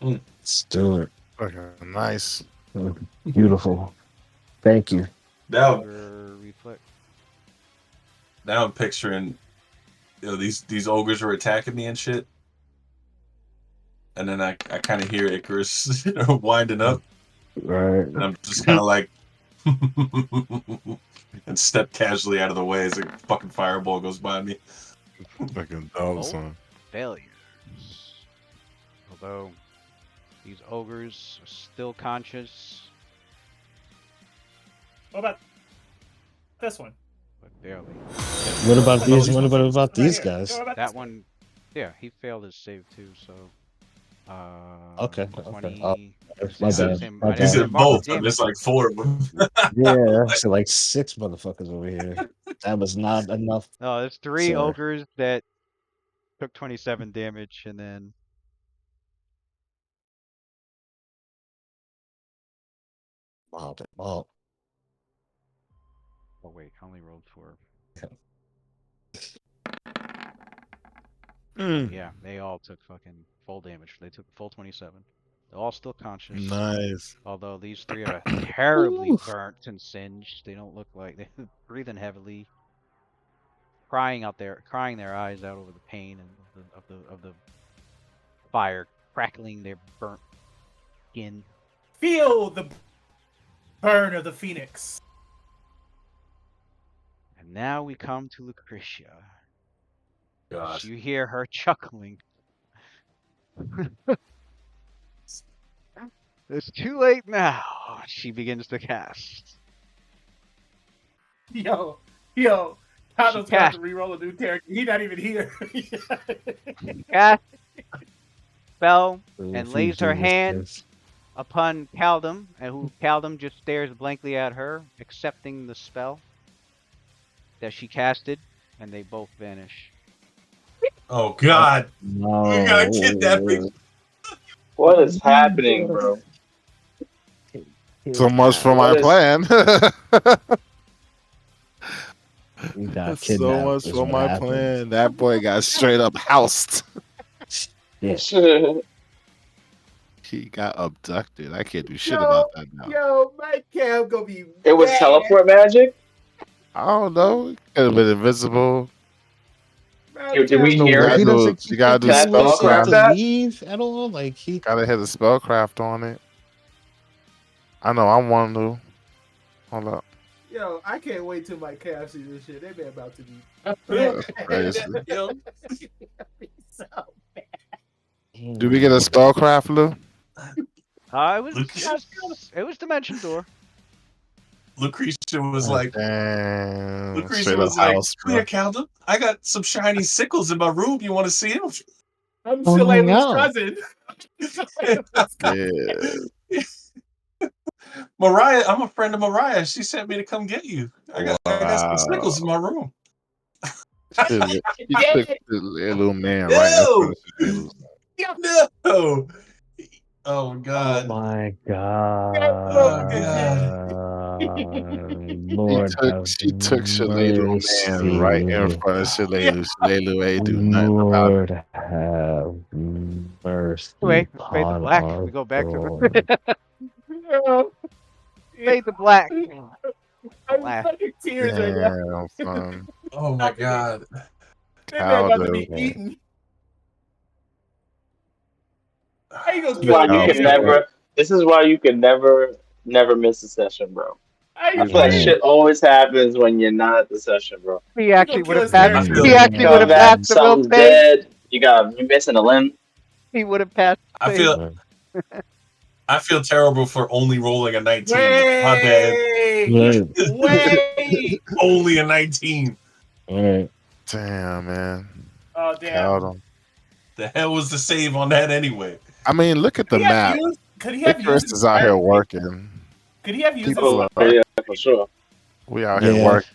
Let's do it. Okay, nice. Beautiful. Thank you. Now Reflect. I'm picturing, these ogres were attacking me and shit, and then I kind of hear Icarus winding up, Right. and I'm just kind of like, and step casually out of the way as a fucking fireball goes by me. Fucking dog, Oh. son. Failures. Although these ogres are still conscious, What about this one? but barely. What about these? What about Right these here. guys? What about That this one? one, yeah, he failed his save too. So, Okay. 20. My I didn't bad. say- My I He didn't say said bad. mark both, the and there's damage. like 4 of them. Yeah, that's like 6 motherfuckers over here. That was not enough. No, there's 3 Sorry. ogres that took 27 damage, and then Oh, oh wait, I only rolled 4. Yeah, they all took fucking full damage. They took full 27. They're all still conscious. Nice. Although these 3 are terribly burnt and singed. They don't look like they're breathing heavily, crying their eyes out over the pain and of the fire crackling their burnt skin. Feel the burn of the phoenix. And now we come to Lucretia. God. You hear her chuckling. It's too late now. She begins to cast. Yo, Condo's gonna have to re-roll a new character. He's not even here. Cast spell and lays her hand upon Caldum, and who Caldum just stares blankly at her, accepting the spell that she casted, and they both vanish. Oh God! No. We gotta kidnap. What is happening, bro? So much for my plan. We got So kidnapped. much is for what my happened. plan. That boy got straight up housed. Yeah. He got abducted. I can't do shit about that now. Yo, my cam gonna be. It was teleport magic? I don't know. Could have been invisible. Yo, did we No, hear he it? doesn't You gotta do Can I spellcraft to that? leave at all. Like he. Gotta hit a spellcraft on it. I know. I want to. Hold up. Yo, I can't wait till my cam see this shit. They been about to be. That's crazy. Yo, So bad. Do we get a spellcraft, Lou? It was Dimension Door. Lucretia was like, Damn. Lucretia Straight was up like, house, "Come here, Calda. I got some shiny sickles in my room. You want to see them?" I'm Oh my Shalena's God. cousin. Yeah. Mariah, I'm a friend of Mariah. She sent me to come get you. I got some sickles in my room. He took the little man right in front of his No. Oh God. Oh my God. Oh God. Lord have She took Shalelu Man right in mercy. front of Shalelu. Shalelu ain't do nothing about it. Lord have mercy Wait, fade to upon black. our We go back to Lord. fade to black. I'm Laugh. fucking tears right now. Damn, son. Oh my god. That man about to be Caldo. eaten. How you gonna This is why kill a you man? can never. This is why you can never miss a session, bro. How I you feel like gonna, shit always happens when you're not at the session, bro. He you actually gonna would kill have his passed. I character? feel He actually would Come have back, passed the will something's save. dead. You missing a limb. He would have passed. I the feel I feel terrible for only rolling a 19. My bad. Wait, wait. Only a 19. Alright. Damn, man. Oh damn. Caldo. The hell was the save on that anyway? I mean, look at the map. Could he have Icarus used is out here inspired fate? working. Could he have used People inspired Oh are. yeah, for sure. We out here Yeah. working.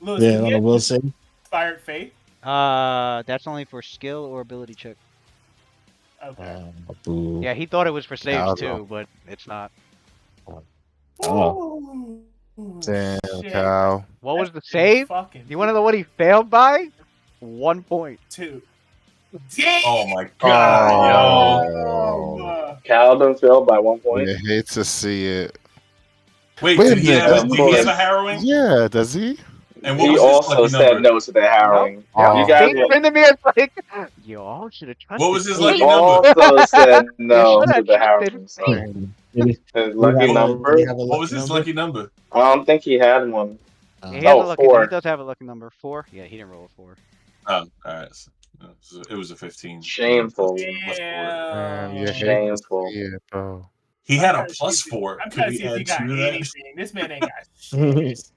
Lewis, Yeah, could he on the have will used save. inspired fate? That's only for skill or ability check. Okay. Boo. Yeah, he thought it was for saves Caldo. too, but it's not. Oh. Ooh, Damn, shit. Cal. What was the That's save? Fucking You want to know what he failed by? 1 point. 2. Damn. Oh my god, yo. Oh. Calvin fell by 1 point. You hate to see it. Wait, Wait a did he minute. have Of did he have a course. harrowing? Yeah, does he? And what He was his also lucky said number? no to the harrowing. Oh. You guys See, were, Windermere's like, y'all should have trusted. What was his he lucky number? also said no should to have the trusted harrowing. So Did he his lucky have number. a What was his number? lucky number? I don't think he had one. Yeah, he has Oh, a lucky. He 4. does have a lucky number 4. Yeah, he didn't roll a 4. Oh, alright. So it was a 15. Shameful. Plus 4. Man, you hate to Shameful. see it, bro. He I'm had a trying to see plus if he- 4. I'm Could trying to we see if he add got 2 to that? anything. This man ain't got shit.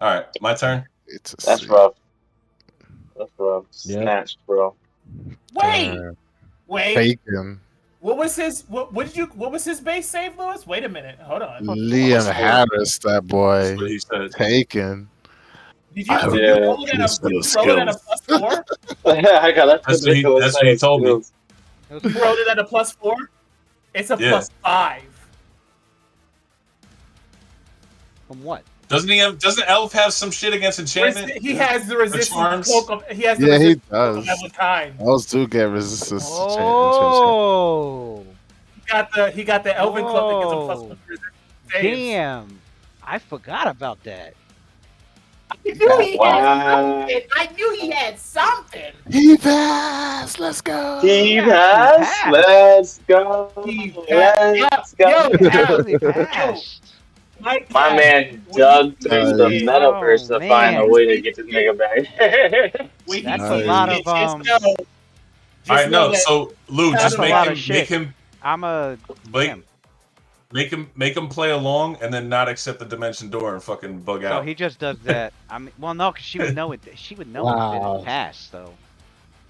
Alright, my turn. It's a That's see. rough. That's rough. Yep. Snatched, bro. Wait, Damn. wait. Bacon. What was his? What did you? What was his base save, Lewis? Wait a minute. Hold on. Liam four. Harris, that That's boy. what he said. Taken. Did you? I Did Yeah. you roll it at a? This Did you is roll it at a skills. +4? I got that That's what he ridiculous set told of me. skills. It was You 4. rolled it at a +4. It's a Yeah. +5. From what? Doesn't Elf have some shit against enchantment? He has the resistance charms? cloak of. He has the Yeah, he resistance does. cloak of kind. Those do get resistance. to Oh, He got the elven cloak that gives him Whoa. +1 resistance saves. damn! I forgot about that. I knew he Wow. had something. I knew he had something. He passed. Let's go. He Yeah, passed. he Let's go. He Let's go. Yo, He actually passed. My Man dug through the Nice. metaverse to find a man. way to get this nigga back. That's Nice. a lot of Alright, no. So Lou, That's just a make lot him of shit. I'm a damn. make him play along and then not accept the dimension door and fucking bug So out. he just does that. I mean, well, no, because she would know it. She would know it Wow. didn't pass, though.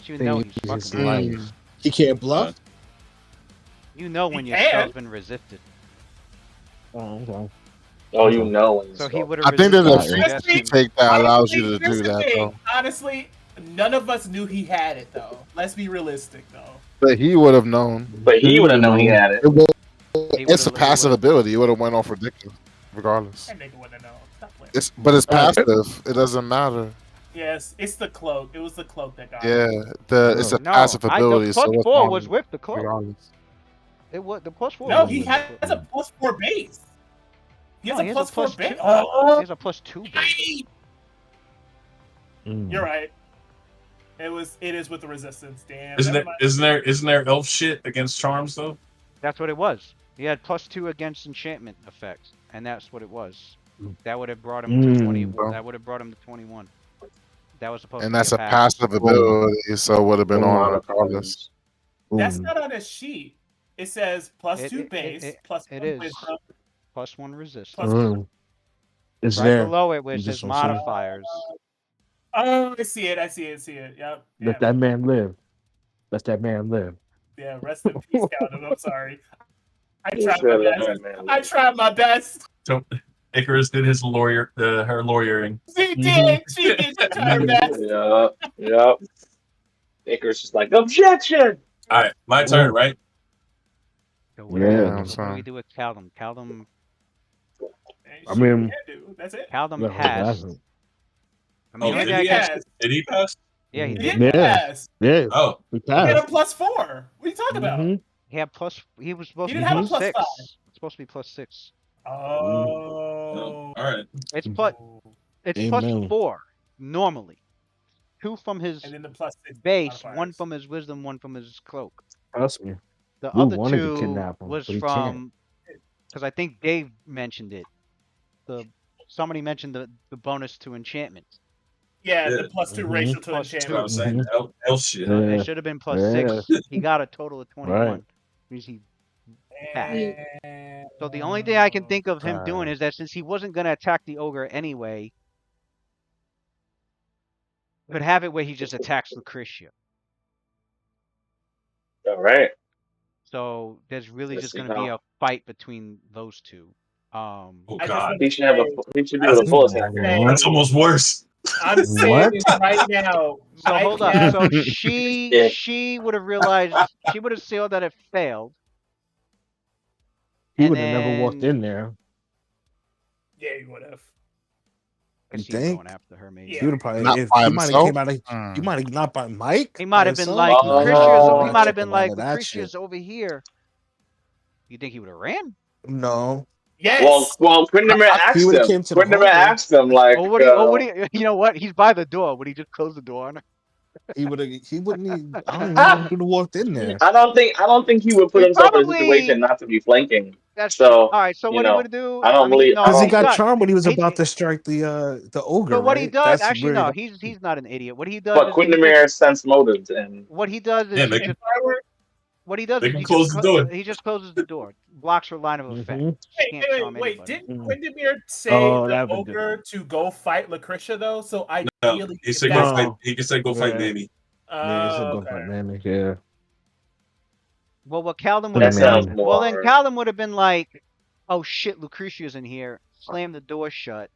She would know he's Jesus fucking. life. Mm. He can't bluff? You know when He your can. spell's been resisted. Oh, okay. Oh, you know when So he would have. I think there's a resistance feature take that allows you to here's do the that, thing. though. Honestly, none of us knew he had it, though. Let's be realistic, though. But he would have known. But he would have known he had it. It's a passive ability. He would have went off ridiculous, regardless. That nigga wouldn't know. Stop playing. It's passive. It doesn't matter. Yes, it's the cloak. It was the cloak that got Yeah, him. it's a No, passive the ability. So what's +4 wrong was with the cloak. regardless? It was the +4. No, was he with the has cloak. a +4 base. He has No, a he has a +4 +2. base. He has a +2 base. You're right. It is with the resistance. Damn. Isn't never there mind. elf shit against charms though? That's what it was. He had +2 against enchantment effects, and that's what it was. That would have brought him to 20. bro. That would have brought him to 21. That was supposed And to that's be a passive ability, so it would have been on regardless. That's not on his sheet. It says +2 It- base, it- +1 it is. wisdom, +1 resistance. +1. It's Right there. below it, where it You just says don't see it. modifiers. Oh, I see it. Yep. Let that man live. Let that man live. Yeah, rest in peace, Calvin. I'm sorry. I He tried said my that, best. man. I tried my best. So Icarus did his her lawyering. She did. She tried her best. Yep. Icarus is like, objection! All right, my turn, right? So Yeah. what do we do with Caldum? Caldum And I shit, we mean, can't do. That's it. Caldum no, passed. exactly. I mean, Oh, the only Yes, did thing I he he can actually? has. Did he pass? yeah, he He did did Yeah, pass. pass. yeah, Oh, we He had a passed. +4. What are you talking about? Mm-hmm. He had plus. He was supposed He to didn't be have a Mm-hmm. plus +5. six. It's supposed to be plus 6. Oh. all right. It's plus. It's plus Amen. 4 normally. 2 from And his then the +6 base, 1 modifiers. from his wisdom, 1 from his cloak. Trust me. The We other wanted to 2 kidnap him, was but he can't. from because I think Dave mentioned it. The somebody mentioned the bonus to enchantment. Yeah, Yeah, the +2 Mm-hmm. racial to Plus that's what I enchantment. was 2. saying. Mm-hmm. L shit. So it Yeah. should have been plus Yeah. 6. He got a total of Right. 21. Means he passed. And... So the only thing I can think of him doing Right. is that since he wasn't going to attack the ogre anyway, could have it where he just attacks Lucretia. All right. So there's really Let's just see going to be how a fight between those two. Oh I just God, want to he should have a say, he should be able that's to full I'm attack her. that's saying, almost worse. I'm saying What? right now, So my hold up. cap. So she Yeah. would have realized she would have sealed that it failed, He and would have never walked then in there. Yeah, you would have. because You she was going think? after her maybe. He Yeah. would have probably Not if by he might have came himself. out of he might have not by Mike He by might have been himself. like Nah, he would have He Oh, might took have been him out like of that shit. Lucretia's over here. You think he would have ran? No. Yes. Quinderman He asked would have him. came to the Quinderman hallway. asked him like, Oh, what do you? You know what? He's by the door. Would he just close the door on her? He wouldn't even I don't even know if he would have walked in there. I don't think he would put He himself in a situation probably. not to be flanking. That's true. So, All right. So you what he know, would do? I I don't mean, believe I Because he don't he's got not. charmed when he was about He. to strike the ogre, So what he right? does? That's Actually, where no. the He's not an idiot. What he does but is he just. Quindermere sensed motives and What he does is Yeah, he If just. I were What he does they is can close the door. he just closes the door, blocks her line of effect. hmm She can't charm wait, anybody. didn't Quindamir say Oh, the that would been ogre different. to go fight Lucretia though? So No, ideally, he if said go that's fight. No. He said go fight Yeah. Mamie. Yeah, he said go okay. fight Manny. Yeah. Well, what Caldum would Put have that him sounds been. in. Well, then more Caldum would have been like, "Oh shit, Lucretia's in here." Slam the door shut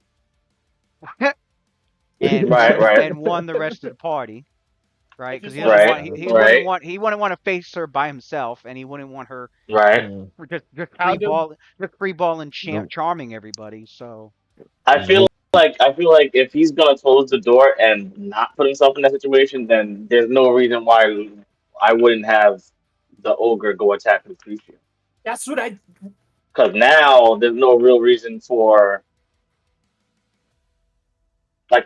right, right, and won the rest of the party, I right? Because just he want to doesn't right, want say, right, he wouldn't want to face her by himself, and he wouldn't want her right. Mm. just how do free ball and Nope. charming everybody. So Nope. I feel like if he's gonna close the door and not put himself in that situation, then there's no reason why I wouldn't have the ogre go attack Lucretia. that's what I Because now there's no real reason for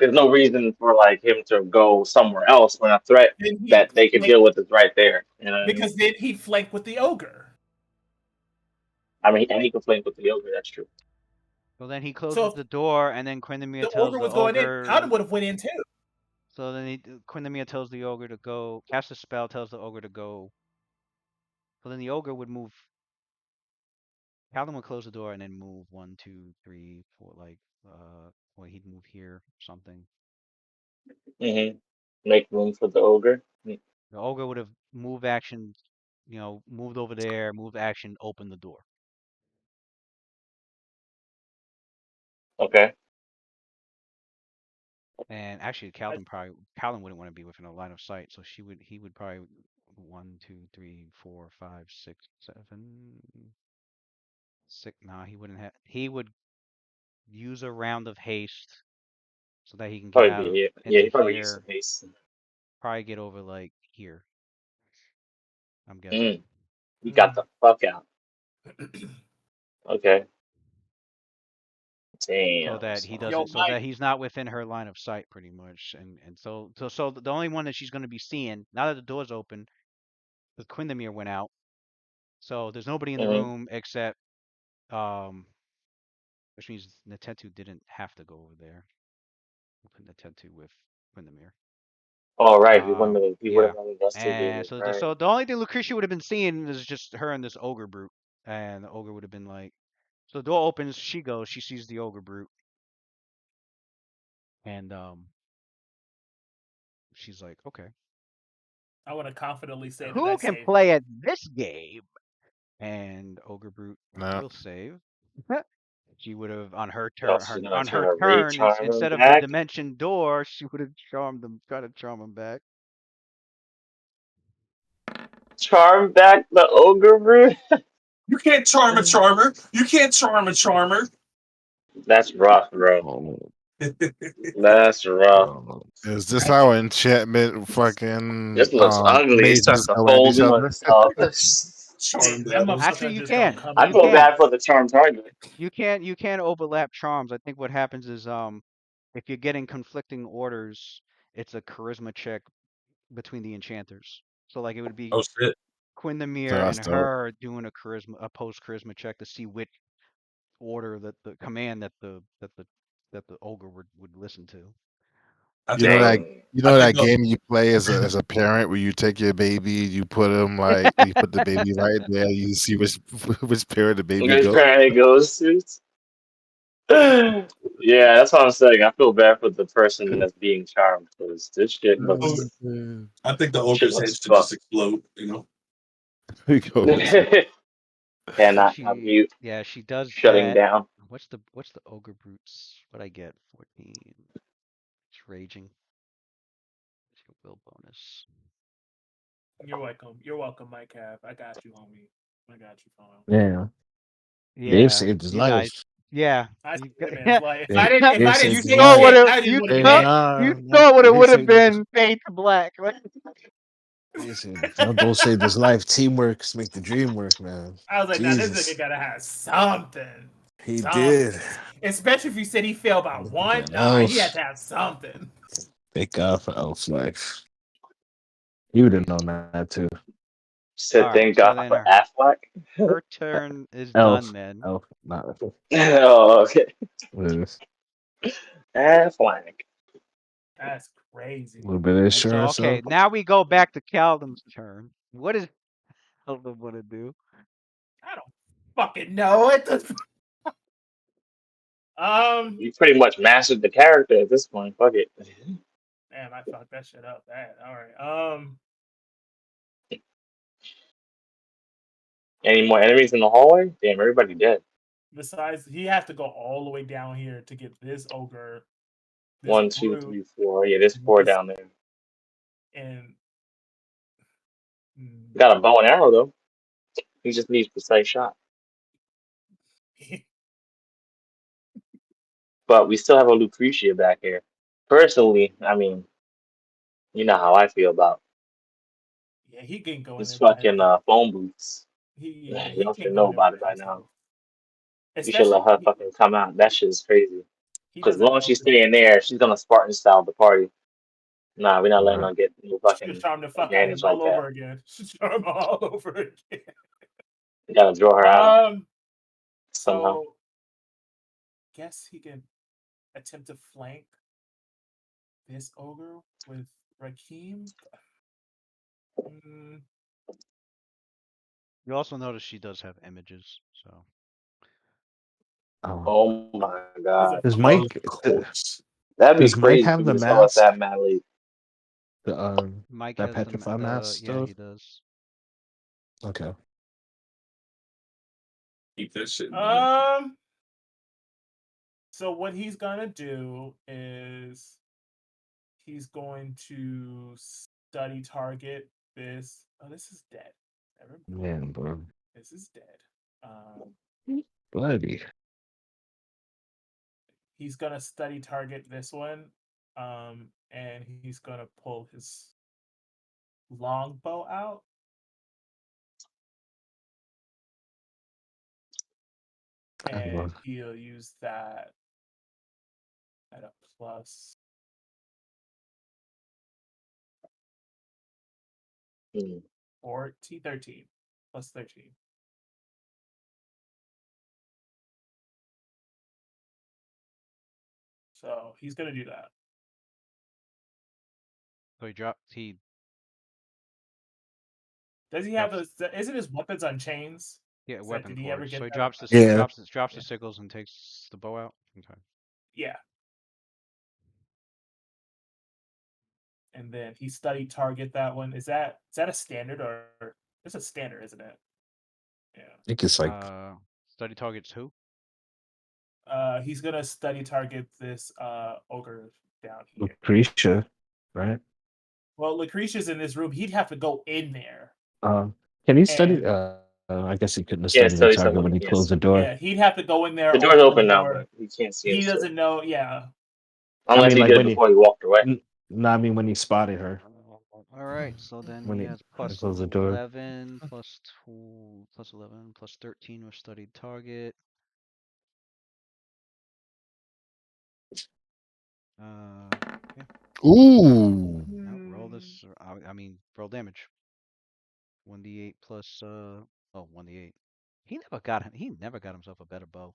there's no reason for like him to go somewhere else when a threat then he that they can flanked, deal with is right there. You know what I mean? because then he flanked with the ogre. I mean, and he can flame with the ogre. That's true. then he So closes if the door, and then Quindamir the tells ogre the was going in, Caldum ogre. would have went in too. So then Quindamir tells the ogre to go cast a spell. Tells the ogre to go. So then the ogre would move. Caldum would close the door and then move 1, 2, 3, 4. Well, he'd move here, or something. Make room for the ogre. The ogre would have moved action, moved over there, moved action, opened the door. Okay. And actually, Caldum wouldn't want to be within a line of sight, so he would probably 1, 2, 3, 4, 5, 6, 7, 6. Nah, he wouldn't have. He would use a round of haste so that he can get Probably out be yeah. into He probably use some here. haste. Probably get over like here. I'm guessing. Mm, he got the fuck out. Okay. So Damn. that he Yo, doesn't, so Mike, that he's not within her line of sight, pretty much, and so the only one that she's going to be seeing now that the door's open, because Quindamir went out, so there's nobody in the Mm-hmm. room except which means Natetu didn't have to go over there. We'll put Natetu with Quindamir. All right. He wouldn't have. He would Yeah, have and investigated. Right. so the only thing Lucretia would have been seeing is just her and this ogre brute, and the ogre would have been like, so the door opens, she goes, she sees the ogre brute, and she's like, okay. I want to confidently say that I Who can saved. play at this game? And Ogre Brute No. will save. She would have on her So turn. she's gonna On try her to turn, recharm him instead of the back. dimension door, she would have try to charm him back. Charm back the ogre brute. You can't charm a charmer. You can't charm a charmer. That's rough, bro. Oh, That's rough. oh. Is this how enchantment fucking This looks ugly. It starts mages to go at each fold in on other? itself. Charm That battle. Actually, motherfucker you just gonna can. come I You in. feel can. bad for the charm target. You can overlap charms. I think what happens is if you're getting conflicting orders, it's a charisma check between the enchanters. So like it would be Oh shit. Quindamere That's and dope. her doing a post charisma check to see which order that the command that the ogre would listen to. I You think know the that Dang. you I know think that the game you play as a parent where you take your baby, you put him like you put the baby right there, you see which which parent the baby Which goes. parent it goes to? Yeah, that's what I'm saying. I feel bad for the person that's being charmed because this shit oh, looks I think the shit ogre's head looks should just fucked. explode. You know. He goes. Cannot She unmute. yeah, she does Shutting that. down. What's the ogre brutes? What I get? 14. It's raging. It's your will bonus. You're welcome. You're welcome, Mike Cap. I got you, homie. I got you, phone. Yeah. Dave Yeah, saved his you guys. life. Yeah, I you saved the got, man's life. If Dave I didn't you saved his see saw his what life. hit, it I you just wouldn't have Hey, hit. you nah. saw what it Dave would have saved his. been fade to black. Right? Listen, y'all both saved his life. Teamwork make the dream work, man. I was like, now this nigga Jesus. gotta have something. He did. Something. Especially if you said he failed by one. Nothing Nah, he had else. to have something. Thank God for Elf's life. He would have known that too. Said All right, thank so God then for Affleck. her turn is done Elf. then. Elf. Not Oh, okay. with Affleck. That's a crazy. little bit of Right, so insurance. okay, So now we go back to Caldum's turn. What does Caldum want to do? I don't fucking know it. You pretty much mastered the character at this point. Fuck it. Damn, I fucked that shit up bad. All right. Any more enemies in the hallway? Damn, everybody dead. Besides, he has to go all the way down here to get this ogre, this 1, 2, brute, 3, 4. Yeah, there's 4 this, down there. and mm, Got a bow and arrow though. He just needs precise shot. But we still have a Lucretia back here. Personally, I mean, you know how I feel about yeah, he can go in these there by fucking himself. phone booths. He Y'all can should go know in there about by it by now. himself. You should let Especially, her fucking come out. That shit is crazy. he Because as doesn't long as know she's if staying there, she's gonna Spartan style the party. Nah, we're not letting right. her get no she just fucking charmed the fuck out of advantage him like all that. over again. She charmed him all over again. You gotta draw her out somehow. So guess he can attempt to flank this ogre with Rakim. Mm, You also notice she does have images, so Oh. Oh my he's a god. Does Of Mike? course. That'd be Does Mike crazy have if the you saw us that mask? mad late. The Mike that has petrify mask yeah, stuff. he does. Okay. Keep that shit in mind. So what he's gonna do is he's going to study target this. Oh, this is dead. Never mind. Man, bro. This is dead. Bloody. He's gonna study target this one, and he's gonna pull his longbow out. And he'll use that at a plus Hmm. 13 plus 13. So he's gonna do that. So he Does he have drops those? Isn't his weapons on chains? yeah, Is that, weapon did he ever cores. get So he that? drops the Yeah. drops the sickles and takes the bow out. Okay. Yeah. And then he studied target that one. Is that a standard or it's a standard, isn't it? Yeah. I think it's like Study targets who? He's gonna study target this ogre down here. Lucretia, right? Well, Lucretia's in this room. He'd have to go in there. Can you study? And I guess he couldn't have Yeah, studied the study target someone when he he can't closed the see. door. Yeah, he'd have to go in there, The door's open open the now, door. but he can't see He it still. doesn't know. Yeah, Unless he like did when it before he walked away. No, I mean when he spotted her. All right, so then When he he has plus closed the door. 11, plus 2, plus 11, plus 13 with studied target. Yeah. Ooh. No, roll this. I mean, roll damage. 1d8 plus 1d8. He never got himself a better bow.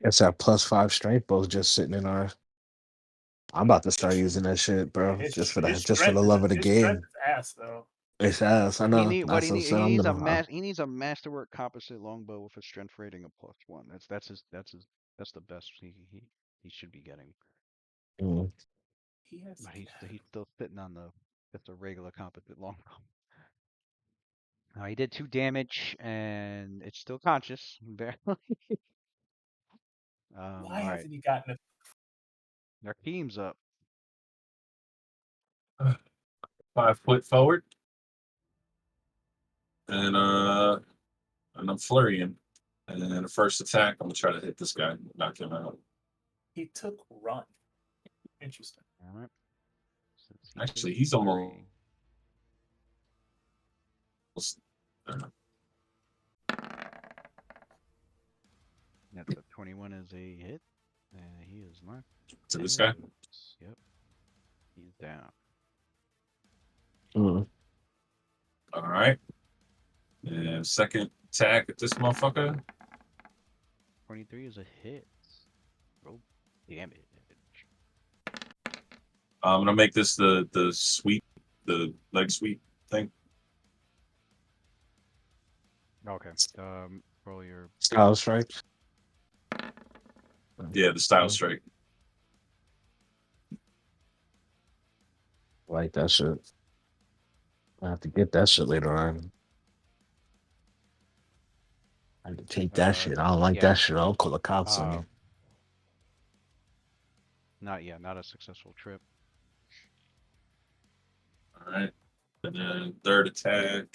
It's that +5 strength bow's just sitting in our. I'm about to start using that shit, bro. his Just for strength the is love of the his strength game. is ass though. It's ass. I He know. need what That's he what I'm need. saying. He needs a masterwork composite longbow with a strength rating of +1. That's the best he should be getting. Mm. He has. But he's still sitting on just a regular composite longbow. He did 2 damage and it's still conscious, barely. Why All right, hasn't he gotten a Narkeem's up. 5 foot forward. And I'm flurrying. And then the first attack, I'm gonna try to hit this guy, knock him out. He took run. Interesting. All right. Since Actually, takes he's almost. flurry. That's a 21 is a hit. And he is not. To this guy. Yep. He's down. Mm. All right. And second attack at this motherfucker. 23 is a hit. Roll damage. I'm gonna make this the sweep, the leg sweep thing. Okay. Roll your Style strike. Yeah, the style strike. Like that shit. I have to get that shit later on. I have to take that shit. I don't like yeah. that shit. I'll call the cops on you. Not a successful trip. All right. And then third attack.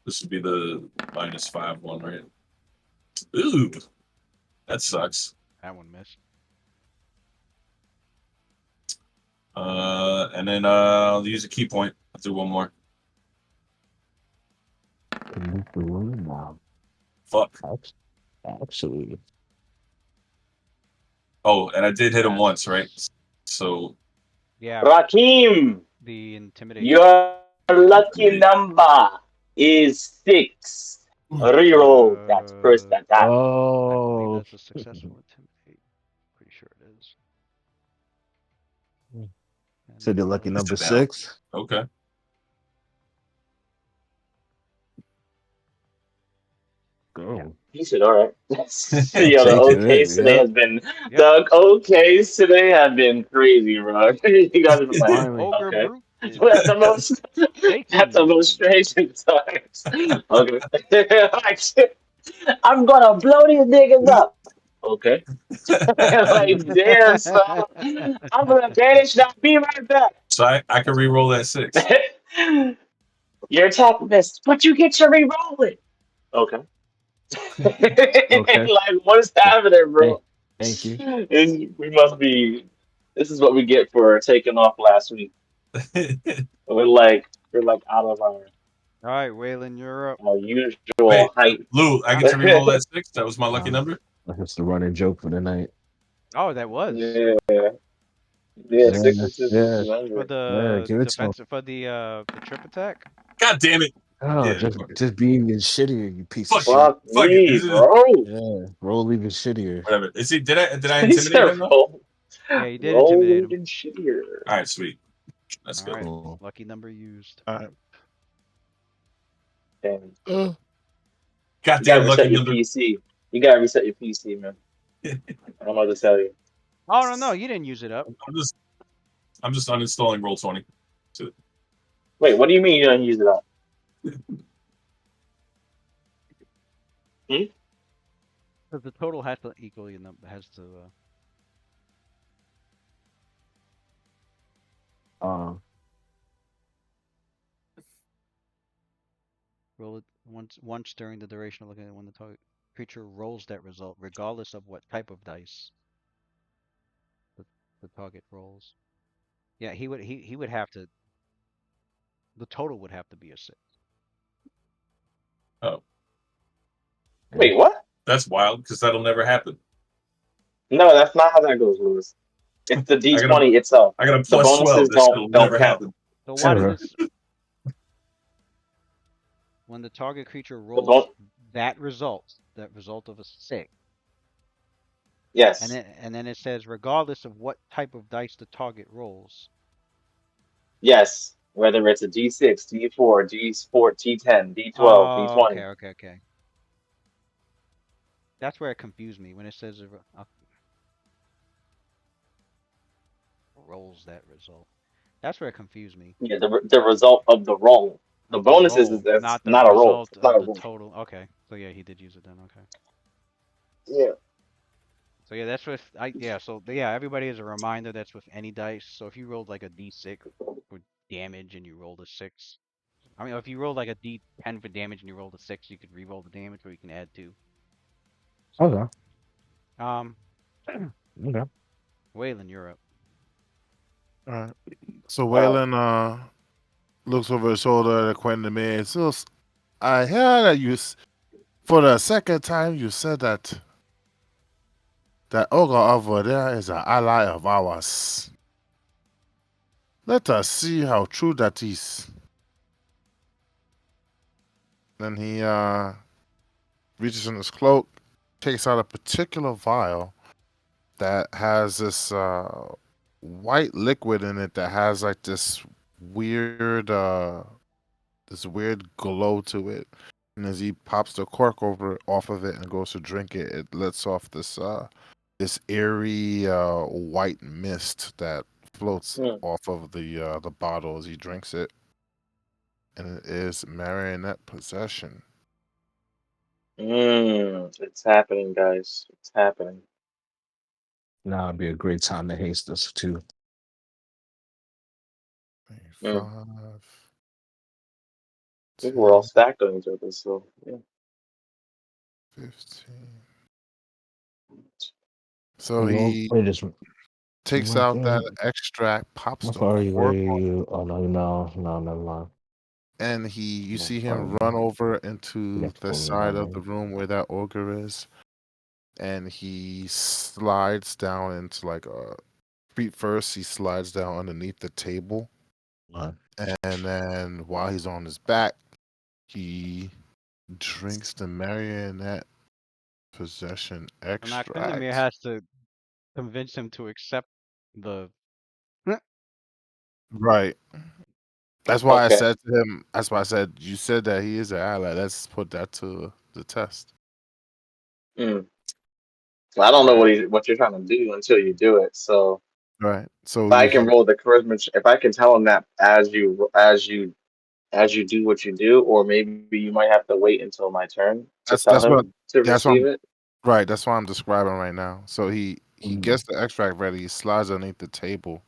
This would be the -5 one, right? Ooh, that sucks. That one missed. And then I'll use a key point. I'll do one more. Fuck. Absolutely. Oh, and I did hit him once, right? So Yeah. Rakim, The intimidate. your lucky number is 6. Reroll that first attack. I believe Oh. that's a successful intimidate. Pretty sure it is. So the lucky And, number Sit down. 6. Okay. Go. He said, "All right." Yo, Take the it, OKs today yeah. has been the OKs today have been crazy, bro. You guys have been like, Finally. Ogre okay, Brute is that's the most, that's the most taken. strange times. Okay, I'm gonna blow these niggas up. Okay, like damn, son, I'm gonna vanish and I'll be right back. So I can re-roll that 6. Your attack missed, but you get your reroll it. Okay. Okay. Like, what is happening, bro? Thank you. We must be. This is what we get for taking off last week. We're like out of All right, Waylon, you're up. our usual Wait, height. Lou, I get to re-roll that 6. That was my lucky number. That's the running joke for the night. Oh, that was Yeah, Yeah, 6 is his yeah, for number. the give it to him. defense for the trip attack. God damn it! Oh, Yeah, fuck it. just be even shittier, you piece of Fuck shit. it. Fuck Fuck me, it. bro. Yeah, roll even shittier. Whatever. Is he? Did I He intimidate said, him? Though? roll, Yeah, you did roll intimidate him. even shittier. All right, sweet. That's All good. right, Cool. lucky number used. Alright. Damn. You Goddamn gotta lucky reset your number. PC. You gotta reset your PC, man. I'm about to tell you. Oh no, you didn't use it up. I'm just uninstalling Roll20. Wait, what do you mean you don't use it up? Because the total has to equally has to roll it once during the duration of looking at when the target creature rolls that result, regardless of what type of dice the, the target rolls. Yeah, he would have to. The total would have to be a 6. Oh, Wait, what? that's wild because that'll never happen. No, that's not how that goes, Lewis. It's the I got a D20 itself. I got a The plus bonuses 12. This will don't never count. happen. So why does Ever. this? When the target creature The rolls bon that result of a 6, yes. and then it says regardless of what type of dice the target rolls. Yes. Whether it's a D6, D4, D4, D10, D12, Oh, D20. okay. That's where it confused me when it says rolls that result. That's where it confused me. Yeah, the result of the roll. The Of the bonuses is roll, that's not the not a roll. result It's not of a the roll. total. Okay, so yeah, he did use it then. Okay. Yeah. So yeah, that's with yeah, everybody is a reminder that's with any dice. So if you rolled like a D6 for damage and you rolled a 6, I mean if you rolled like a D10 for damage and you rolled a 6, you could re-roll the damage or you can add 2. So Okay. um Okay. Waylon, you're up. All right. So Uh, Waylon looks over his shoulder at Quentin the man. So I hear that for the second time, you said that ogre over there is an ally of ours. Let us see how true that is. Then he reaches in his cloak, takes out a particular vial that has this white liquid in it that has like this weird glow to it. And as he pops the cork off of it and goes to drink it, it lets off this airy white mist that floats hmm. off of the bottle as he drinks it. And it is marionette possession. It's happening, guys. It's happening. Now would be a great time to haste this too. Mm. 5, I think we're 10, all stacked on each other, so yeah. 15. So You he wait, just takes out that extract, pops I'm the sorry, cork, wait. Oh no, never mind. and you No, see him sorry. run over You into have to the pull me side of down. the room where that ogre is, and he slides down into like a feet first. He slides down underneath the table, Right. and then while he's on his back, he drinks the marionette possession So now Quindamir extract. has to convince him to accept the Right. That's why I Okay. said to him. That's why I said you said that he is an ally. Let's put that to the test. Mm. I don't know Alright. what you're trying to do until you do it. So Right. So if I you can roll the charisma, if I can tell him that as you do what you do, or maybe you might have to wait until my turn to that's tell that's what him to that's what receive I'm it. right. That's what I'm describing right now. So he Mhm. gets the extract ready. He slides underneath the table,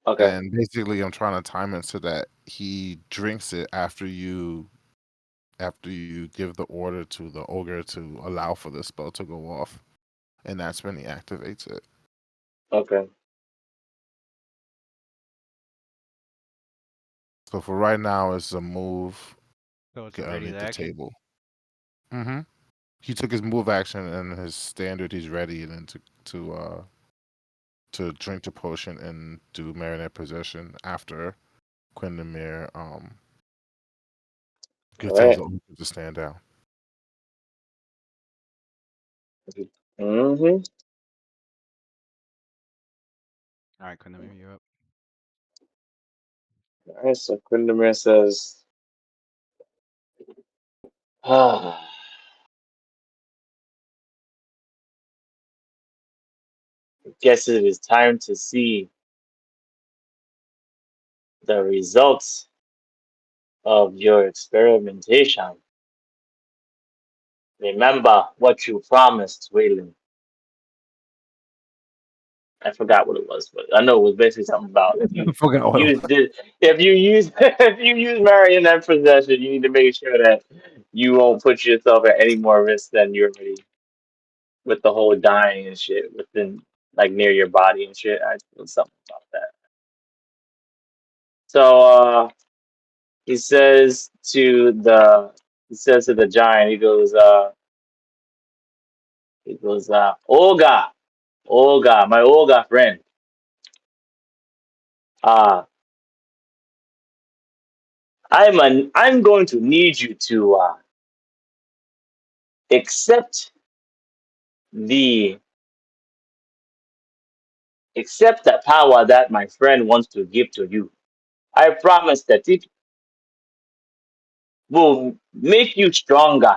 Okay. and basically I'm trying to time it so that he drinks it after you give the order to the ogre to allow for the spell to go off, and that's when he activates it. Okay. So for right now, it's a move. So it's a Get ready to underneath the action. table. Mm-hmm. He took his move action and his standard. He's ready, and then to drink the potion and do marionette possession after Quindamir All tells right. the ogre to stand down. Mm-hmm. Alright, Quindamir, you're up. All right. So Quindamir says, "Ah, guess it is time to see the results of your experimentation." Remember what you promised, Waylon. I forgot what it was, but I know it was basically something about if I you forgot what it use was. this, if you use if you use marionette possession, you need to make sure that you won't put yourself at any more risk than you're already with the whole dying and shit within like near your body and shit. I feel something about that. So he says to the giant, Olga, Olga, my Olga friend. Uh I'm going to need you to accept the accept the power that my friend wants to give to you. I promise that it will make you stronger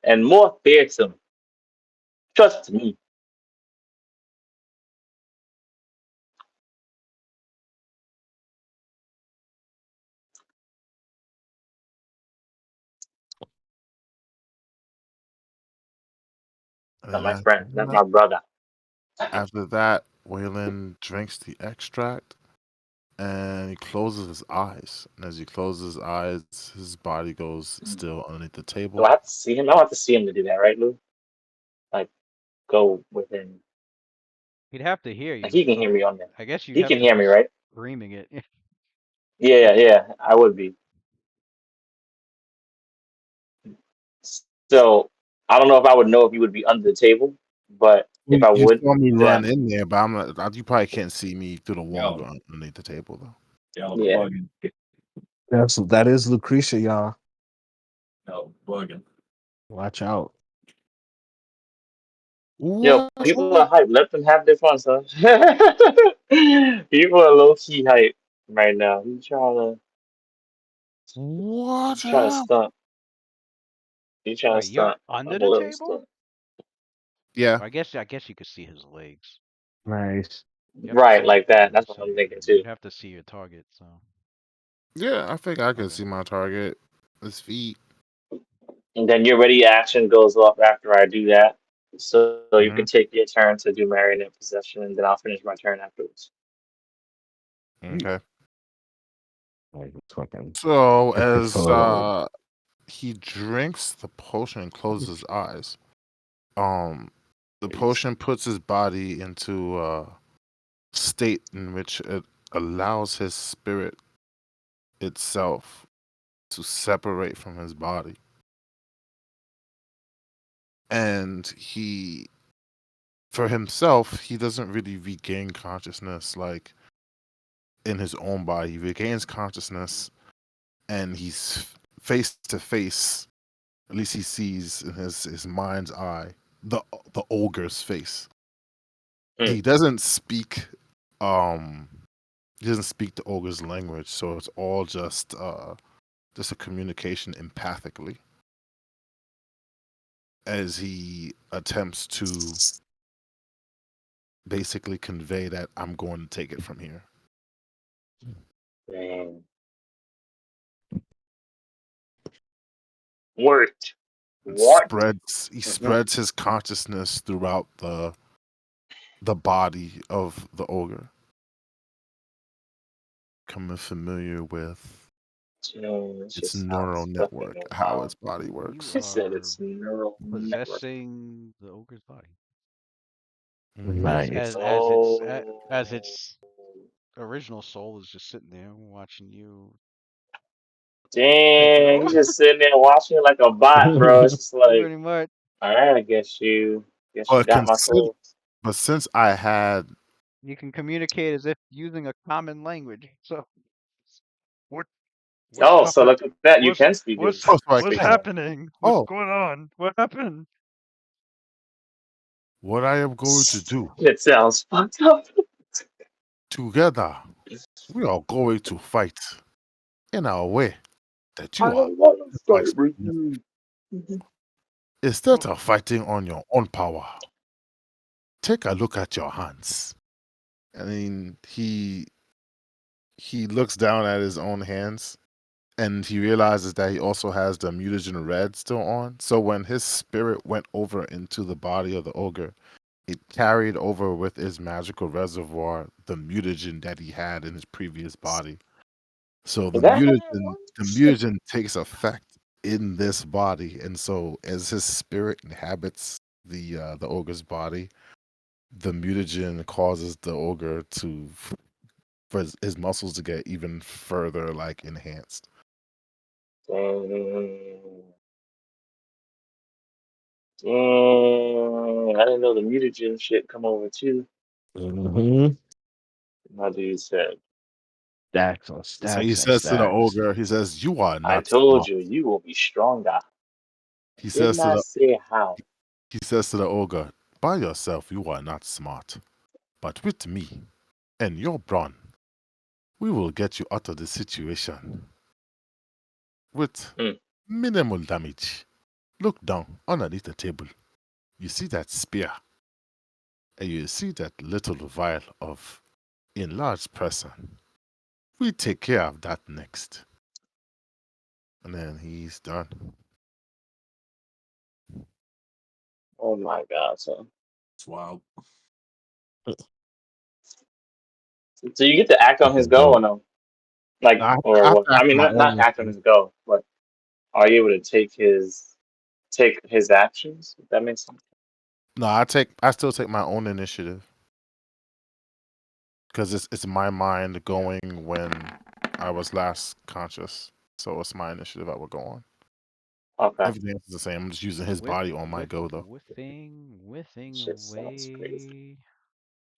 and more fearsome. Trust me. And Not then my friend, after not that, my brother. Waylon drinks the extract and he closes his eyes. And as he closes his eyes, his body goes still underneath the Do I table. have to see him? I don't have to see him to do that, right, Lou? Like go within. He'd have to hear Like you. he can hear me on there. I guess you'd He have can to hear be me, right? screaming it. Yeah, I would be. So I don't know if I would know if you would be under the table, but if I You would, saw me run then in there, but I'm not, you probably can't see me through the wall Yo, underneath the table though. yo, yeah. bugging. That is Lucretia, y'all. Yo, bugging. Watch out. Yo, Watch people are out! hyped. Let them have their fun, son. People are low key hyped right now. Watch He's trying to out! stunt. He's trying to Wait, you're stunt. under I'm a the little table? stunt. Yeah, I guess you could see his legs. Nice. You have to Right, see like that. you have That's to what see I'm your thinking too. you'd have to see your target, so yeah. I think I can okay. see my target. His feet. And then your ready action goes off after I do that. So you Hmm. can take your turn to do marionette possession, and then I'll finish my turn afterwards. Okay. Like fucking So epic as photo. he drinks the potion and closes his eyes, um, the Peace. potion puts his body into a state in which it allows his spirit itself to separate from his body, and for himself, he doesn't really regain consciousness like in his own body. He regains consciousness, and he's face to face. At least he sees in his mind's eye the ogre's face. Hmm. He doesn't speak. Um, he doesn't speak the ogre's language, so it's all just a communication empathically as he attempts to basically convey that I'm going to take it from here. Man. Worked. What? He Mhm. spreads his consciousness throughout the body of the ogre, becoming familiar with It its just neural sounds fucking network, how wild. its body You works. It said are it's neural network. possessing the ogre's body. Hmm. Nice. As Oh. its original soul is just sitting there watching you take it Dang, over. he's just sitting there watching it like a bot, bro. It's just like, Pretty much. all right, I guess you But got my consider, soul. but since I had You can communicate as if using a common language. So what what's Oh, so happen look at that. You what's can speak it. what's oh, so I what's Speak to can. him. happening? What's Oh, going on? What happened? what I am going to do It sounds fucked up. together, we are going to fight in a way that I you are don't want to not fight with expecting. you. Instead of fighting on your own power, take a look at your hands. I mean, he looks down at his own hands and he realizes that he also has the mutagen red still on. So when his spirit went over into the body of the ogre, it carried over with his magical reservoir the mutagen that he had in his previous body. So Is that how that the works? mutagen takes effect in this body, and so as his spirit inhabits the ogre's body, the mutagen causes the ogre to for his muscles to get even further like enhanced. I didn't know the mutagen shit come over too. Mm-hmm. My dude said, Stacks on So he stacks on says to the stacks. ogre, he says, "You are I not told smart." you, you will be stronger. He Did says to not the say how. he says to the ogre, "By yourself, you are not smart, but with me and your brawn, we will get you out of this situation with Mm. minimal damage. Look down underneath the table. You see that spear, and you see that little vial of enlarged person. We take care of that next." And then he's done. Oh my god, son. It's wild. So you get to act on his go or no? Like, I or have what? to I act mean, my not own act on initiative his go, but are you able to take his actions? If that makes sense. No, I still take my own initiative because it's my mind going when I was last conscious. So it's my initiative I would go on. Okay, Everything else is the same. I'm just using his body on my go though. Whiffing shit sounds crazy. away.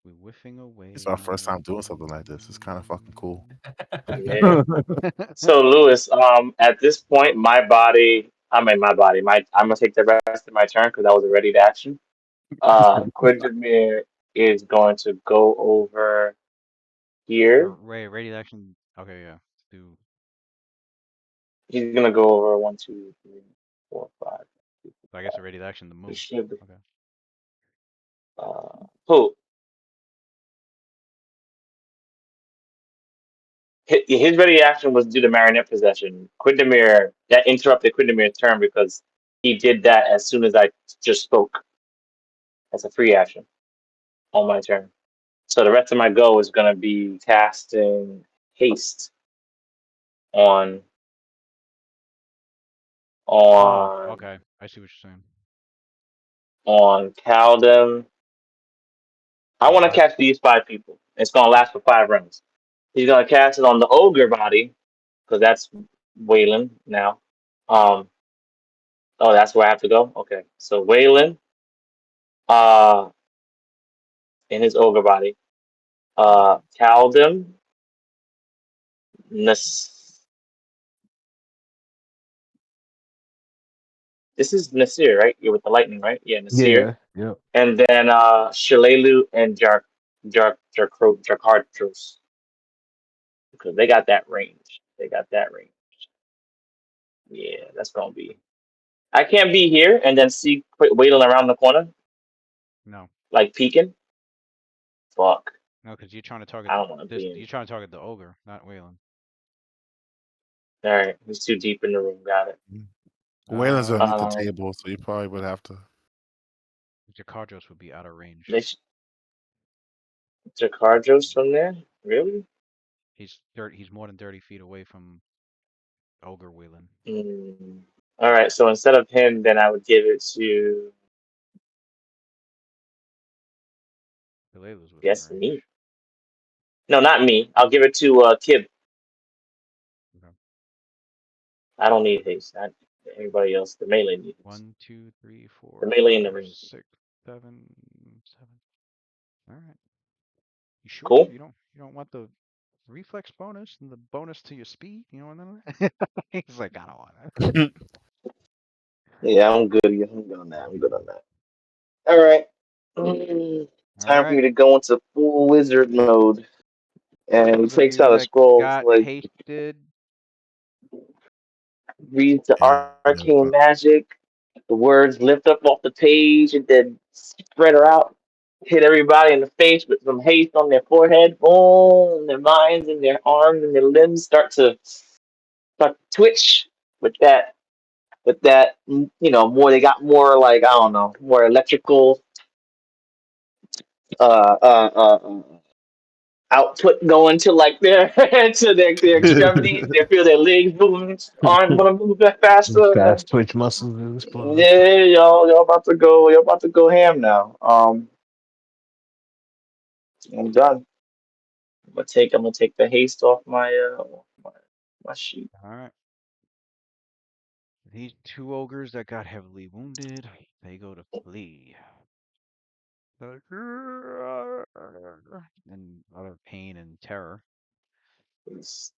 We whiffing It's my away. first time doing something like this. It's kind of fucking cool. Yeah. So Lewis, at this point, my body, I'm gonna take the rest of my turn because I was a ready to action. Quindamir is going to go over here. Ray, ready to action. Okay, yeah. Let's do. He's gonna go over 1, 2, 3, 4, 5. So I guess a ready to action the He move. should. Okay. Who? His ready action was due to marionette possession. Quindamir, that interrupted Quindamir's turn because he did that as soon as I just spoke. That's a free action on my turn. So the rest of my go is going to be casting haste on Ah, on okay. I see what you're saying. on Caldem. I These want to five. catch these 5 people. It's going to last for 5 rounds. He's going to cast it on the ogre body because that's Waylon now. Um, oh, that's where I have to go. Okay, so Waylon, uh, in his ogre body, Caldem, Nas. This is Nasir, right? You're with the lightning, right? Yeah, Nasir. Yeah. Yep. And then Shalelu and Jarkartros. Because they got that range. They got that range. Yeah, that's gonna be. I can't be here and then see waiting around the corner, No, like peeking. Fuck. no, because you're trying to target I don't want to this. be in. You're trying to target the ogre, not Waylon. All right, he's too deep in the room. Got it. Waylon's underneath the Um, table, so you probably would have to. Jakardros would be out of range. they Jakardros from there. Really? He's more than 30 feet away from ogre Waylon. Mm. All right. So instead of him, then I would give it to Delela's within yes range. me. No, not me. I'll give it to Kib. Okay. I don't need haste. Everybody else, the melee needs. 1, 2, 3, The 4, melee in the 5, ring. 6, 7, 7. All right. You sure Cool. you don't want the reflex bonus and the bonus to your speed? You know what I mean? He's like, I don't want it. Yeah, I'm good. Yeah, I'm good on that. I'm good on that. All right. Mm, All Time for me right. to go into full wizard mode. And he Those of takes you out a that scroll, got like hasted, reads the And arcane magic. The words lift up off the page and then spread her out. Hit everybody in the face with some haste on their forehead. Boom! Their minds and their arms and their limbs start to start to twitch with that more they got more like I don't know more electrical uh uh uh, uh output going to like their to their extremities. They feel their legs moving, arms want to move that faster. Fast twitch muscles in this blood. Yeah, y'all about to go ham now. I'm done. I'm gonna take the haste off my sheet. All right. These two ogres that got heavily wounded, they go to flee. They're like, in utter pain and terror. It's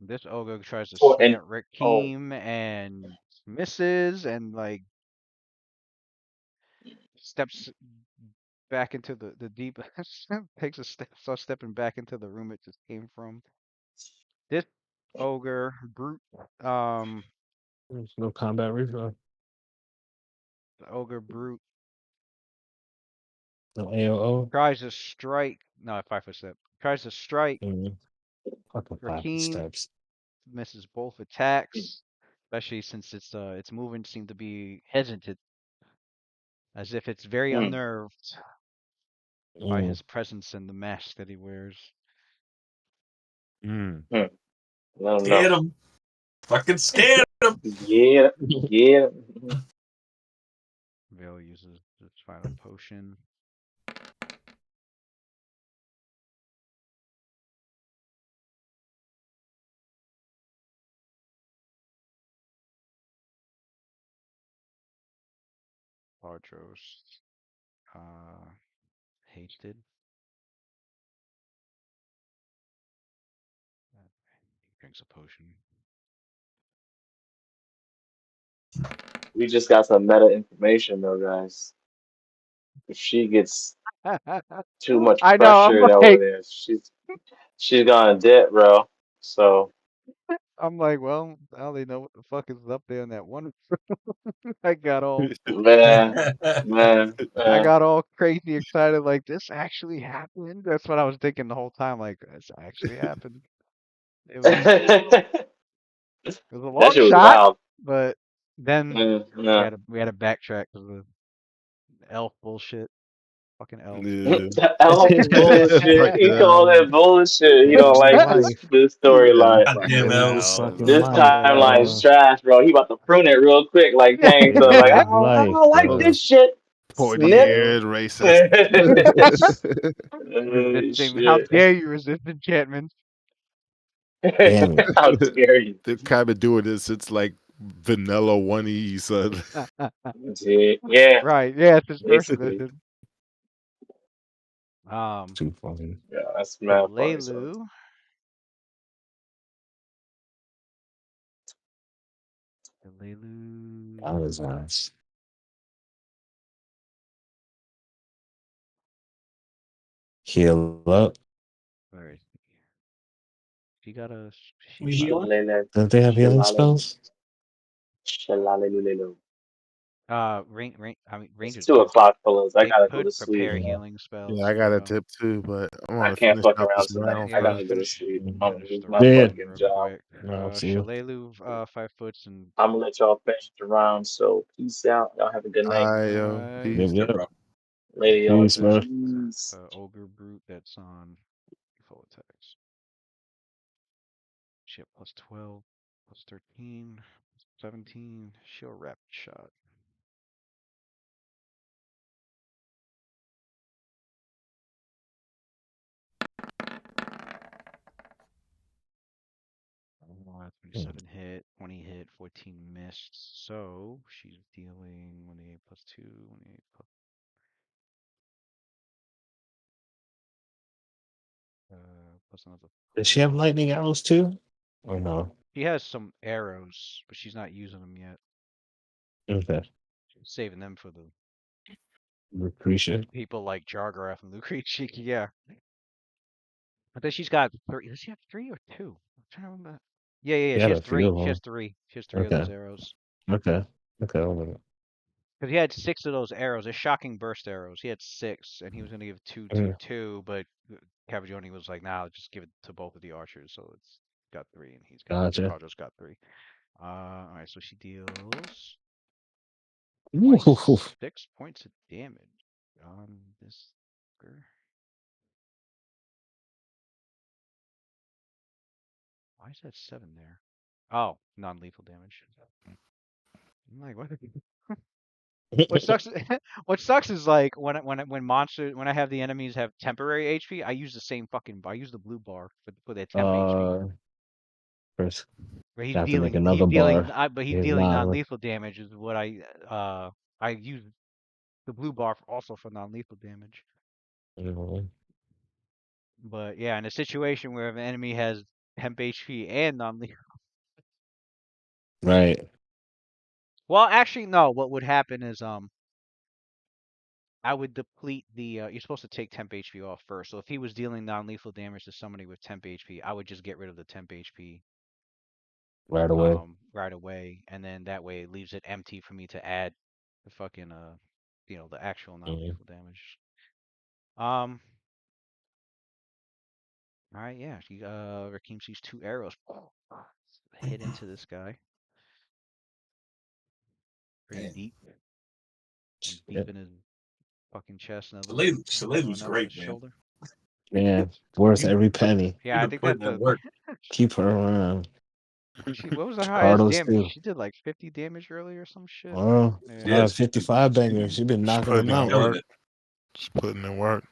This ogre tries to for swing and at oh Rakeem and misses and like steps back into the deep takes a step, starts stepping back into the room it just came from. This ogre brute, There's no combat reflex. the ogre brute No AOO. tries to strike. No, 5 foot step tries to strike Mm, fucking 5 Rakeem, steps. misses both attacks, especially since its movement seemed to be hesitant, as if it's very hmm, unnerved by Mm, his presence and the mask that he wears. Mm. hmm, let them know. Scared him. Fucking scared him. Yeah, yeah. Vale uses its final potion. Bardros hasted. He drinks a potion. We just got some meta information though, guys. If she gets too much I know. I'm pressure over like, there, she's gonna dip, bro. So well, I only know what the fuck is up there in that one. I got all, man, man, I man. got all crazy excited. Like this actually happened. That's what I was thinking the whole time. Like this actually happened. It was, That it was a long shit was shot, wild. but then No. we had to backtrack because of the elf bullshit. Fucking elves. Yeah. The elf bullshit. He called Fucking it bullshit. He don't fucking like this life. this them storyline. Goddamn fucking Live elves. fucking This elves. life, timeline is bro. trash, bro. He about to prune it real quick, like Kane. So like, Live I life, don't like bro. this shit. Pointy Snip. eared racist. Resisting. How Shit. dare you resist enchantment? Damn it. How dare you? They've kind of doing this since like vanilla 1E, son. Yeah, Right. Yeah, it's his first basically. edition. Um, Too funny. Yeah, that's mad funny. So Shalelu. That Shalelu. was nice. Heal up. Where is he? She got a We shield. healing? Shalala- Don't they have healing Shalala- spells? Shalalelulelu. I mean, It's rangers 2 o'clock, fellas. I they gotta go could to sleep. prepare Yeah. healing Yeah, spells I as got a well. tip too, but I I want to can't finish fuck out around this tonight. round I Yeah, gotta first. go to sleep. I'm gonna finish lose the my Yeah. round fucking real job. quick. I'll see you. Shalelu, 5 foots and I'm gonna let y'all finish the round. So peace out. Y'all have a good night. alright. Yep, Peace. yep. Bro. Later, y'all. Peace, bro. Peace. Ogre brute that's on full attacks. Shit, plus 12, plus 13, 17. She'll rapid shot. Hmm. 27 hit, 20 hit, 14 missed. So she's dealing 1d8 plus 2, 1d8 plus, plus another Does she have 4. lightning arrows too? Or no? She has some arrows, but she's not using them yet. Okay. She's saving them for the Lucretia. people like Jargrath and Lucretia. Yeah. I think she's got 3. Does she have 3 or 2? I'm trying to remember. Yeah. You She had has a few 3. of She has them. 3. She has 3 of Okay. those arrows. Okay. Okay. Hold on. Because he had 6 of those arrows. They're shocking burst arrows. He had 6, and he was going to give 2 to Mm. 2, but Cavagioni was like, nah, just give it to both of the archers. So it's got 3, and he's got Gotcha. Quadra's got 3. All right, so she deals Ooh. 6 points of damage on this girl. Why is that 7 there? Oh, non-lethal damage. I'm like, what? What sucks? What sucks is like when I have the enemies have temporary HP, I use the same fucking. I use the blue bar for their temp HP. First, Where I have to make another bar. but he's It's dealing not. non-lethal damage is what I use the blue bar also for non-lethal damage. Mhm. But yeah, in a situation where an enemy has temp HP and non-lethal, Right. well, actually no. What would happen is I would deplete the. You're supposed to take temp HP off first. So if he was dealing non-lethal damage to somebody with temp HP, I would just get rid of the temp HP Right away. right away, and then that way it leaves it empty for me to add the fucking the actual Mhm. non-lethal damage. Um. All right, yeah. Rakim sees 2 arrows hit into this guy pretty Man, deep, one deep Shit. in his fucking chest, Shalelu's another one up his great, man. shoulder. Man, worth He every put penny. Yeah, he I been think putting that in the work. Keep her around. what was the highest Carlos damage? too. She did like 50 damage earlier or some shit. Well, Yeah. Yeah, 55 banger. she She been Just knocking them putting in out. killing work. it. Just putting in work.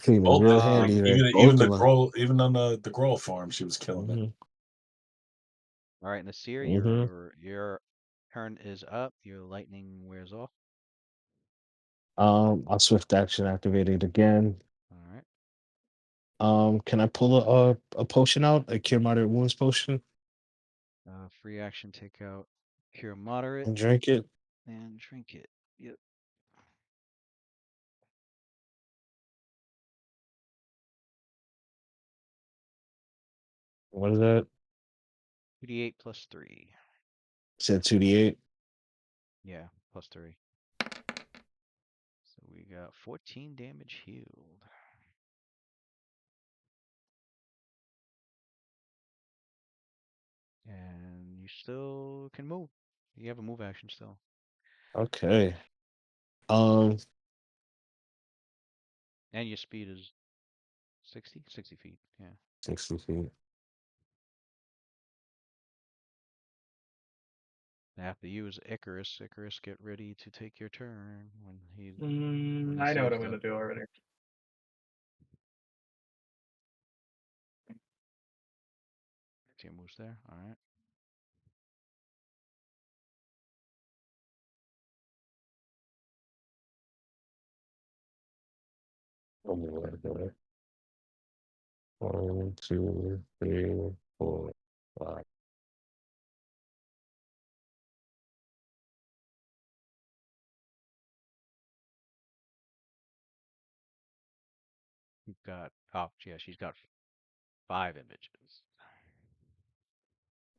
Came in Both real like handy there. even Both the of them. Grohl, even on the Grohl farm, she was killing it. Hmm. All right, Nasir, Hmm. your turn is up. Your lightning wears off. I'll swift action activate it again. All right. Can I pull a potion out? A cure moderate wounds potion Free action, take out cure moderate and drink it? and drink it. Yep. What is that? 2d8 plus 3. Said 2d8. Yeah, plus 3. So we got 14 damage healed. And you still can move. You have a move action still. Okay. Um, And your speed is 60 feet. Yeah. 60 feet. After you is Icarus. Icarus, get ready to take your turn when he I know what sees I'm gonna do already. team moves there. All right. Oh my God. 1, 2, 3, 4, 5. You've got yeah, she's got 5 images.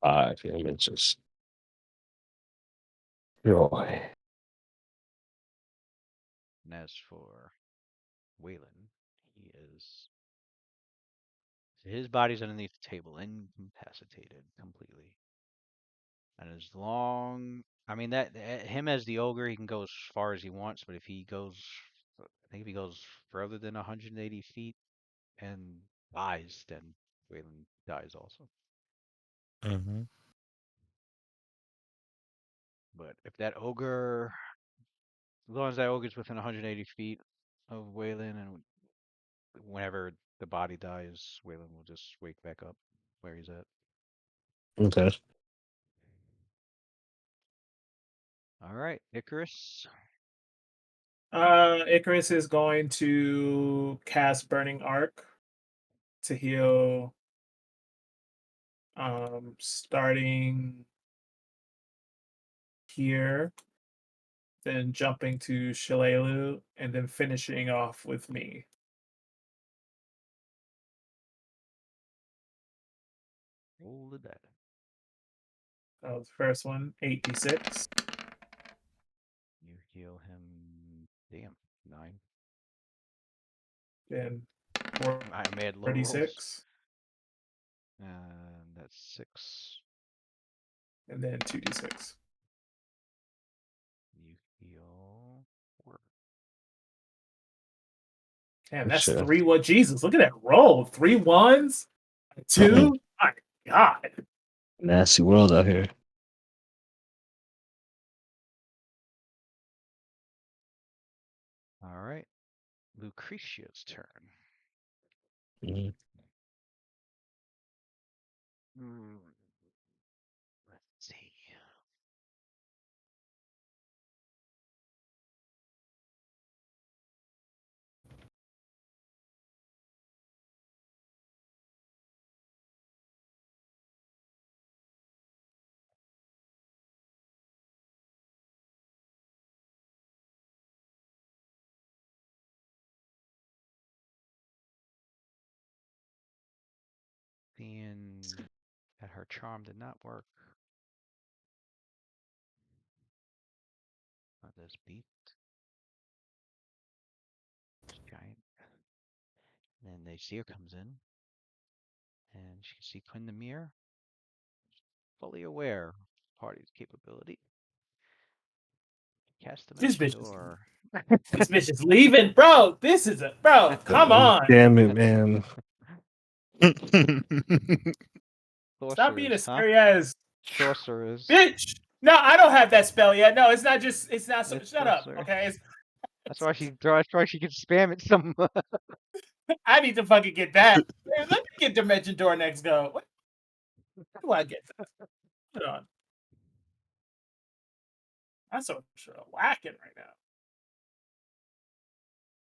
5 images. Joy. And as for Waylon, he is his body's underneath the table, incapacitated completely. And as long, I mean that him as the ogre, he can go as far as he wants. But if he goes, I think if he goes further than 180 feet and dies, then Waylon dies also. Mm-hmm. But if that ogre, as long as that ogre's within 180 feet of Waylon, and whenever the body dies, Waylon will just wake back up where he's at. Okay. All right, Icarus. Icarus is going to cast Burning Arc to heal. Starting here, then jumping to Shalelu, and then finishing off with me. Roll the die. That was the first one, 8d6. You heal him. Damn, 9. Then I made low rolls. 4d6. And That's 6. And then 2d6. You heal 4. Damn, that's Shit. 3 1. Jesus, look at that roll. 3 1s, 2. My God. Nasty world out here. All right. Lucretia's turn. Mhm. Let's see. Seeing that her charm did not work. On this beast. Giant. And then the seer comes in. And she can see Quinn the Mirror. Fully aware of party's capability. Cast This Dimension bitch is Door. this bitch is leaving, bro. This is a bro. Come on, Damn it, man. stop being a Sorceress, huh? scary ass Sorceress. bitch. No, I don't have that spell yet. No, it's not just. It's not. So, It's shut up. sorcerer. Okay, That's why she can spam it some. I need to fucking get that. Man, let me get Dimension Door next go. What do I get? Hold on. I'm so sure whacking right now.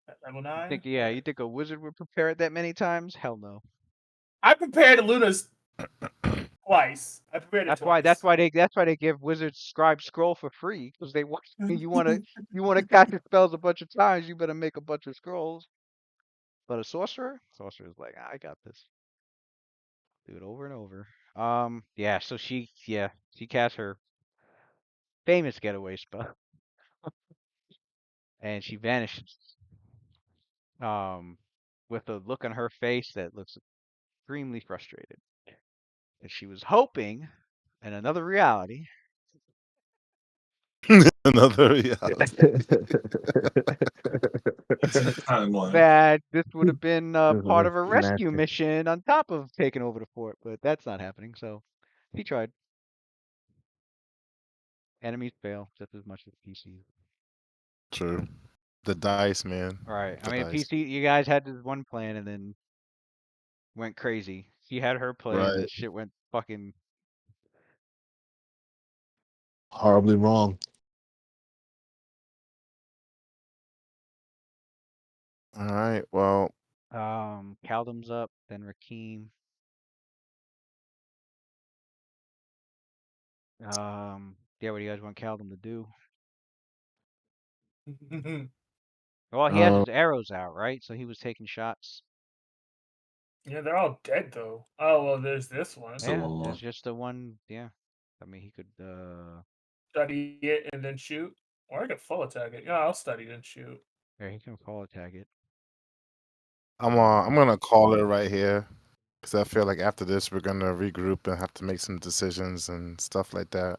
At level 9. You think a wizard would prepare it that many times? Hell no. I prepared Luna's twice. I prepared it twice. That's why they give wizards scribe scroll for free, because they want you wanna cast your spells a bunch of times, you better make a bunch of scrolls. But a sorcerer's like, I got this. Do it over and over. Yeah, so she casts her famous getaway spell. And she vanishes. With a look on her face that looks extremely frustrated. And she was hoping in another reality Another reality. Alternate timeline. that this would have been part of a rescue Nasty. mission on top of taking over the fort, but that's not happening. So he tried. Enemies fail just as much as PCs. True. The dice, man. All right. I The mean, dice. PC, you guys had this one plan and then went crazy. She had her plan. Right. That shit went fucking. Horribly wrong. All right. Well, Kaldum's up, then Rakeem. Yeah, what do you guys want Kaldum to do? Well, he has Um, his arrows out, right? So he was taking shots. Yeah, they're all dead though. Oh well, there's this one. Still Yeah, one there's more. just the one. Yeah, I mean he could. Study it and then shoot, or I could full attack it. Yeah, I'll study and shoot. Yeah, he can call attack it. I'm gonna call it right here because I feel like after this we're gonna regroup and have to make some decisions and stuff like that.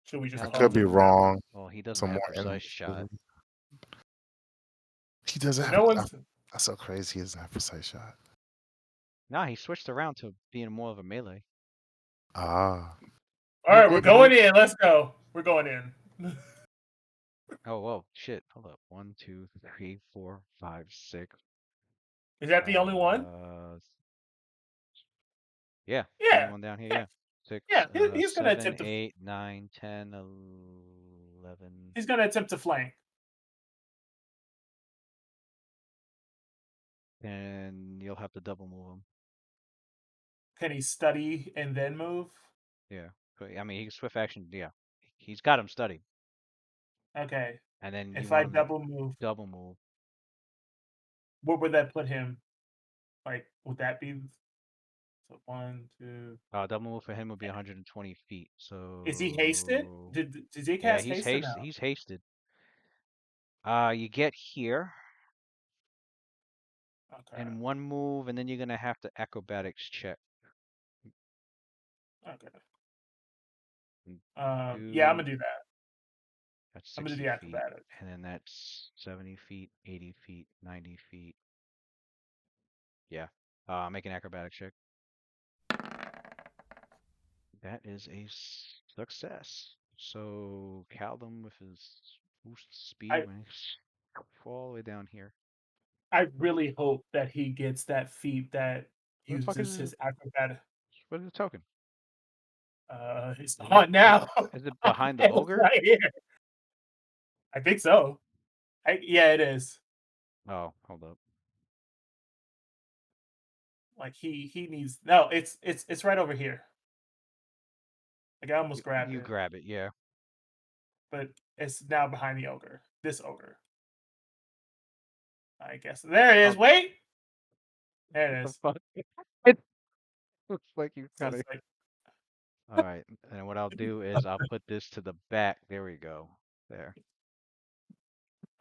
Should we just I Hell call could it to be the now? wrong. Well, he doesn't Some have more precise shot. enemies. He doesn't But have. no one's. That's so crazy. He doesn't have precise shot. Nah, he switched around to being more of a melee. Ah. All He right, we're did. going in. Let's go. We're going in. Oh, whoa, shit. Hold up. 1, 2, 3, 4, 5, 6. Is that the only one? Yeah, the only Yeah, one down here. yeah, Yeah, 6, yeah. He's gonna 7, attempt to. 8, 9, 10, 11. He's gonna attempt to flank. And you'll have to double move him. Can he study and then move? Yeah. I mean, he can swift action. Yeah, he's got him studied. Okay. And then you If I want him to double move, double move. what would that put him? Like, would that be so 1, 2? Double move for him would be 120 feet. So Is he hasted? Did he yeah, cast haste or no? he's hasted. You get here Okay. and one move, and then you're gonna have to acrobatics check. Okay. And Yeah, I'm two, gonna do that. that's I'm gonna do 60 the feet. acrobatic. And then that's 70 feet, 80 feet, 90 feet. Yeah. Make an acrobatic check. That is a success. So Caldum with his boost speed I when he's all the way down here. I really hope that he gets that feat that Where the fuck uses is his acrobatic. what is the token? It's Is on now. is it behind the It's ogre? right here. I think so. Yeah, it is. Oh, hold up. Like he needs no. It's right over here. Like I almost grabbed You it, grab it, yeah. but it's now behind the ogre. This ogre. I guess there it is. Oh, Wait, there what it the is. fuck? It looks like you So kind it's of. like All right, and what I'll do is I'll put this to the back. There we go. There.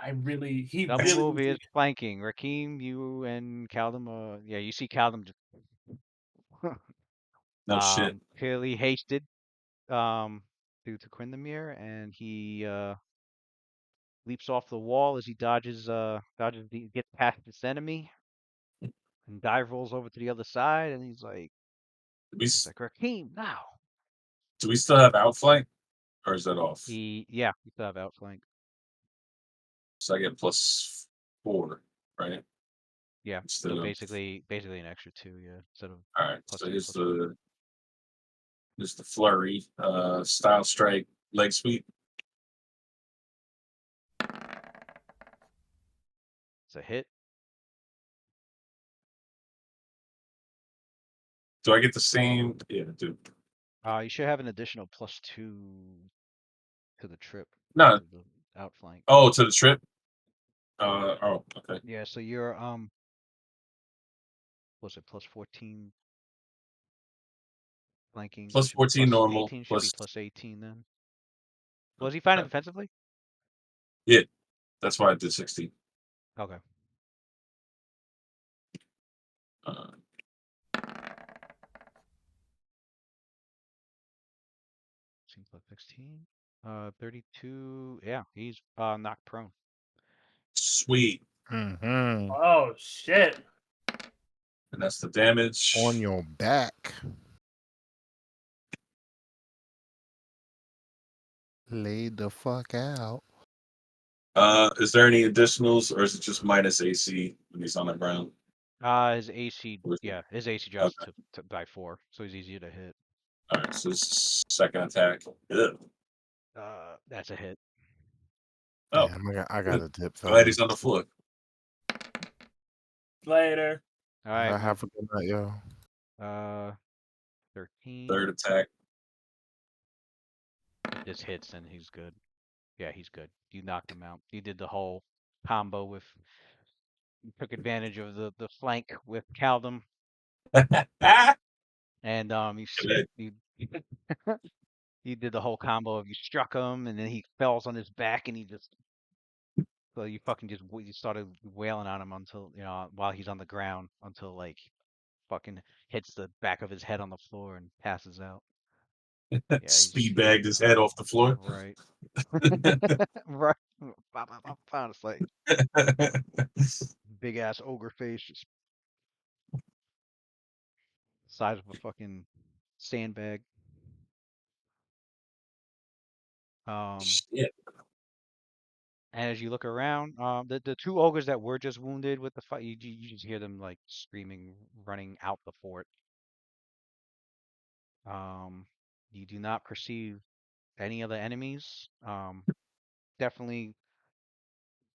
he Double really move needs to. is flanking. Rakeem, you and Caldum. Yeah, you see Caldum just No shit. clearly hasted due to Quindamere, and he leaps off the wall as he gets past this enemy, and dive rolls over to the other side, and Do we, he's like Rakeem now. do we still have outflank, or is that off? We still have outflank. So I get +4, right? Yeah, Instead so of basically an extra 2, yeah, instead of all right. plus So 2 here's plus 4. the flurry, style strike, leg sweep. It's a hit. Do I get the same? Yeah, dude. You should have an additional +2 to the trip because No. of the outflank. Oh, to the trip. Oh, okay. Yeah, so you're was it +14 flanking? So it Plus should be 14 normal. +18. Should be Plus, +18 then. Was he fighting defensively? yeah, that's why I did 16. Okay. Uh, 16. 32. Yeah, he's knocked prone. Sweet. Mm-hmm. Oh shit! And that's the damage. On your back. Laid the fuck out. Is there any additionals, or is it just minus AC when he's on the ground? His AC, yeah, his AC drops Okay. to by 4, so he's easier to hit. All right. So this is second attack. Ugh. That's a hit. Oh, Damn, I got good. a dip, Glad he's fellas. on the floor. Later. All I right, Mike. have a good night, yo. 13. Third attack. If this hits, then he's good. Yeah, he's good. You knocked him out. You did the whole combo with. You took advantage of the flank with Caldum, Ah! and Good. you you did the whole combo of you struck him, and then he falls on his back, and he just so you fucking you started wailing on him until while he's on the ground until like fucking hits the back of his head on the floor and passes out. Yeah, Speed bagged his head off the floor. right. Right. It's like big ass ogre face, just size of a fucking sandbag. Shit. And as you look around, the two ogres that were just wounded with the fight, you just hear them like screaming, running out the fort. You do not perceive any other enemies. Definitely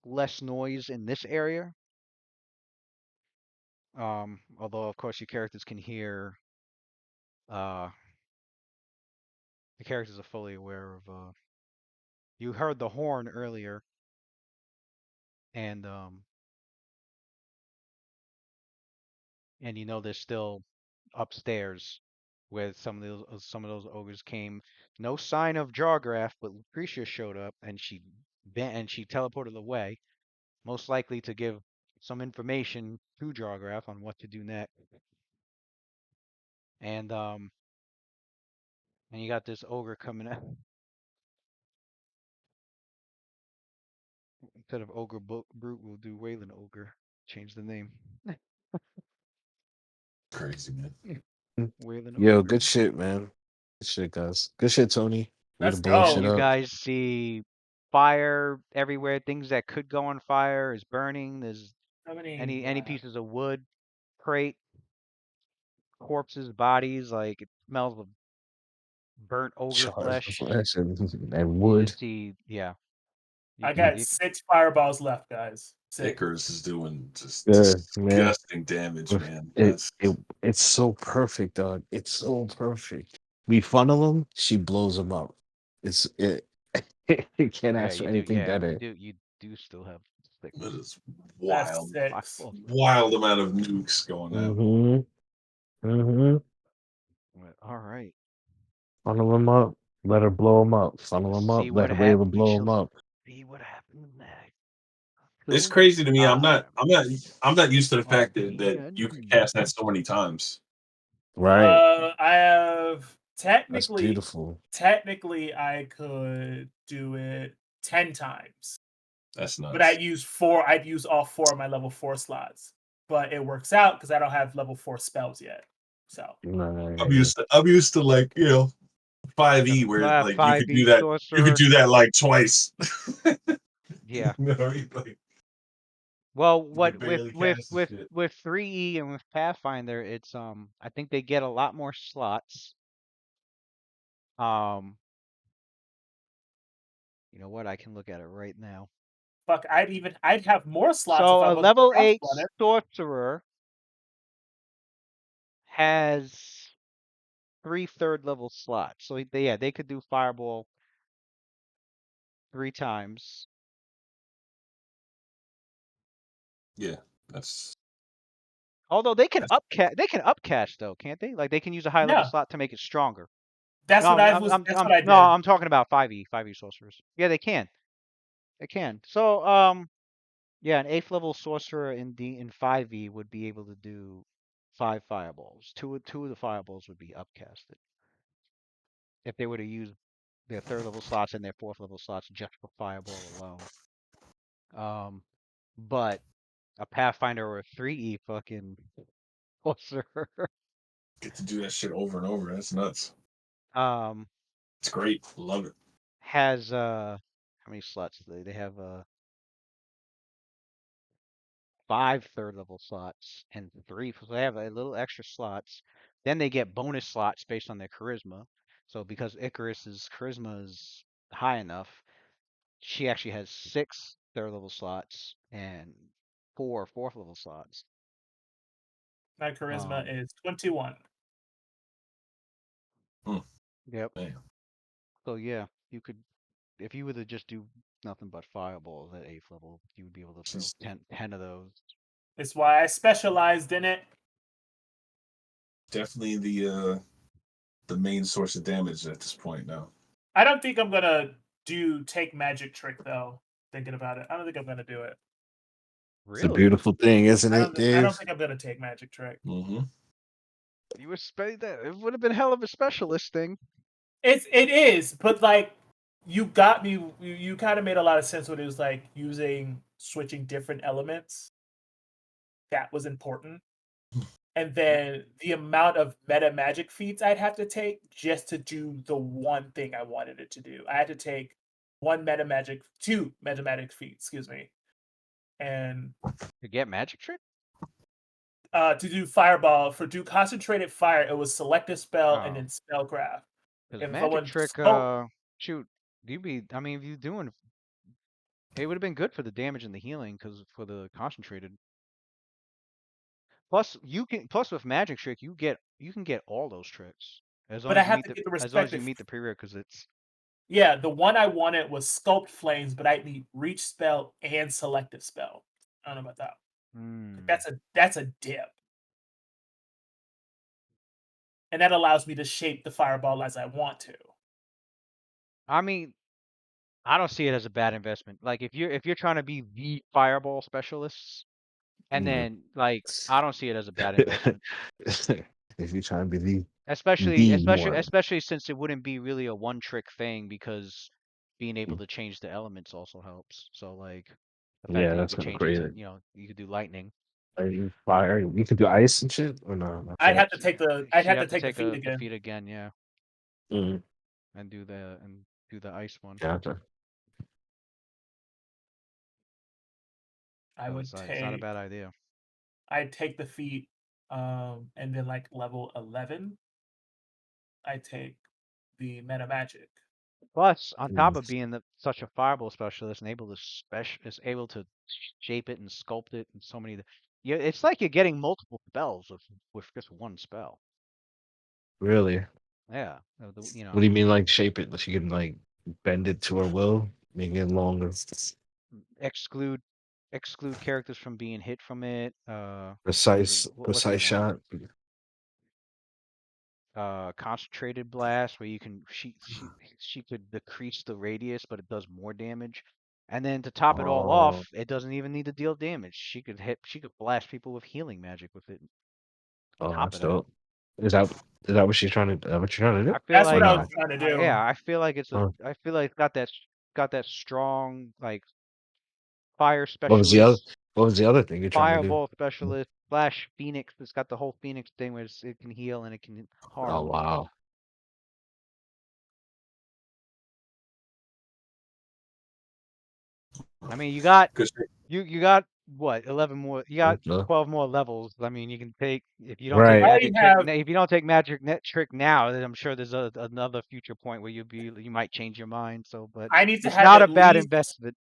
less noise in this area. Although of course your characters can hear. Uh, the characters are fully aware of. You heard the horn earlier, and you know they're still upstairs where some of those ogres came. No sign of Jargrath, but Lucretia showed up and she teleported away, most likely to give some information to Jargrath on what to do next. And And you got this ogre coming out. Instead of ogre brute, we'll do Wayland ogre. Change the name. Crazy, man. Wayland Yo, ogre. good shit, man. Good shit, guys. Good shit, Tony. Way to Let's blow And then shit go. you up. guys see fire everywhere. Things that could go on fire is burning. There's How many? any pieces of wood, crate, corpses, bodies. Like it smells of burnt ogre Charge flesh. flesh and You wood. just see, yeah. You I could, got you, 6 fireballs left, guys. 6. Icarus is doing just Yeah, man. disgusting damage, man. It, That's it's so perfect, dog. It's so perfect. We funnel them, she blows them up. It's it. You can't yeah, ask for you do. anything Yeah, better. you do still have six that is That's wild, 6. fireballs. wild amount of nukes going out. Mm-hmm. Mm-hmm. All right. Funnel them up. Let her blow them up. Funnel Let's them up. see Let what her Rayla happened. We blow shall them up. see what happens next. It's Go crazy to me. time I'm not used to the on fact that you can D&D. cast that so many times. Right. I have That's technically beautiful. I could do it 10 times. That's But I'd nuts. use all 4 of my level 4 slots. But it works out because I don't have level 4 spells yet. So Right. I'm used to like, 5e where like you could 5e you could sorcerer. do that like twice. Yeah. Like, Well, you could what barely cast the shit. with 3E and with Pathfinder, it's I think they get a lot more slots. Um, you know what? I can look at it right now. fuck, I'd have more slots if So I a wasn't level cross 8 running. sorcerer has 3 third level slots. So they could do fireball 3 times. Yeah, that's Although they can that's upcast though, can't they? Like they can use a high level Yeah, slot to make it stronger. that's what that's what I No, did. I'm talking about 5e sorcerers. Yeah, they can. They can. So yeah, an 8th level sorcerer in 5e would be able to do 5 fireballs. Two of the fireballs would be upcasted if they were to use their 3rd level slots and their 4th level slots just for fireball alone. But a Pathfinder or a 3e fucking sorcerer get to do that shit over and over. That's nuts. um It's great. Love it. has how many slots do they have 5 third level slots and 3, so they have a little extra slots. Then they get bonus slots based on their charisma. So because Icarus's charisma is high enough, she actually has 6 third level slots and 4 fourth level slots. My charisma Um, is 21. yep. Man. So yeah, you could if you were to just do nothing but fireballs at 8th level, you would be able to throw She's 10 of those. It's why I specialized in it. definitely the main source of damage at this point now. I don't think I'm gonna take magic trick though. Thinking about it, I don't think I'm gonna do it. It's a Really? beautiful thing, isn't I it, don't. I don't Dave? think I'm gonna take magic trick. Mm-hmm. You were that. It would have been hell of a specialist thing. It is, but like you got me. You kind of made a lot of sense when it was like switching different elements. That was important. And then the amount of meta magic feats I'd have to take just to do the one thing I wanted it to do. I had to take two meta magic feats, excuse me, and To get magic trick? to do fireball do concentrated fire. It was select a spell and Oh, then spellcraft. because If I magic went trick. smoke, Shoot, you be. I mean, if you doing, it would have been good for the damage and the healing, because for the concentrated. Plus, plus with magic trick, you can get all those tricks but I have to get the as long as you respective. meet the prerequisites. Yeah, the one I wanted was sculpt flames, but I need reach spell and selective spell. I don't know about that. Hmm. That's a dip. And that allows me to shape the fireball as I want to. I mean, I don't see it as a bad investment. Like if you're trying to be the fireball specialists, and Mm. then like I don't see it as a bad investment. If you're trying to be the the one. Especially since it wouldn't be really a one trick thing because being able to change the elements also helps. So like the fact Yeah, that you that's could kind of change it crazy. to, you could do lightning. Fire. You could do ice and shit, or no? I I'd can't. have to take the She'd have to take feet the again. feat again, yeah, Mm, and do the ice one. gotcha. I So would it's not a take bad idea. I'd take the feat, and then like level 11, I take the meta magic. Plus, on top Mm, of being such a fireball specialist and is able to shape it and sculpt it and so many, yeah, it's like you're getting multiple spells with just one spell. really? Yeah, What do you mean, like shape it? That you can like bend it to her will, make it longer, exclude characters from being hit from it. What's the precise other one? shot. Concentrated blast where you can she could decrease the radius, but it does more damage. And then to top it all off, Oh, it doesn't even need to deal damage. She could blast people with healing magic with it. On oh, top that's of that, dope. Is that is that what she's trying to? What you're trying to do? I feel That's Or what like I was no? trying to do. yeah, Oh. I feel like it's got that strong like fire What was the other? specialist, What was the other thing you're trying to do? fireball specialist, flash phoenix. It's got the whole phoenix thing where it can heal and it can Oh harm. wow. I mean, you got Good. you got what 11 more? You got No. 12 more levels. I mean, you can take if you don't take I Right. already magic trick. have If you don't take magic net trick now, then I'm sure there's another future point where you might change your mind. So, but I need to it's have not a at bad least investment.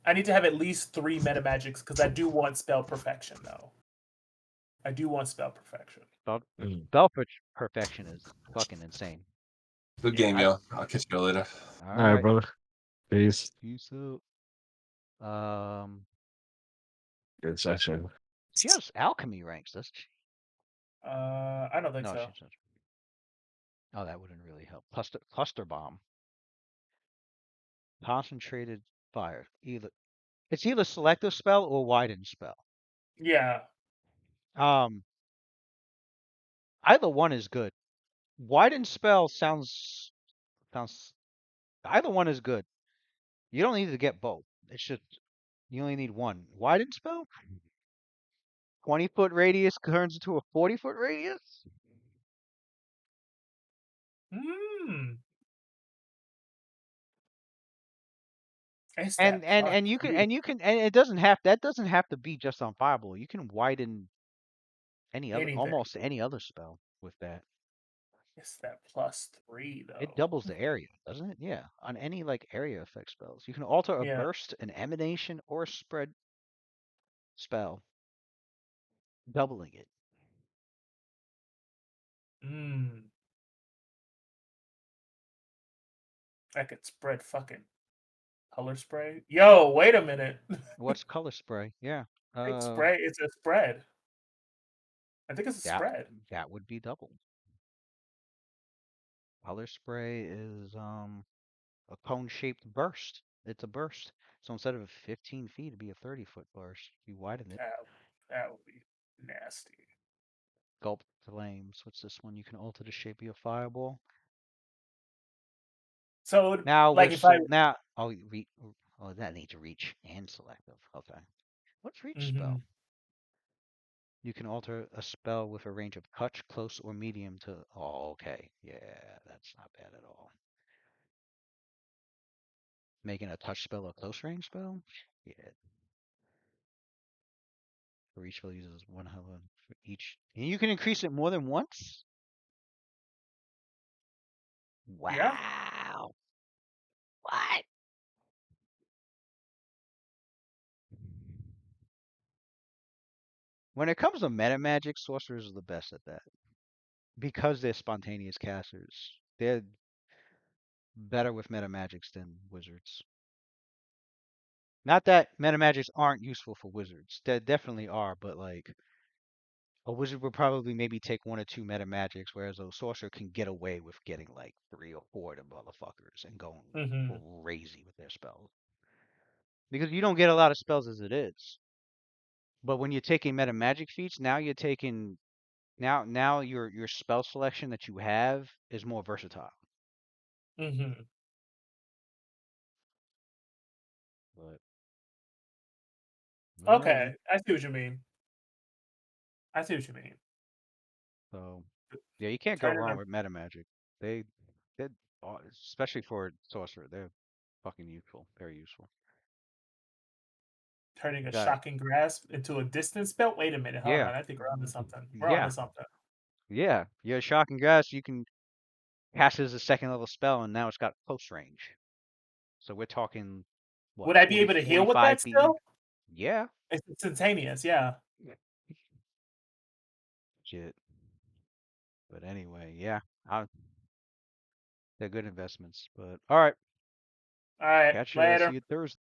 I need to have at least 3 meta magics because I do want spell perfection though. I do want spell perfection. Spell, Mm. spell perfection is fucking insane. Good Yeah. game, yo. I'll catch you later. All All right, right, brother. Peace. peace out. Good session. She has alchemy ranks, doesn't she? I don't think No, so. she doesn't. Oh, that wouldn't really help. Cluster bomb, concentrated fire. It's either selective spell or widen spell. Yeah. Um, Either one is good. Widen spell sounds. Either one is good. You don't need to get both. It's just you only need one. Widen spell. 20-foot radius turns into a 40-foot radius. Hmm. It's And that and plus and you can 3. it doesn't have that doesn't have to be just on fireball. You can widen Anything. almost any other spell with that. It's that plus 3 It though. doubles the area, doesn't it? Yeah, on any like area effect spells. You can alter a Yeah. burst, an emanation, or a spread spell, doubling it. Hmm. I could spread fucking color spray. Yo, wait a minute. What's color spray? Yeah. It's a spread. I think it's a That spread. that would be double. Color spray is a cone-shaped burst. It's a burst. So instead of 15 feet, it'd be a 30-foot burst. You widen it. That would be nasty. Gulp flames. What's this one? You can alter the shape of your fireball. So Now like we're if I now. Oh, that needs reach and selective. Okay. What's reach spell? Mhm. You can alter a spell with a range of touch, close, or medium to. Oh, okay. Yeah, that's not bad at all. Making a touch spell a close range spell? Yeah. The reach spell uses one hella for each. And you can increase it more than once? Yeah. Wow. What? When it comes to meta magic, sorcerers are the best at that. Because they're spontaneous casters. They're better with meta magics than wizards. Not that meta magics aren't useful for wizards. They definitely are, but like a wizard would probably maybe take one or two meta magics, whereas a sorcerer can get away with getting like 3 or 4 of them motherfuckers and going Mhm. crazy with their spells. Because you don't get a lot of spells as it is. But when you're taking meta magic feats, now you're taking Now your spell selection that you have is more versatile. Mm-hmm. But Okay, alrighty. I see what you mean. I see what you mean. So yeah, you can't go Turning wrong a with meta magic. They especially for sorcerer, they're fucking useful, very useful. turning a Got shocking grasp into a distance spell. Wait a minute, hold yeah, on. I think we're onto something. We're yeah, onto something. yeah. You have shocking grasp, you can cast it as a second level spell, and now it's got close range. So we're talking what Would I be 40, able to heal with 45 that feet? still? Yeah. It's instantaneous, yeah. Shit. But anyway, yeah, I, they're good investments. But all right, All right, catch you. See later. you Thursday.